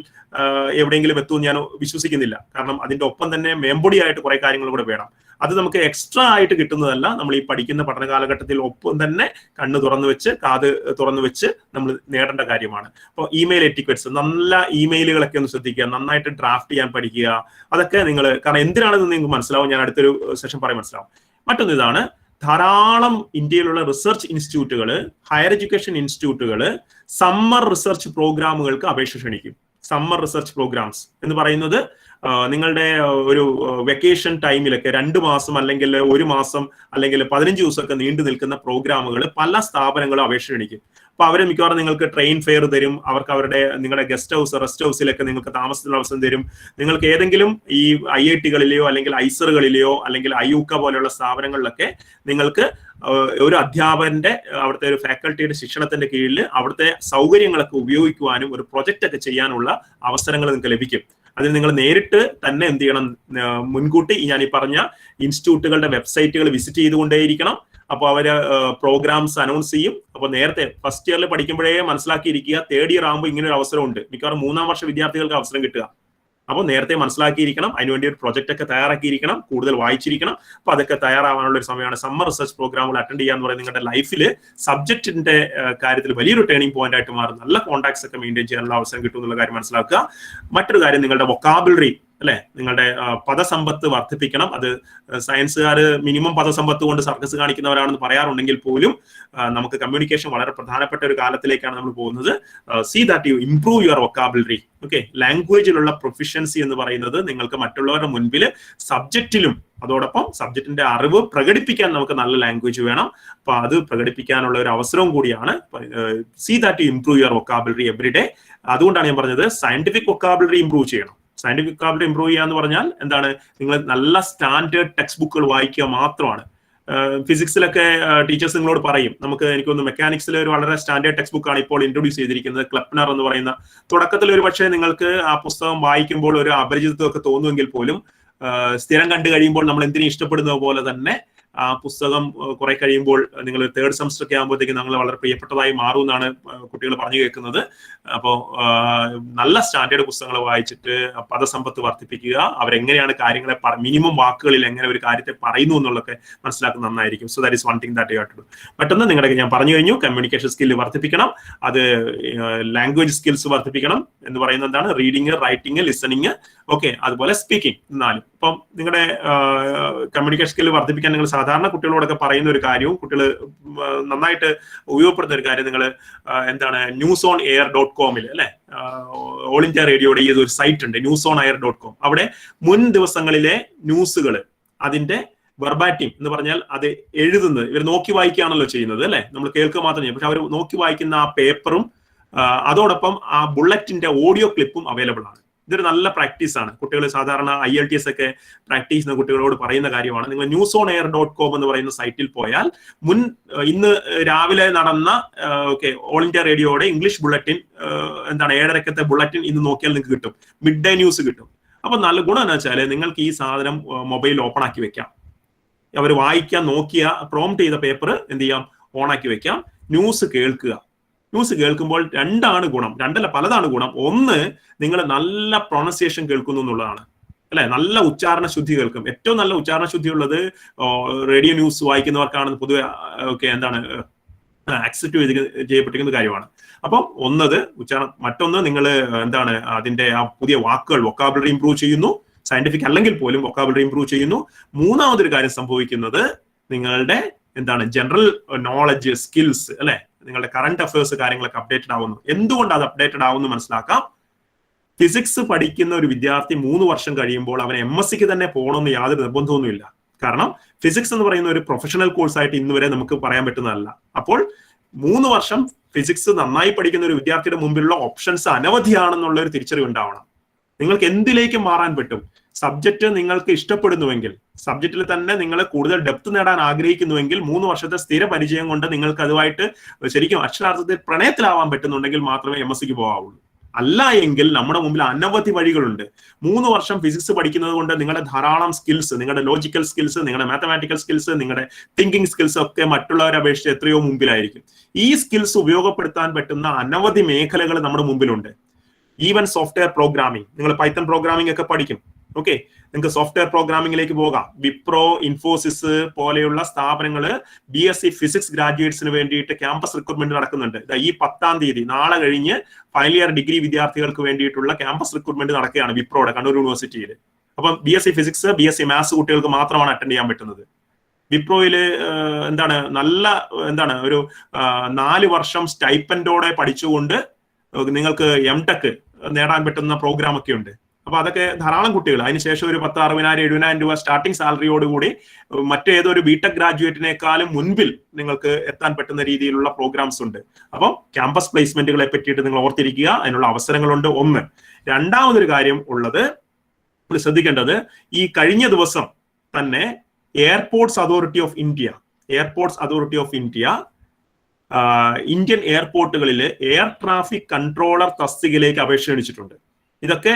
എവിടെയെങ്കിലും എത്തുമെന്ന് ഞാൻ വിശ്വസിക്കുന്നില്ല. കാരണം അതിന്റെ ഒപ്പം തന്നെ മേമ്പൊടിയായിട്ട് കുറെ കാര്യങ്ങൾ കൂടെ വേണം. അത് നമുക്ക് എക്സ്ട്രാ ആയിട്ട് കിട്ടുന്നതല്ല. നമ്മൾ ഈ പഠിക്കുന്ന പഠന കാലഘട്ടത്തിൽ ഒപ്പം തന്നെ കണ്ണ് തുറന്നു വെച്ച് കാത് തുറന്നു വെച്ച് നമ്മൾ നേടേണ്ട കാര്യമാണ്. അപ്പോൾ ഇമെയിൽ എറ്റിക്വറ്റ്സ്, നല്ല ഇമെയിലുകളൊക്കെ ഒന്ന് ശ്രദ്ധിക്കുക, നന്നായിട്ട് ഡ്രാഫ്റ്റ് ചെയ്യാൻ പഠിക്കുക. അതൊക്കെ നിങ്ങൾ, കാരണം എന്തിനാണെന്ന് നിങ്ങൾക്ക് മനസ്സിലാവും. ഞാൻ അടുത്തൊരു സെഷൻ പറയും മനസ്സിലാവും. മറ്റൊന്ന് ഇതാണ്, ധാരാളം ഇന്ത്യയിലുള്ള റിസർച്ച് ഇൻസ്റ്റിറ്റ്യൂട്ടുകൾ, ഹയർ എഡ്യൂക്കേഷൻ ഇൻസ്റ്റിറ്റ്യൂട്ടുകൾ സമ്മർ റിസർച്ച് പ്രോഗ്രാമുകൾക്ക് അപേക്ഷ ക്ഷണിക്കും. സമ്മർ റിസർച്ച് പ്രോഗ്രാംസ് എന്ന് പറയുന്നത് നിങ്ങളുടെ ഒരു വെക്കേഷൻ ടൈമിലൊക്കെ 2 മാസം അല്ലെങ്കിൽ 1 മാസം അല്ലെങ്കിൽ 15 ദിവസമൊക്കെ നീണ്ടു നിൽക്കുന്ന പ്രോഗ്രാമുകൾ പല സ്ഥാപനങ്ങളും അപേക്ഷ ക്ഷണിക്കും. അപ്പൊ അവര് മിക്കവാറും നിങ്ങൾക്ക് ട്രെയിൻ ഫെയർ തരും, അവർക്ക് അവരുടെ നിങ്ങളുടെ ഗസ്റ്റ് ഹൗസ്, റെസ്റ്റ് ഹൗസിലൊക്കെ നിങ്ങൾക്ക് താമസത്തിനുള്ള അവസരം തരും. നിങ്ങൾക്ക് ഏതെങ്കിലും ഈ IIT-കളിലെയോ അല്ലെങ്കിൽ ഐസറുകളിലെയോ അല്ലെങ്കിൽ IUCA പോലെയുള്ള സ്ഥാപനങ്ങളിലൊക്കെ നിങ്ങൾക്ക് ഒരു അധ്യാപകന്റെ അവിടുത്തെ ഒരു ഫാക്കൽറ്റിയുടെ ശിക്ഷണത്തിന്റെ കീഴിൽ അവിടുത്തെ സൗകര്യങ്ങളൊക്കെ ഉപയോഗിക്കുവാനും ഒരു പ്രൊജക്റ്റ് ഒക്കെ ചെയ്യാനുള്ള അവസരങ്ങൾ നിങ്ങൾക്ക് ലഭിക്കും. അതിന് നിങ്ങൾ നേരിട്ട് തന്നെ എന്ത് ചെയ്യണം, മുൻകൂട്ടി ഞാൻ ഈ പറഞ്ഞ ഇൻസ്റ്റിറ്റ്യൂട്ടുകളുടെ വെബ്സൈറ്റുകൾ വിസിറ്റ് ചെയ്തുകൊണ്ടേയിരിക്കണം. അപ്പോൾ അവര് പ്രോഗ്രാംസ് അനൗൺസ് ചെയ്യും. അപ്പോൾ നേരത്തെ ഫസ്റ്റ് ഇയറിൽ പഠിക്കുമ്പോഴേ മനസ്സിലാക്കിയിരിക്കുക, 3rd ഇയർ ആകുമ്പോൾ ഇങ്ങനെ ഒരു അവസരം ഉണ്ട്. മിക്കവാറും 3ാം വർഷ വിദ്യാർത്ഥികൾക്ക് അവസരം കിട്ടുക. അപ്പോൾ നേരത്തെ മനസ്സിലാക്കിയിരിക്കണം, അതിനുവേണ്ടി ഒരു പ്രൊജക്റ്റ് ഒക്കെ തയ്യാറാക്കിയിരിക്കണം, കൂടുതൽ വായിച്ചിരിക്കണം. അപ്പൊ അതൊക്കെ തയ്യാറാവാനുള്ള ഒരു സമയമാണ്. സമ്മർ റിസർച്ച് പ്രോഗ്രാമുകൾ അറ്റൻഡ് ചെയ്യാന്ന് പറയുന്നത് നിങ്ങളുടെ ലൈഫിൽ സബ്ജക്റ്റിന്റെ കാര്യത്തിൽ വലിയൊരു ടേണിംഗ് പോയിന്റ് ആയിട്ട് മാറും. നല്ല കോൺടാക്ട്സ് ഒക്കെ മെയിൻറ്റെയിൻ ചെയ്യാനുള്ള അവസരം കിട്ടും എന്നുള്ള കാര്യം മനസ്സിലാക്കുക. മറ്റൊരു കാര്യം, നിങ്ങളുടെ വൊക്കാബുലറി അല്ലെ, നിങ്ങളുടെ പദസമ്പത്ത് വർദ്ധിപ്പിക്കണം. അത് സയൻസുകാർ മിനിമം പദസമ്പത്ത് കൊണ്ട് സർക്കസ് കാണിക്കുന്നവരാണെന്ന് പറയാറുണ്ടെങ്കിൽ പോലും നമുക്ക് കമ്മ്യൂണിക്കേഷൻ വളരെ പ്രധാനപ്പെട്ട ഒരു കാലത്തിലേക്കാണ് നമ്മൾ പോകുന്നത്. See that you improve your vocabulary. Okay, ലാംഗ്വേജിലുള്ള പ്രൊഫിഷ്യൻസി എന്ന് പറയുന്നത് നിങ്ങൾക്ക് മറ്റുള്ളവരുടെ മുൻപിൽ സബ്ജക്റ്റിലും അതോടൊപ്പം സബ്ജക്റ്റിന്റെ അറിവ് പ്രകടിപ്പിക്കാൻ നമുക്ക് നല്ല ലാംഗ്വേജ് വേണം. അപ്പൊ അത് പ്രകടിപ്പിക്കാനുള്ള ഒരു അവസരവും കൂടിയാണ്. See that you improve your vocabulary every day. അതുകൊണ്ടാണ് ഞാൻ പറഞ്ഞത് സയന്റിഫിക് വൊക്കാബുലറി ഇംപ്രൂവ് ചെയ്യണം. സയന്റിഫിക് വൊക്കാബുലറി ഇംപ്രൂവ് ചെയ്യുക എന്ന് പറഞ്ഞാൽ എന്താണ്, നിങ്ങൾ നല്ല സ്റ്റാൻഡേർഡ് ടെക്സ്റ്റ് ബുക്കുകൾ വായിക്കുക മാത്രമാണ്. ഫിസിക്സിലൊക്കെ ടീച്ചേഴ്സ് നിങ്ങളോട് പറയും, എനിക്കൊന്ന് മെക്കാനിക്സിൽ ഒരു വളരെ സ്റ്റാൻഡേർഡ് ടെക്സ്റ്റ് ബുക്കാണ് ഇപ്പോൾ ഇൻട്രൊഡ്യൂസ് ചെയ്തിരിക്കുന്നത്, ക്ലെപ്നർ എന്ന് പറയുന്ന. തുടക്കത്തിൽ ഒരു പക്ഷേ നിങ്ങൾക്ക് ആ പുസ്തകം വായിക്കുമ്പോൾ ഒരു അപരിചിതത്വമൊക്കെ തോന്നുമെങ്കിൽ പോലും സ്ഥിരം കണ്ടു കഴിയുമ്പോൾ നമ്മൾ എന്തിനും ഇഷ്ടപ്പെടുന്നത് പോലെ തന്നെ ആ പുസ്തകം കുറെ കഴിയുമ്പോൾ നിങ്ങൾ തേർഡ് സെമസ്റ്റർ ഒക്കെ ആകുമ്പോഴത്തേക്ക് നിങ്ങൾ വളരെ പ്രിയപ്പെട്ടതായി മാറും എന്നാണ് കുട്ടികൾ പറഞ്ഞു കേൾക്കുന്നത്. അപ്പോൾ നല്ല സ്റ്റാൻഡേർഡ് പുസ്തകങ്ങൾ വായിച്ചിട്ട് പദസമ്പത്ത് വർദ്ധിപ്പിക്കുക, അവരെങ്ങനെയാണ് കാര്യങ്ങളെ മിനിമം വാക്കുകളിൽ എങ്ങനെ ഒരു കാര്യത്തെ പറയുന്നു എന്നുള്ളതൊക്കെ മനസ്സിലാക്കുന്നത് നന്നായിരിക്കും. So that is one thing that you have to do. മറ്റൊന്ന് നിങ്ങളുടെ ഞാൻ പറഞ്ഞു കഴിഞ്ഞു, കമ്മ്യൂണിക്കേഷൻ സ്കില്ല് വർദ്ധിപ്പിക്കണം. അത് ലാംഗ്വേജ് സ്കിൽസ് വർദ്ധിപ്പിക്കണം എന്ന് പറയുന്നത് എന്താണ്? റീഡിങ്, റൈറ്റിംഗ്, ലിസണിങ്, ഓക്കെ, അതുപോലെ സ്പീക്കിംഗ്. എന്നാലും ഇപ്പം നിങ്ങളുടെ കമ്മ്യൂണിക്കേഷൻ സ്കില്ല് വർദ്ധിപ്പിക്കാൻ നിങ്ങൾ സാധാരണ കുട്ടികളോടൊക്കെ പറയുന്ന ഒരു കാര്യവും കുട്ടികൾ നന്നായിട്ട് ഉപയോഗപ്പെടുത്തുന്ന ഒരു കാര്യം, നിങ്ങൾ എന്താണ് newsonair.com അല്ലെ, ഓൾ ഇന്ത്യ റേഡിയോയുടെ ഈ ഒരു സൈറ്റ് ഉണ്ട് newsonair.com. അവിടെ മുൻ ദിവസങ്ങളിലെ ന്യൂസുകൾ അതിന്റെ വെർബാറ്റിം എന്ന് പറഞ്ഞാൽ അത് എഴുതുന്നത് ഇവർ നോക്കി വായിക്കുകയാണല്ലോ ചെയ്യുന്നത് അല്ലെ, നമ്മൾ കേൾക്കുക മാത്രം ചെയ്യും. പക്ഷെ അവർ നോക്കി വായിക്കുന്ന ആ പേപ്പറും അതോടൊപ്പം ആ ബുള്ളറ്റിന്റെ ഓഡിയോ ക്ലിപ്പും അവൈലബിൾ ആണ്. ഇതൊരു നല്ല പ്രാക്ടീസ് ആണ്. കുട്ടികൾ സാധാരണ IELTS ഒക്കെ പ്രാക്ടീസ് ചെയ്യുന്ന കുട്ടികളോട് പറയുന്ന കാര്യമാണ്. നിങ്ങൾ newsonair.com എന്ന് പറയുന്ന സൈറ്റിൽ പോയാൽ ഇന്ന് രാവിലെ നടന്ന ഓൾ ഇന്ത്യ റേഡിയോയുടെ ഇംഗ്ലീഷ് ബുള്ളറ്റിൻ, 7:30 ബുള്ളറ്റിൻ ഇന്ന് നോക്കിയാൽ നിങ്ങൾക്ക് കിട്ടും. മിഡ് ഡേ ന്യൂസ് കിട്ടും. അപ്പൊ നല്ല ഗുണം എന്ന് വെച്ചാൽ നിങ്ങൾക്ക് ഈ സാധനം മൊബൈൽ ഓപ്പൺ ആക്കി വെക്കാം. അവർ വായിക്കാൻ നോക്കിയ പ്രോംപ്റ്റ് ചെയ്ത പേപ്പർ എന്ത് ചെയ്യാം, ഓൺ ആക്കി വെക്കാം. ന്യൂസ് കേൾക്കുക. ന്യൂസ് കേൾക്കുമ്പോൾ പലതാണ് ഗുണം. ഒന്ന്, നിങ്ങൾ നല്ല പ്രൊണൗൺസിയേഷൻ കേൾക്കുന്നു എന്നുള്ളതാണ് അല്ലെ, നല്ല ഉച്ചാരണ ശുദ്ധി കേൾക്കും. ഏറ്റവും നല്ല ഉച്ചാരണ ശുദ്ധി ഉള്ളത് റേഡിയോ ന്യൂസ് വായിക്കുന്നവർക്കാണ് പൊതുവെ ആക്സെപ്റ്റ് ചെയ്യപ്പെട്ടിരിക്കുന്ന കാര്യമാണ്. അപ്പം ഉച്ചാരണം. മറ്റൊന്ന്, നിങ്ങൾ അതിന്റെ ആ പുതിയ വാക്കുകൾ വൊക്കാബുലറി ഇംപ്രൂവ് ചെയ്യുന്നു. സയന്റിഫിക് അല്ലെങ്കിൽ പോലും വൊക്കാബുലറി ഇംപ്രൂവ് ചെയ്യുന്നു. മൂന്നാമതൊരു കാര്യം സംഭവിക്കുന്നത് നിങ്ങളുടെ ജനറൽ നോളജ് സ്കിൽസ് അല്ലെ, നിങ്ങളുടെ കറണ്ട് അഫയേഴ്സ് കാര്യങ്ങളൊക്കെ അപ്ഡേറ്റഡ് ആവുന്നു. എന്തുകൊണ്ട് അത് അപ്ഡേറ്റഡ് ആവുന്നു മനസ്സിലാക്കാം. ഫിസിക്സ് പഠിക്കുന്ന ഒരു വിദ്യാർത്ഥി 3 വർഷം കഴിയുമ്പോൾ അവൻ MSc തന്നെ പോകണമെന്ന് യാതൊരു നിർബന്ധമൊന്നുമില്ല. കാരണം ഫിസിക്സ് എന്ന് പറയുന്ന ഒരു പ്രൊഫഷണൽ കോഴ്സായിട്ട് ഇന്ന് വരെ നമുക്ക് പറയാൻ പറ്റുന്നതല്ല. അപ്പോൾ 3 വർഷം ഫിസിക്സ് നന്നായി പഠിക്കുന്ന ഒരു വിദ്യാർത്ഥിയുടെ മുമ്പിലുള്ള ഓപ്ഷൻസ് അനവധിയാണെന്നുള്ള ഒരു തിരിച്ചറിവ് ഉണ്ടാവണം. നിങ്ങൾക്ക് എന്തിലേക്ക് മാറാൻ പറ്റും? സബ്ജക്റ്റ് നിങ്ങൾക്ക് ഇഷ്ടപ്പെടുന്നുവെങ്കിൽ, സബ്ജക്റ്റിൽ തന്നെ നിങ്ങൾ കൂടുതൽ ഡെപ്ത് നേടാൻ ആഗ്രഹിക്കുന്നുവെങ്കിൽ 3 വർഷത്തെ സ്ഥിര പരിചയം കൊണ്ട് നിങ്ങൾക്ക് അതുമായിട്ട് ശരിക്കും അക്ഷരാർത്ഥത്തിൽ പ്രണയത്തിലാവാൻ പറ്റുന്നുണ്ടെങ്കിൽ മാത്രമേ MSc പോകാവുള്ളൂ. അല്ല എങ്കിൽ നമ്മുടെ മുമ്പിൽ അനവധി വഴികളുണ്ട്. 3 വർഷം ഫിസിക്സ് പഠിക്കുന്നത് കൊണ്ട് നിങ്ങളുടെ ധാരാളം സ്കിൽസ്, നിങ്ങളുടെ ലോജിക്കൽ സ്കിൽസ്, നിങ്ങളുടെ മാത്തമാറ്റിക്കൽ സ്കിൽസ്, നിങ്ങളുടെ തിങ്കിങ് സ്കിൽസ് ഒക്കെ മറ്റുള്ളവരെ അപേക്ഷിച്ച് എത്രയോ മുമ്പിലായിരിക്കും. ഈ സ്കിൽസ് ഉപയോഗപ്പെടുത്താൻ പറ്റുന്ന അനവധി മേഖലകൾ നമ്മുടെ മുമ്പിലുണ്ട്. ഈവൻ സോഫ്റ്റ്വെയർ പ്രോഗ്രാമിംഗ്, നിങ്ങൾ പൈത്തൺ പ്രോഗ്രാമിംഗ് ഒക്കെ പഠിക്കും. ഓക്കെ, നിങ്ങൾക്ക് സോഫ്റ്റ്വെയർ പ്രോഗ്രാമിംഗിലേക്ക് പോകാം. വിപ്രോ, ഇൻഫോസിസ് പോലെയുള്ള സ്ഥാപനങ്ങൾ BSc ഫിസിക്സ് ഗ്രാജുവേറ്റ്സിന് വേണ്ടിയിട്ട് ക്യാമ്പസ് റിക്രൂട്ട്മെന്റ് നടക്കുന്നുണ്ട്. ഈ 10-ാം തീയതി, നാളെ കഴിഞ്ഞ് ഫൈനൽ ഇയർ ഡിഗ്രി വിദ്യാർത്ഥികൾക്ക് വേണ്ടിയിട്ടുള്ള ക്യാമ്പസ് റിക്രൂട്ട്മെന്റ് നടക്കുകയാണ് വിപ്രോയുടെ കണ്ണൂർ യൂണിവേഴ്സിറ്റിയിൽ. അപ്പം BSc ഫിസിക്സ്, BSc മാത്സ് കുട്ടികൾക്ക് മാത്രമാണ് അറ്റൻഡ് ചെയ്യാൻ പറ്റുന്നത്. വിപ്രോയില് ഒരു 4 വർഷം സ്റ്റൈപ്പൻഡോടെ പഠിച്ചുകൊണ്ട് നിങ്ങൾക്ക് MTech നേടാൻ പറ്റുന്ന പ്രോഗ്രാം ഒക്കെ ഉണ്ട്. അപ്പൊ അതൊക്കെ ധാരാളം കുട്ടികൾ, അതിനുശേഷം ഒരു 10,60,000 70,000 രൂപ സ്റ്റാർട്ടിംഗ് സാലറിയോടുകൂടി മറ്റേതൊരു BTech ഗ്രാജുവേറ്റിനേക്കാളും മുൻപിൽ നിങ്ങൾക്ക് എത്താൻ പറ്റുന്ന രീതിയിലുള്ള പ്രോഗ്രാംസ് ഉണ്ട്. അപ്പം ക്യാമ്പസ് പ്ലേസ്മെന്റുകളെ പറ്റിയിട്ട് നിങ്ങൾ ഓർത്തിരിക്കുക, അതിനുള്ള അവസരങ്ങളുണ്ട്. ഒന്ന്. രണ്ടാമതൊരു കാര്യം ഉള്ളത്, ശ്രദ്ധിക്കേണ്ടത്, ഈ കഴിഞ്ഞ ദിവസം തന്നെ airports authority of India Indian എയർപോർട്ടുകളിൽ എയർ ട്രാഫിക് കൺട്രോളർ തസ്തികയിലേക്ക് അപേക്ഷ ക്ഷണിച്ചിട്ടുണ്ട്. ഇതൊക്കെ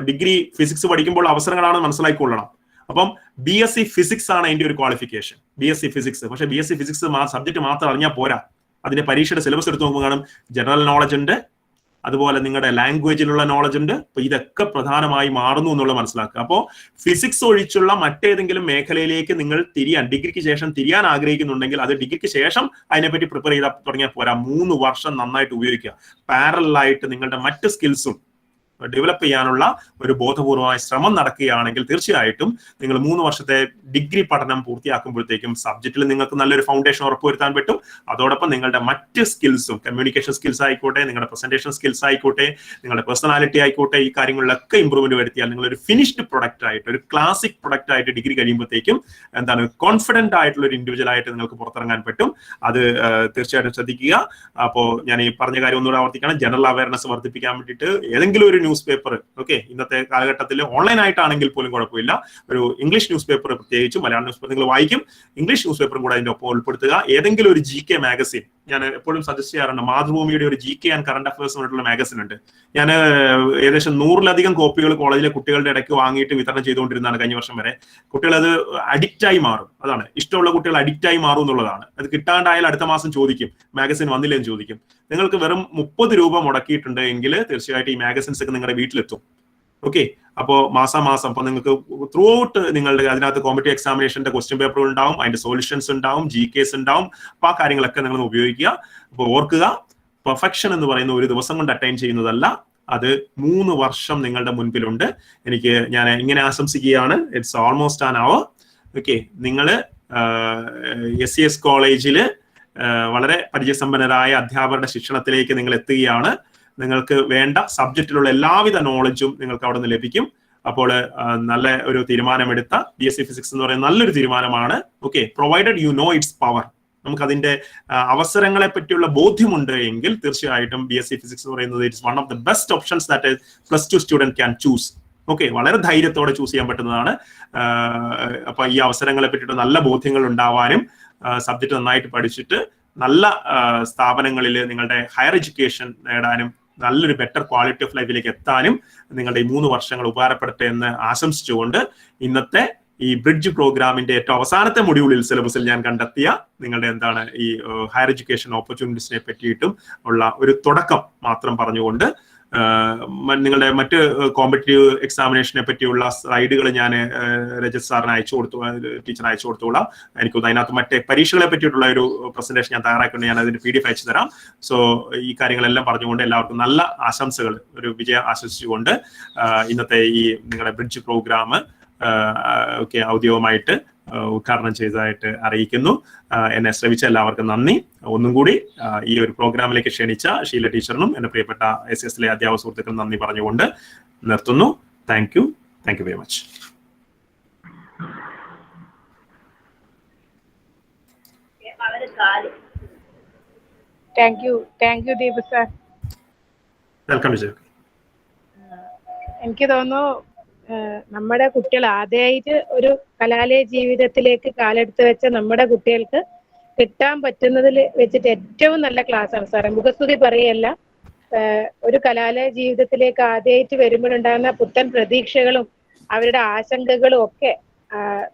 ഡിഗ്രി ഫിസിക്സ് പഠിക്കുമ്പോൾ അവസരങ്ങളാണ്, മനസ്സിലാക്കിക്കൊള്ളണം. അപ്പം BSc ഫിസിക്സ് ആണ് അതിന്റെ ഒരു ക്വാളിഫിക്കേഷൻ, BSc ഫിസിക്സ്. പക്ഷെ BSc ഫിസിക്സ് സബ്ജക്ട് മാത്രം അറിഞ്ഞാൽ പോരാ. അതിന്റെ പരീക്ഷയുടെ സിലബസ് എടുത്ത് നോക്കുമ്പോൾ കാണും ജനറൽ നോളജ് ഉണ്ട്, അതുപോലെ നിങ്ങളുടെ ലാംഗ്വേജിലുള്ള നോളജ് ഉണ്ട്. അപ്പൊ ഇതൊക്കെ പ്രധാനമായി മാറുന്നു എന്നുള്ളത് മനസ്സിലാക്കുക. അപ്പോൾ ഫിസിക്സ് ഒഴിച്ചുള്ള മറ്റേതെങ്കിലും മേഖലയിലേക്ക് നിങ്ങൾ ഡിഗ്രിക്ക് ശേഷം തിരിയാൻ ആഗ്രഹിക്കുന്നുണ്ടെങ്കിൽ അത് ഡിഗ്രിക്ക് ശേഷം അതിനെപ്പറ്റി പ്രിപ്പയർ ചെയ്താൽ തുടങ്ങിയാൽ പോരാ. 3 വർഷം നന്നായിട്ട് ഉപയോഗിക്കുക. പാരലായിട്ട് നിങ്ങളുടെ മറ്റ് സ്കിൽസും ഡെവലപ്പ് ചെയ്യാനുള്ള ഒരു ബോധപൂർവമായ ശ്രമം നടക്കുകയാണെങ്കിൽ തീർച്ചയായിട്ടും നിങ്ങൾ 3 വർഷത്തെ ഡിഗ്രി പഠനം പൂർത്തിയാക്കുമ്പോഴത്തേക്കും സബ്ജക്റ്റിൽ നിങ്ങൾക്ക് നല്ലൊരു ഫൗണ്ടേഷൻ ഉറപ്പുവരുത്താൻ പറ്റും. അതോടൊപ്പം നിങ്ങളുടെ മറ്റ് സ്കിൽസും, കമ്മ്യൂണിക്കേഷൻ സ്കിൽസ് ആയിക്കോട്ടെ, നിങ്ങളുടെ പ്രസന്റേഷൻ സ്കിൽസ് ആയിക്കോട്ടെ, നിങ്ങളുടെ പേഴ്സണാലിറ്റി ആയിക്കോട്ടെ, ഈ കാര്യങ്ങളിലൊക്കെ ഇമ്പ്രൂവ്മെന്റ് വരുത്തിയാൽ നിങ്ങളൊരു ഫിനിഷ്ഡ് പ്രൊഡക്റ്റ് ആയിട്ട്, ഒരു ക്ലാസിക് പ്രൊഡക്റ്റ് ആയിട്ട് ഡിഗ്രി കഴിയുമ്പോഴത്തേക്കും കോൺഫിഡന്റ് ആയിട്ടുള്ള ഒരു ഇൻഡിവിജ്വൽ ആയിട്ട് നിങ്ങൾക്ക് പുറത്തിറങ്ങാൻ പറ്റും. അത് തീർച്ചയായിട്ടും ശ്രദ്ധിക്കുക. അപ്പോൾ ഞാൻ ഈ പറഞ്ഞ കാര്യം ഒന്നുകൂടെ ആവർത്തിക്കണം. ജനറൽ അവയർനെസ് വർദ്ധിപ്പിക്കാൻ വേണ്ടിയിട്ട് ഏതെങ്കിലും ഒരു ന്യൂസ് പേപ്പർ, ഓക്കെ, ഇന്നത്തെ കാലഘട്ടത്തിൽ ഓൺലൈൻ ആയിട്ടാണെങ്കിൽ പോലും കുഴപ്പമില്ല, ഒരു ഇംഗ്ലീഷ് ന്യൂസ് പേപ്പർ പ്രത്യേകം പ്രത്യേകിച്ചും മലയാളം ന്യൂസ് പേപ്പർ നിങ്ങൾ വായിക്കും, ഇംഗ്ലീഷ് ന്യൂസ് പേപ്പറും കൂടെ അതിന്റെ ഒപ്പം ഉൾപ്പെടുത്തുക. ഏതെങ്കിലും ഒരു GK മാഗസിൻ ഞാൻ എപ്പോഴും സജസ്റ്റ് ചെയ്യാറുണ്ട്. മാതൃഭൂമിയുടെ ഒരു GK ആൻഡ് കറണ്ട് അഫയേഴ്സ് ആയിട്ടുള്ള മാഗസിൻ ഉണ്ട്. ഞാൻ ഏകദേശം 100-ലധികം കോപ്പികൾ കോളേജിലെ കുട്ടികളുടെ ഇടയ്ക്ക് വാങ്ങിയിട്ട് വിതരണം ചെയ്തുകൊണ്ടിരുന്നതാണ് കഴിഞ്ഞ വർഷം വരെ. കുട്ടികൾ അത് അഡിക്റ്റായി മാറും. അതാണ്, ഇഷ്ടമുള്ള കുട്ടികൾ അഡിക്റ്റായി മാറും എന്നുള്ളതാണ്. അത് കിട്ടാണ്ടായാൽ അടുത്ത മാസം ചോദിക്കും, മാഗസിൻ വന്നില്ലെന്ന് ചോദിക്കും. നിങ്ങൾക്ക് വെറും 30 രൂപ മുടക്കിയിട്ടുണ്ട് എങ്കിൽ തീർച്ചയായിട്ടും ഈ മാഗസിൻസ് ഒക്കെ നിങ്ങളുടെ വീട്ടിലെത്തും. ഓക്കെ, അപ്പോൾ മാസം അപ്പൊ നിങ്ങൾക്ക് ത്രൂ ഔട്ട് നിങ്ങളുടെ അതിനകത്ത് കോമ്പറ്റീവ് എക്സാമിനേഷന്റെ ക്വസ്റ്റ്യൻ പേപ്പറുകൾ ഉണ്ടാവും, അതിന്റെ സൊല്യൂഷൻസ് ഉണ്ടാവും, GKs ഉണ്ടാവും. അപ്പൊ ആ കാര്യങ്ങളൊക്കെ നിങ്ങൾ ഉപയോഗിക്കുക. അപ്പോൾ ഓർക്കുക, പെർഫെക്ഷൻ എന്ന് പറയുന്ന ഒരു ദിവസം കൊണ്ട് അറ്റൈൻ ചെയ്യുന്നതല്ല, അത് 3 വർഷം നിങ്ങളുടെ മുൻപിലുണ്ട്. ഞാൻ ഇങ്ങനെ ആശംസിക്കുകയാണ്. It's almost an hour. Okay, നിങ്ങൾ SES കോളേജില് വളരെ പരിചയസമ്പന്നരായ അധ്യാപകരുടെ ശിക്ഷണത്തിലേക്ക് നിങ്ങൾ എത്തുകയാണ്. നിങ്ങൾക്ക് വേണ്ട സബ്ജക്റ്റിലുള്ള എല്ലാവിധ നോളജും നിങ്ങൾക്ക് അവിടെ നിന്ന് ലഭിക്കും. അപ്പോൾ നല്ല ഒരു തീരുമാനമെടുത്ത BSc ഫിസിക്സ് എന്ന് പറയുന്ന നല്ലൊരു തീരുമാനമാണ്. Okay, provided you know it's power. നമുക്ക് അതിന്റെ അവസരങ്ങളെ പറ്റിയുള്ള ബോധ്യമുണ്ട് എങ്കിൽ തീർച്ചയായിട്ടും BSc ഫിസിക്സ് എന്ന് പറയുന്നത് it's one of the best options that +2 student can choose. Okay, വളരെ ധൈര്യത്തോടെ ചൂസ് ചെയ്യാൻ പറ്റുന്നതാണ്. അപ്പൊ ഈ അവസരങ്ങളെ പറ്റിയിട്ട് നല്ല ബോധ്യങ്ങൾ ഉണ്ടാവാനും സബ്ജക്ട് നന്നായിട്ട് പഠിച്ചിട്ട് നല്ല സ്ഥാപനങ്ങളിൽ നിങ്ങളുടെ ഹയർ എഡ്യൂക്കേഷൻ നേടാനും നല്ലൊരു ബെറ്റർ ക്വാളിറ്റി ഓഫ് ലൈഫിലേക്ക് എത്താനും നിങ്ങളുടെ ഈ 3 വർഷങ്ങൾ ഉപകാരപ്പെടട്ടെ എന്ന് ആശംസിച്ചുകൊണ്ട് ഇന്നത്തെ ഈ ബ്രിഡ്ജ് പ്രോഗ്രാമിന്റെ ഏറ്റവും അവസാനത്തെ മൊഡ്യൂളിൽ സിലബസിൽ ഞാൻ കണ്ടെത്തിയ നിങ്ങളുടെ ഈ ഹയർ എഡ്യൂക്കേഷൻ ഓപ്പർച്യൂണിറ്റീസിനെ പറ്റിയിട്ടും ഉള്ള ഒരു തുടക്കം മാത്രം പറഞ്ഞുകൊണ്ട് നിങ്ങളുടെ മറ്റ് കോമ്പറ്റീവ് എക്സാമിനേഷനെ പറ്റിയുള്ള സ്ലൈഡുകൾ ഞാൻ രജത് സാറിന് ടീച്ചറിന് അയച്ചു കൊടുത്തോളാം. എനിക്കൊന്ന് അതിനകത്ത് മറ്റേ പരീക്ഷകളെ പറ്റിയിട്ടുള്ള ഒരു പ്രസന്റേഷൻ ഞാൻ തയ്യാറാക്കിക്കൊണ്ട് ഞാൻ അതിന്റെ PDF അയച്ചു തരാം. സോ ഈ കാര്യങ്ങളെല്ലാം പറഞ്ഞുകൊണ്ട് എല്ലാവർക്കും നല്ല ആശംസകൾ, ഒരു വിജയം ആശംസിച്ചുകൊണ്ട് ഇന്നത്തെ ഈ നിങ്ങളുടെ ബ്രിഡ്ജ് പ്രോഗ്രാം ഔദ്യോഗികമായിട്ട് ഉദ്ഘാടനം ചെയ്തതായിട്ട് അറിയിക്കുന്നു. എന്നെ ശ്രമിച്ച എല്ലാവർക്കും നന്ദി. ഒന്നും കൂടി ഈ ഒരു പ്രോഗ്രാമിലേക്ക് ക്ഷണിച്ച ഷീല ടീച്ചറിനും എന്റെ പ്രിയപ്പെട്ട SESലെ അധ്യാപക സുഹൃത്തുക്കളും നന്ദി പറഞ്ഞുകൊണ്ട് നിർത്തുന്നു. Thank you very much. Thank you Deepu sir. Welcome teacher. എനിക്ക് തോന്നുന്നു നമ്മുടെ കുട്ടികൾ ആദ്യമായിട്ട് ഒരു കലാലയ ജീവിതത്തിലേക്ക് കാലെടുത്ത് വെച്ച നമ്മുടെ കുട്ടികൾക്ക് കിട്ടാൻ പറ്റുന്നതിൽ വെച്ചിട്ട് ഏറ്റവും നല്ല ക്ലാസ്സാണ് സാറേ. മുഖസ്തുതി പറയല്ല, ഒരു കലാലയ ജീവിതത്തിലേക്ക് ആദ്യമായിട്ട് വരുമ്പോഴുണ്ടാകുന്ന പുത്തൻ പ്രതീക്ഷകളും അവരുടെ ആശങ്കകളും ഒക്കെ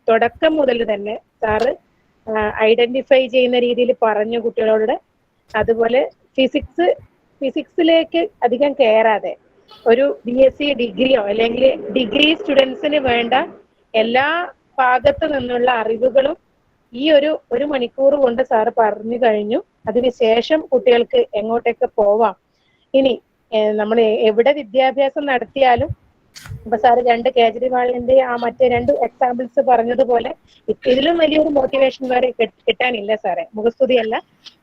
തുടക്കം മുതൽ തന്നെ സാറ് ഐഡന്റിഫൈ ചെയ്യുന്ന രീതിയിൽ പറഞ്ഞു കുട്ടികളോട്. അതുപോലെ ഫിസിക്സിലേക്ക് അധികം കയറാതെ ഒരു BSc ഡിഗ്രിയോ അല്ലെങ്കിൽ ഡിഗ്രി സ്റ്റുഡൻസിന് വേണ്ട എല്ലാ ഭാഗത്തു നിന്നുള്ള അറിവുകളും ഈ ഒരു മണിക്കൂർ കൊണ്ട് സാറ് പറഞ്ഞു കഴിഞ്ഞു. അതിനുശേഷം കുട്ടികൾക്ക് എങ്ങോട്ടൊക്കെ പോവാം. ഇനി നമ്മൾ എവിടെ വിദ്യാഭ്യാസം നടത്തിയാലും ഇപ്പൊ സാറ് 2 കേജ്രിവാളിന്റെ മറ്റേ 2 എക്സാമ്പിൾസ് പറഞ്ഞതുപോലെ ഇതിലും വലിയൊരു മോട്ടിവേഷൻ വേറെ കിട്ടാനില്ല സാറേ. മുഖസ്തുതിയല്ല,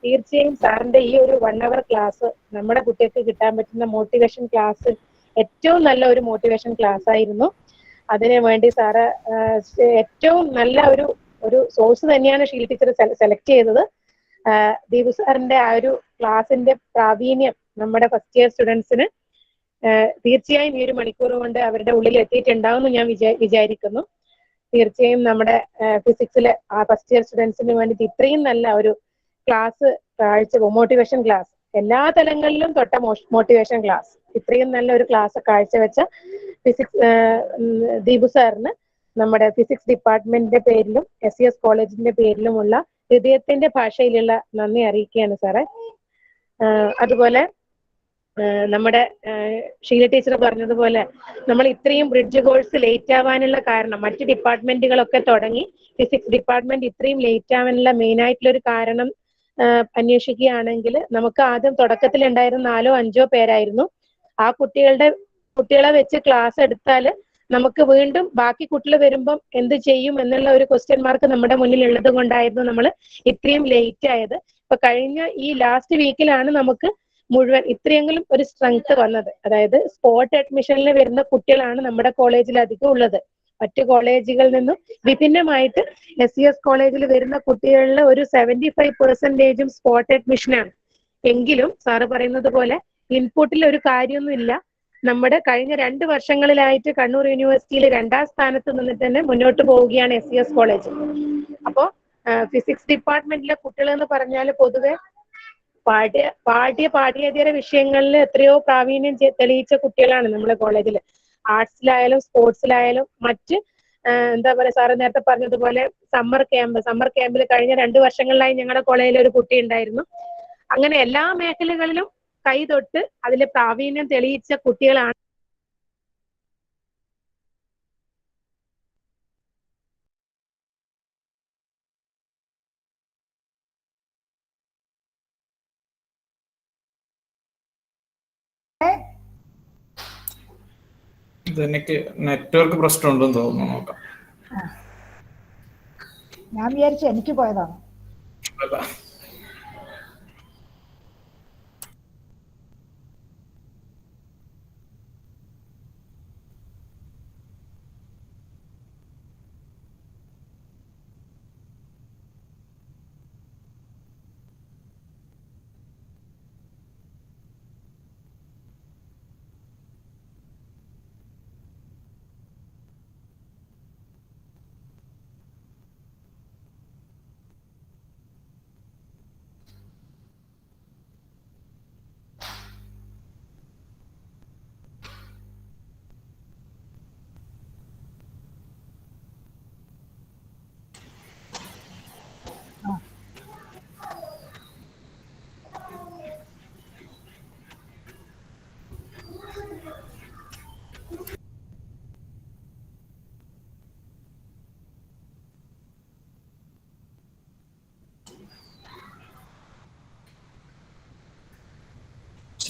തീർച്ചയായും സാറിന്റെ ഈ ഒരു 1 hour ക്ലാസ് നമ്മുടെ കുട്ടികൾക്ക് കിട്ടാൻ പറ്റുന്ന മോട്ടിവേഷൻ ക്ലാസ് ഏറ്റവും നല്ല ഒരു മോട്ടിവേഷൻ ക്ലാസ് ആയിരുന്നു. അതിനു വേണ്ടി സാറ് ഏറ്റവും നല്ല ഒരു സോഴ്സ് തന്നെയാണ് ഷീല ടീച്ചർ സെലക്ട് ചെയ്തത്. ദീപു സാറിന്റെ ആ ഒരു ക്ലാസിന്റെ പ്രാവീണ്യം നമ്മുടെ ഫസ്റ്റ് ഇയർ സ്റ്റുഡൻസിന് തീർച്ചയായും ഈ 1 മണിക്കൂർ കൊണ്ട് അവരുടെ ഉള്ളിൽ എത്തിയിട്ടുണ്ടാവും ഞാൻ വിചാരിക്കുന്നു. തീർച്ചയായും നമ്മുടെ ഫിസിക്സിലെ ഫസ്റ്റ് ഇയർ സ്റ്റുഡൻസിന് വേണ്ടിയിട്ട് ഇത്രയും നല്ല ഒരു ക്ലാസ് മോട്ടിവേഷൻ ക്ലാസ്, എല്ലാ തലങ്ങളിലും തൊട്ട മോട്ടിവേഷൻ ക്ലാസ്, ഇത്രയും നല്ല ഒരു ക്ലാസ് കാഴ്ചവെച്ച ദീപു സാറിന് നമ്മുടെ ഫിസിക്സ് ഡിപ്പാർട്ട്മെന്റിന്റെ പേരിലും SES കോളേജിന്റെ പേരിലുമുള്ള ഹൃദയത്തിന്റെ ഭാഷയിലുള്ള നന്ദി അറിയിക്കുകയാണ് സാറേ. അതുപോലെ നമ്മുടെ ഷീല ടീച്ചർ പറഞ്ഞതുപോലെ നമ്മൾ ഇത്രയും ബ്രിഡ്ജ് കോഴ്സ് ലേറ്റ് ആവാനുള്ള കാരണം, മറ്റ് ഡിപ്പാർട്ട്മെന്റുകളൊക്കെ തുടങ്ങി ഫിസിക്സ് ഡിപ്പാർട്ട്മെന്റ് ഇത്രയും ലേറ്റ് ആവാനുള്ള മെയിൻ ആയിട്ടുള്ള ഒരു കാരണം അന്വേഷിക്കുകയാണെങ്കിൽ നമുക്ക് ആദ്യം തുടക്കത്തിൽ ഉണ്ടായിരുന്ന 4-5 പേരായിരുന്നു. ആ കുട്ടികളെ വെച്ച് ക്ലാസ് എടുത്താൽ നമുക്ക് വീണ്ടും ബാക്കി കുട്ടികൾ വരുമ്പം എന്ത് ചെയ്യും എന്നുള്ള ഒരു ക്വസ്റ്റ്യൻ മാർക്ക് നമ്മുടെ മുന്നിൽ ഉള്ളത് കൊണ്ടായിരുന്നു നമ്മൾ ഇത്രയും ലേറ്റ് ആയത്. ഇപ്പൊ കഴിഞ്ഞ ഈ ലാസ്റ്റ് വീക്കിലാണ് നമുക്ക് മുഴുവൻ ഇത്രയെങ്കിലും ഒരു സ്ട്രെങ്ത് വന്നത്. അതായത് സ്പോട്ട് അഡ്മിഷനിൽ വരുന്ന കുട്ടികളാണ് നമ്മുടെ കോളേജിൽ അധികം ഉള്ളത്. മറ്റു കോളേജുകളിൽ നിന്നും വിഭിന്നമായിട്ട് SES കോളേജിൽ വരുന്ന കുട്ടികളിൽ ഒരു 75% സ്പോട്ട് അഡ്മിഷനാണ്. എങ്കിലും സാറ് പറയുന്നത് പോലെ ഇൻപുട്ടിൽ ഒരു കാര്യമൊന്നുമില്ല. നമ്മുടെ കഴിഞ്ഞ 2 വർഷങ്ങളിലായിട്ട് കണ്ണൂർ യൂണിവേഴ്സിറ്റിയിൽ 2ാം സ്ഥാനത്ത് നിന്നിട്ട് തന്നെ മുന്നോട്ട് പോവുകയാണ് SES കോളേജ്. അപ്പോ ഫിസിക്സ് ഡിപ്പാർട്ട്മെന്റിലെ കുട്ടികൾ എന്ന് പറഞ്ഞാൽ പൊതുവെ പാഠ്യേതര വിഷയങ്ങളിൽ എത്രയോ പ്രാവീണ്യം തെളിയിച്ച കുട്ടികളാണ് നമ്മുടെ കോളേജിൽ. ആർട്സിലായാലും സ്പോർട്സിലായാലും മറ്റ് എന്താ പറയുക, സാറ് നേരത്തെ പറഞ്ഞതുപോലെ സമ്മർ ക്യാമ്പിൽ കഴിഞ്ഞ 2 വർഷങ്ങളിലായി ഞങ്ങളുടെ കോളേജിൽ ഒരു കുട്ടി ഉണ്ടായിരുന്നു. അങ്ങനെ എല്ലാ മേഖലകളിലും കൈതൊട്ട് അതിൽ പ്രാവീണ്യം തെളിയിച്ച കുട്ടികളാണ്. ഇതെനിക്ക് നെറ്റ്വർക്ക് പ്രശ്നമുണ്ടെന്ന് തോന്നുന്നു, നോക്കാം. ഞാൻ വിചാരിച്ചു എനിക്ക് പോയതാണ്. അല്ല,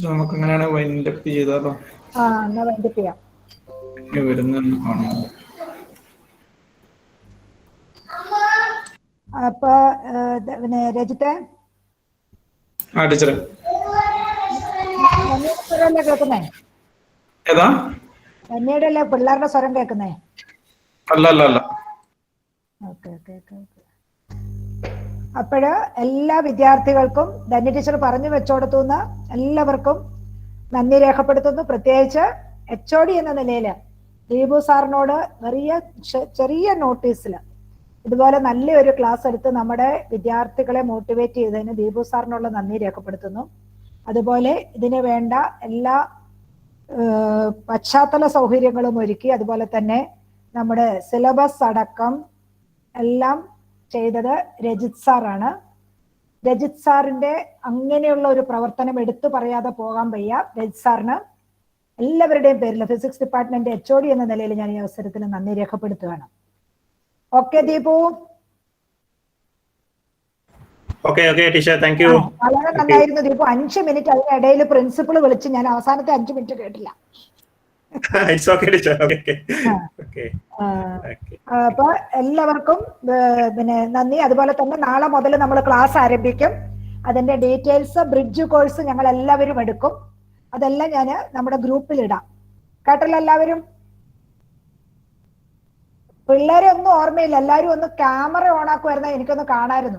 നമുക്ക് എങ്ങനെയാണ് വൈൻഡപ്പ് ചെയ്താലോ? എന്നാ വൈൻഡപ്പ് ചെയ്യാം. വരുന്ന അപ്പൊ പിന്നെ രജിത്തെ, ടീച്ചറെ സ്വരമല്ലേ കേൾക്കുന്നേ? ഏതാ? തന്നെയുടെ അല്ലേ പിള്ളേരുടെ സ്വരം കേൾക്കുന്നേ? അല്ല അല്ല അല്ല. Okay okay okay okay. അപ്പോഴ് എല്ലാ വിദ്യാർത്ഥികൾക്കും ധന്യ ടീച്ചർ പറഞ്ഞു വെച്ചോടത്തുനിന്ന് എല്ലാവർക്കും നന്ദി രേഖപ്പെടുത്തുന്നു. പ്രത്യേകിച്ച് HOD എന്ന നിലയിൽ ദീപു സാറിനോട് ചെറിയ നോട്ടീസിൽ ഇതുപോലെ നല്ലൊരു ക്ലാസ് എടുത്ത് നമ്മുടെ വിദ്യാർത്ഥികളെ മോട്ടിവേറ്റ് ചെയ്തതിന് ദീപു സാറിനുള്ള നന്ദി രേഖപ്പെടുത്തുന്നു. അതുപോലെ ഇതിന് വേണ്ട എല്ലാ പശ്ചാത്തല സൗകര്യങ്ങളും ഒരുക്കി, അതുപോലെ തന്നെ നമ്മുടെ സിലബസ് അടക്കം എല്ലാം ചെയ്തത് രജിത് സാറാണ്. രജിത് സാറിന്റെ അങ്ങനെയുള്ള ഒരു പ്രവർത്തനം എടുത്തു പറയാതെ പോകാൻ വയ്യ. രജിത് സാറിന് എല്ലാവരുടെയും പേരിൽ ഫിസിക്സ് ഡിപ്പാർട്ട്മെന്റ് HOD എന്ന നിലയിൽ ഞാൻ ഈ അവസരത്തിൽ നന്ദി രേഖപ്പെടുത്തുകയാണ്. Okay Deepu, teacher, thank you. വളരെ നന്നായിരുന്നു ദീപു. 5 മിനിറ്റ് അതിനിടയിൽ പ്രിൻസിപ്പൾ വിളിച്ച് ഞാൻ അവസാനത്തെ 5 മിനിറ്റ് കേട്ടില്ല. അപ്പൊ എല്ലാവർക്കും പിന്നെ നന്ദി. അതുപോലെ തന്നെ നാളെ മുതൽ നമ്മൾ ക്ലാസ് ആരംഭിക്കും. അതിന്റെ ഡീറ്റെയിൽസ് ബ്രിഡ്ജ് കോഴ്സ് ഞങ്ങൾ എല്ലാവരും എടുക്കും. അതെല്ലാം ഞാൻ നമ്മുടെ ഗ്രൂപ്പിൽ ഇടാം. കേട്ടല്ലോ എല്ലാവരും? പിള്ളേരെ ഒന്നും ഓർമ്മയില്ല. എല്ലാവരും ഒന്ന് ക്യാമറ ഓൺ ആക്കുമായിരുന്ന എനിക്കൊന്ന് കാണാമായിരുന്നു.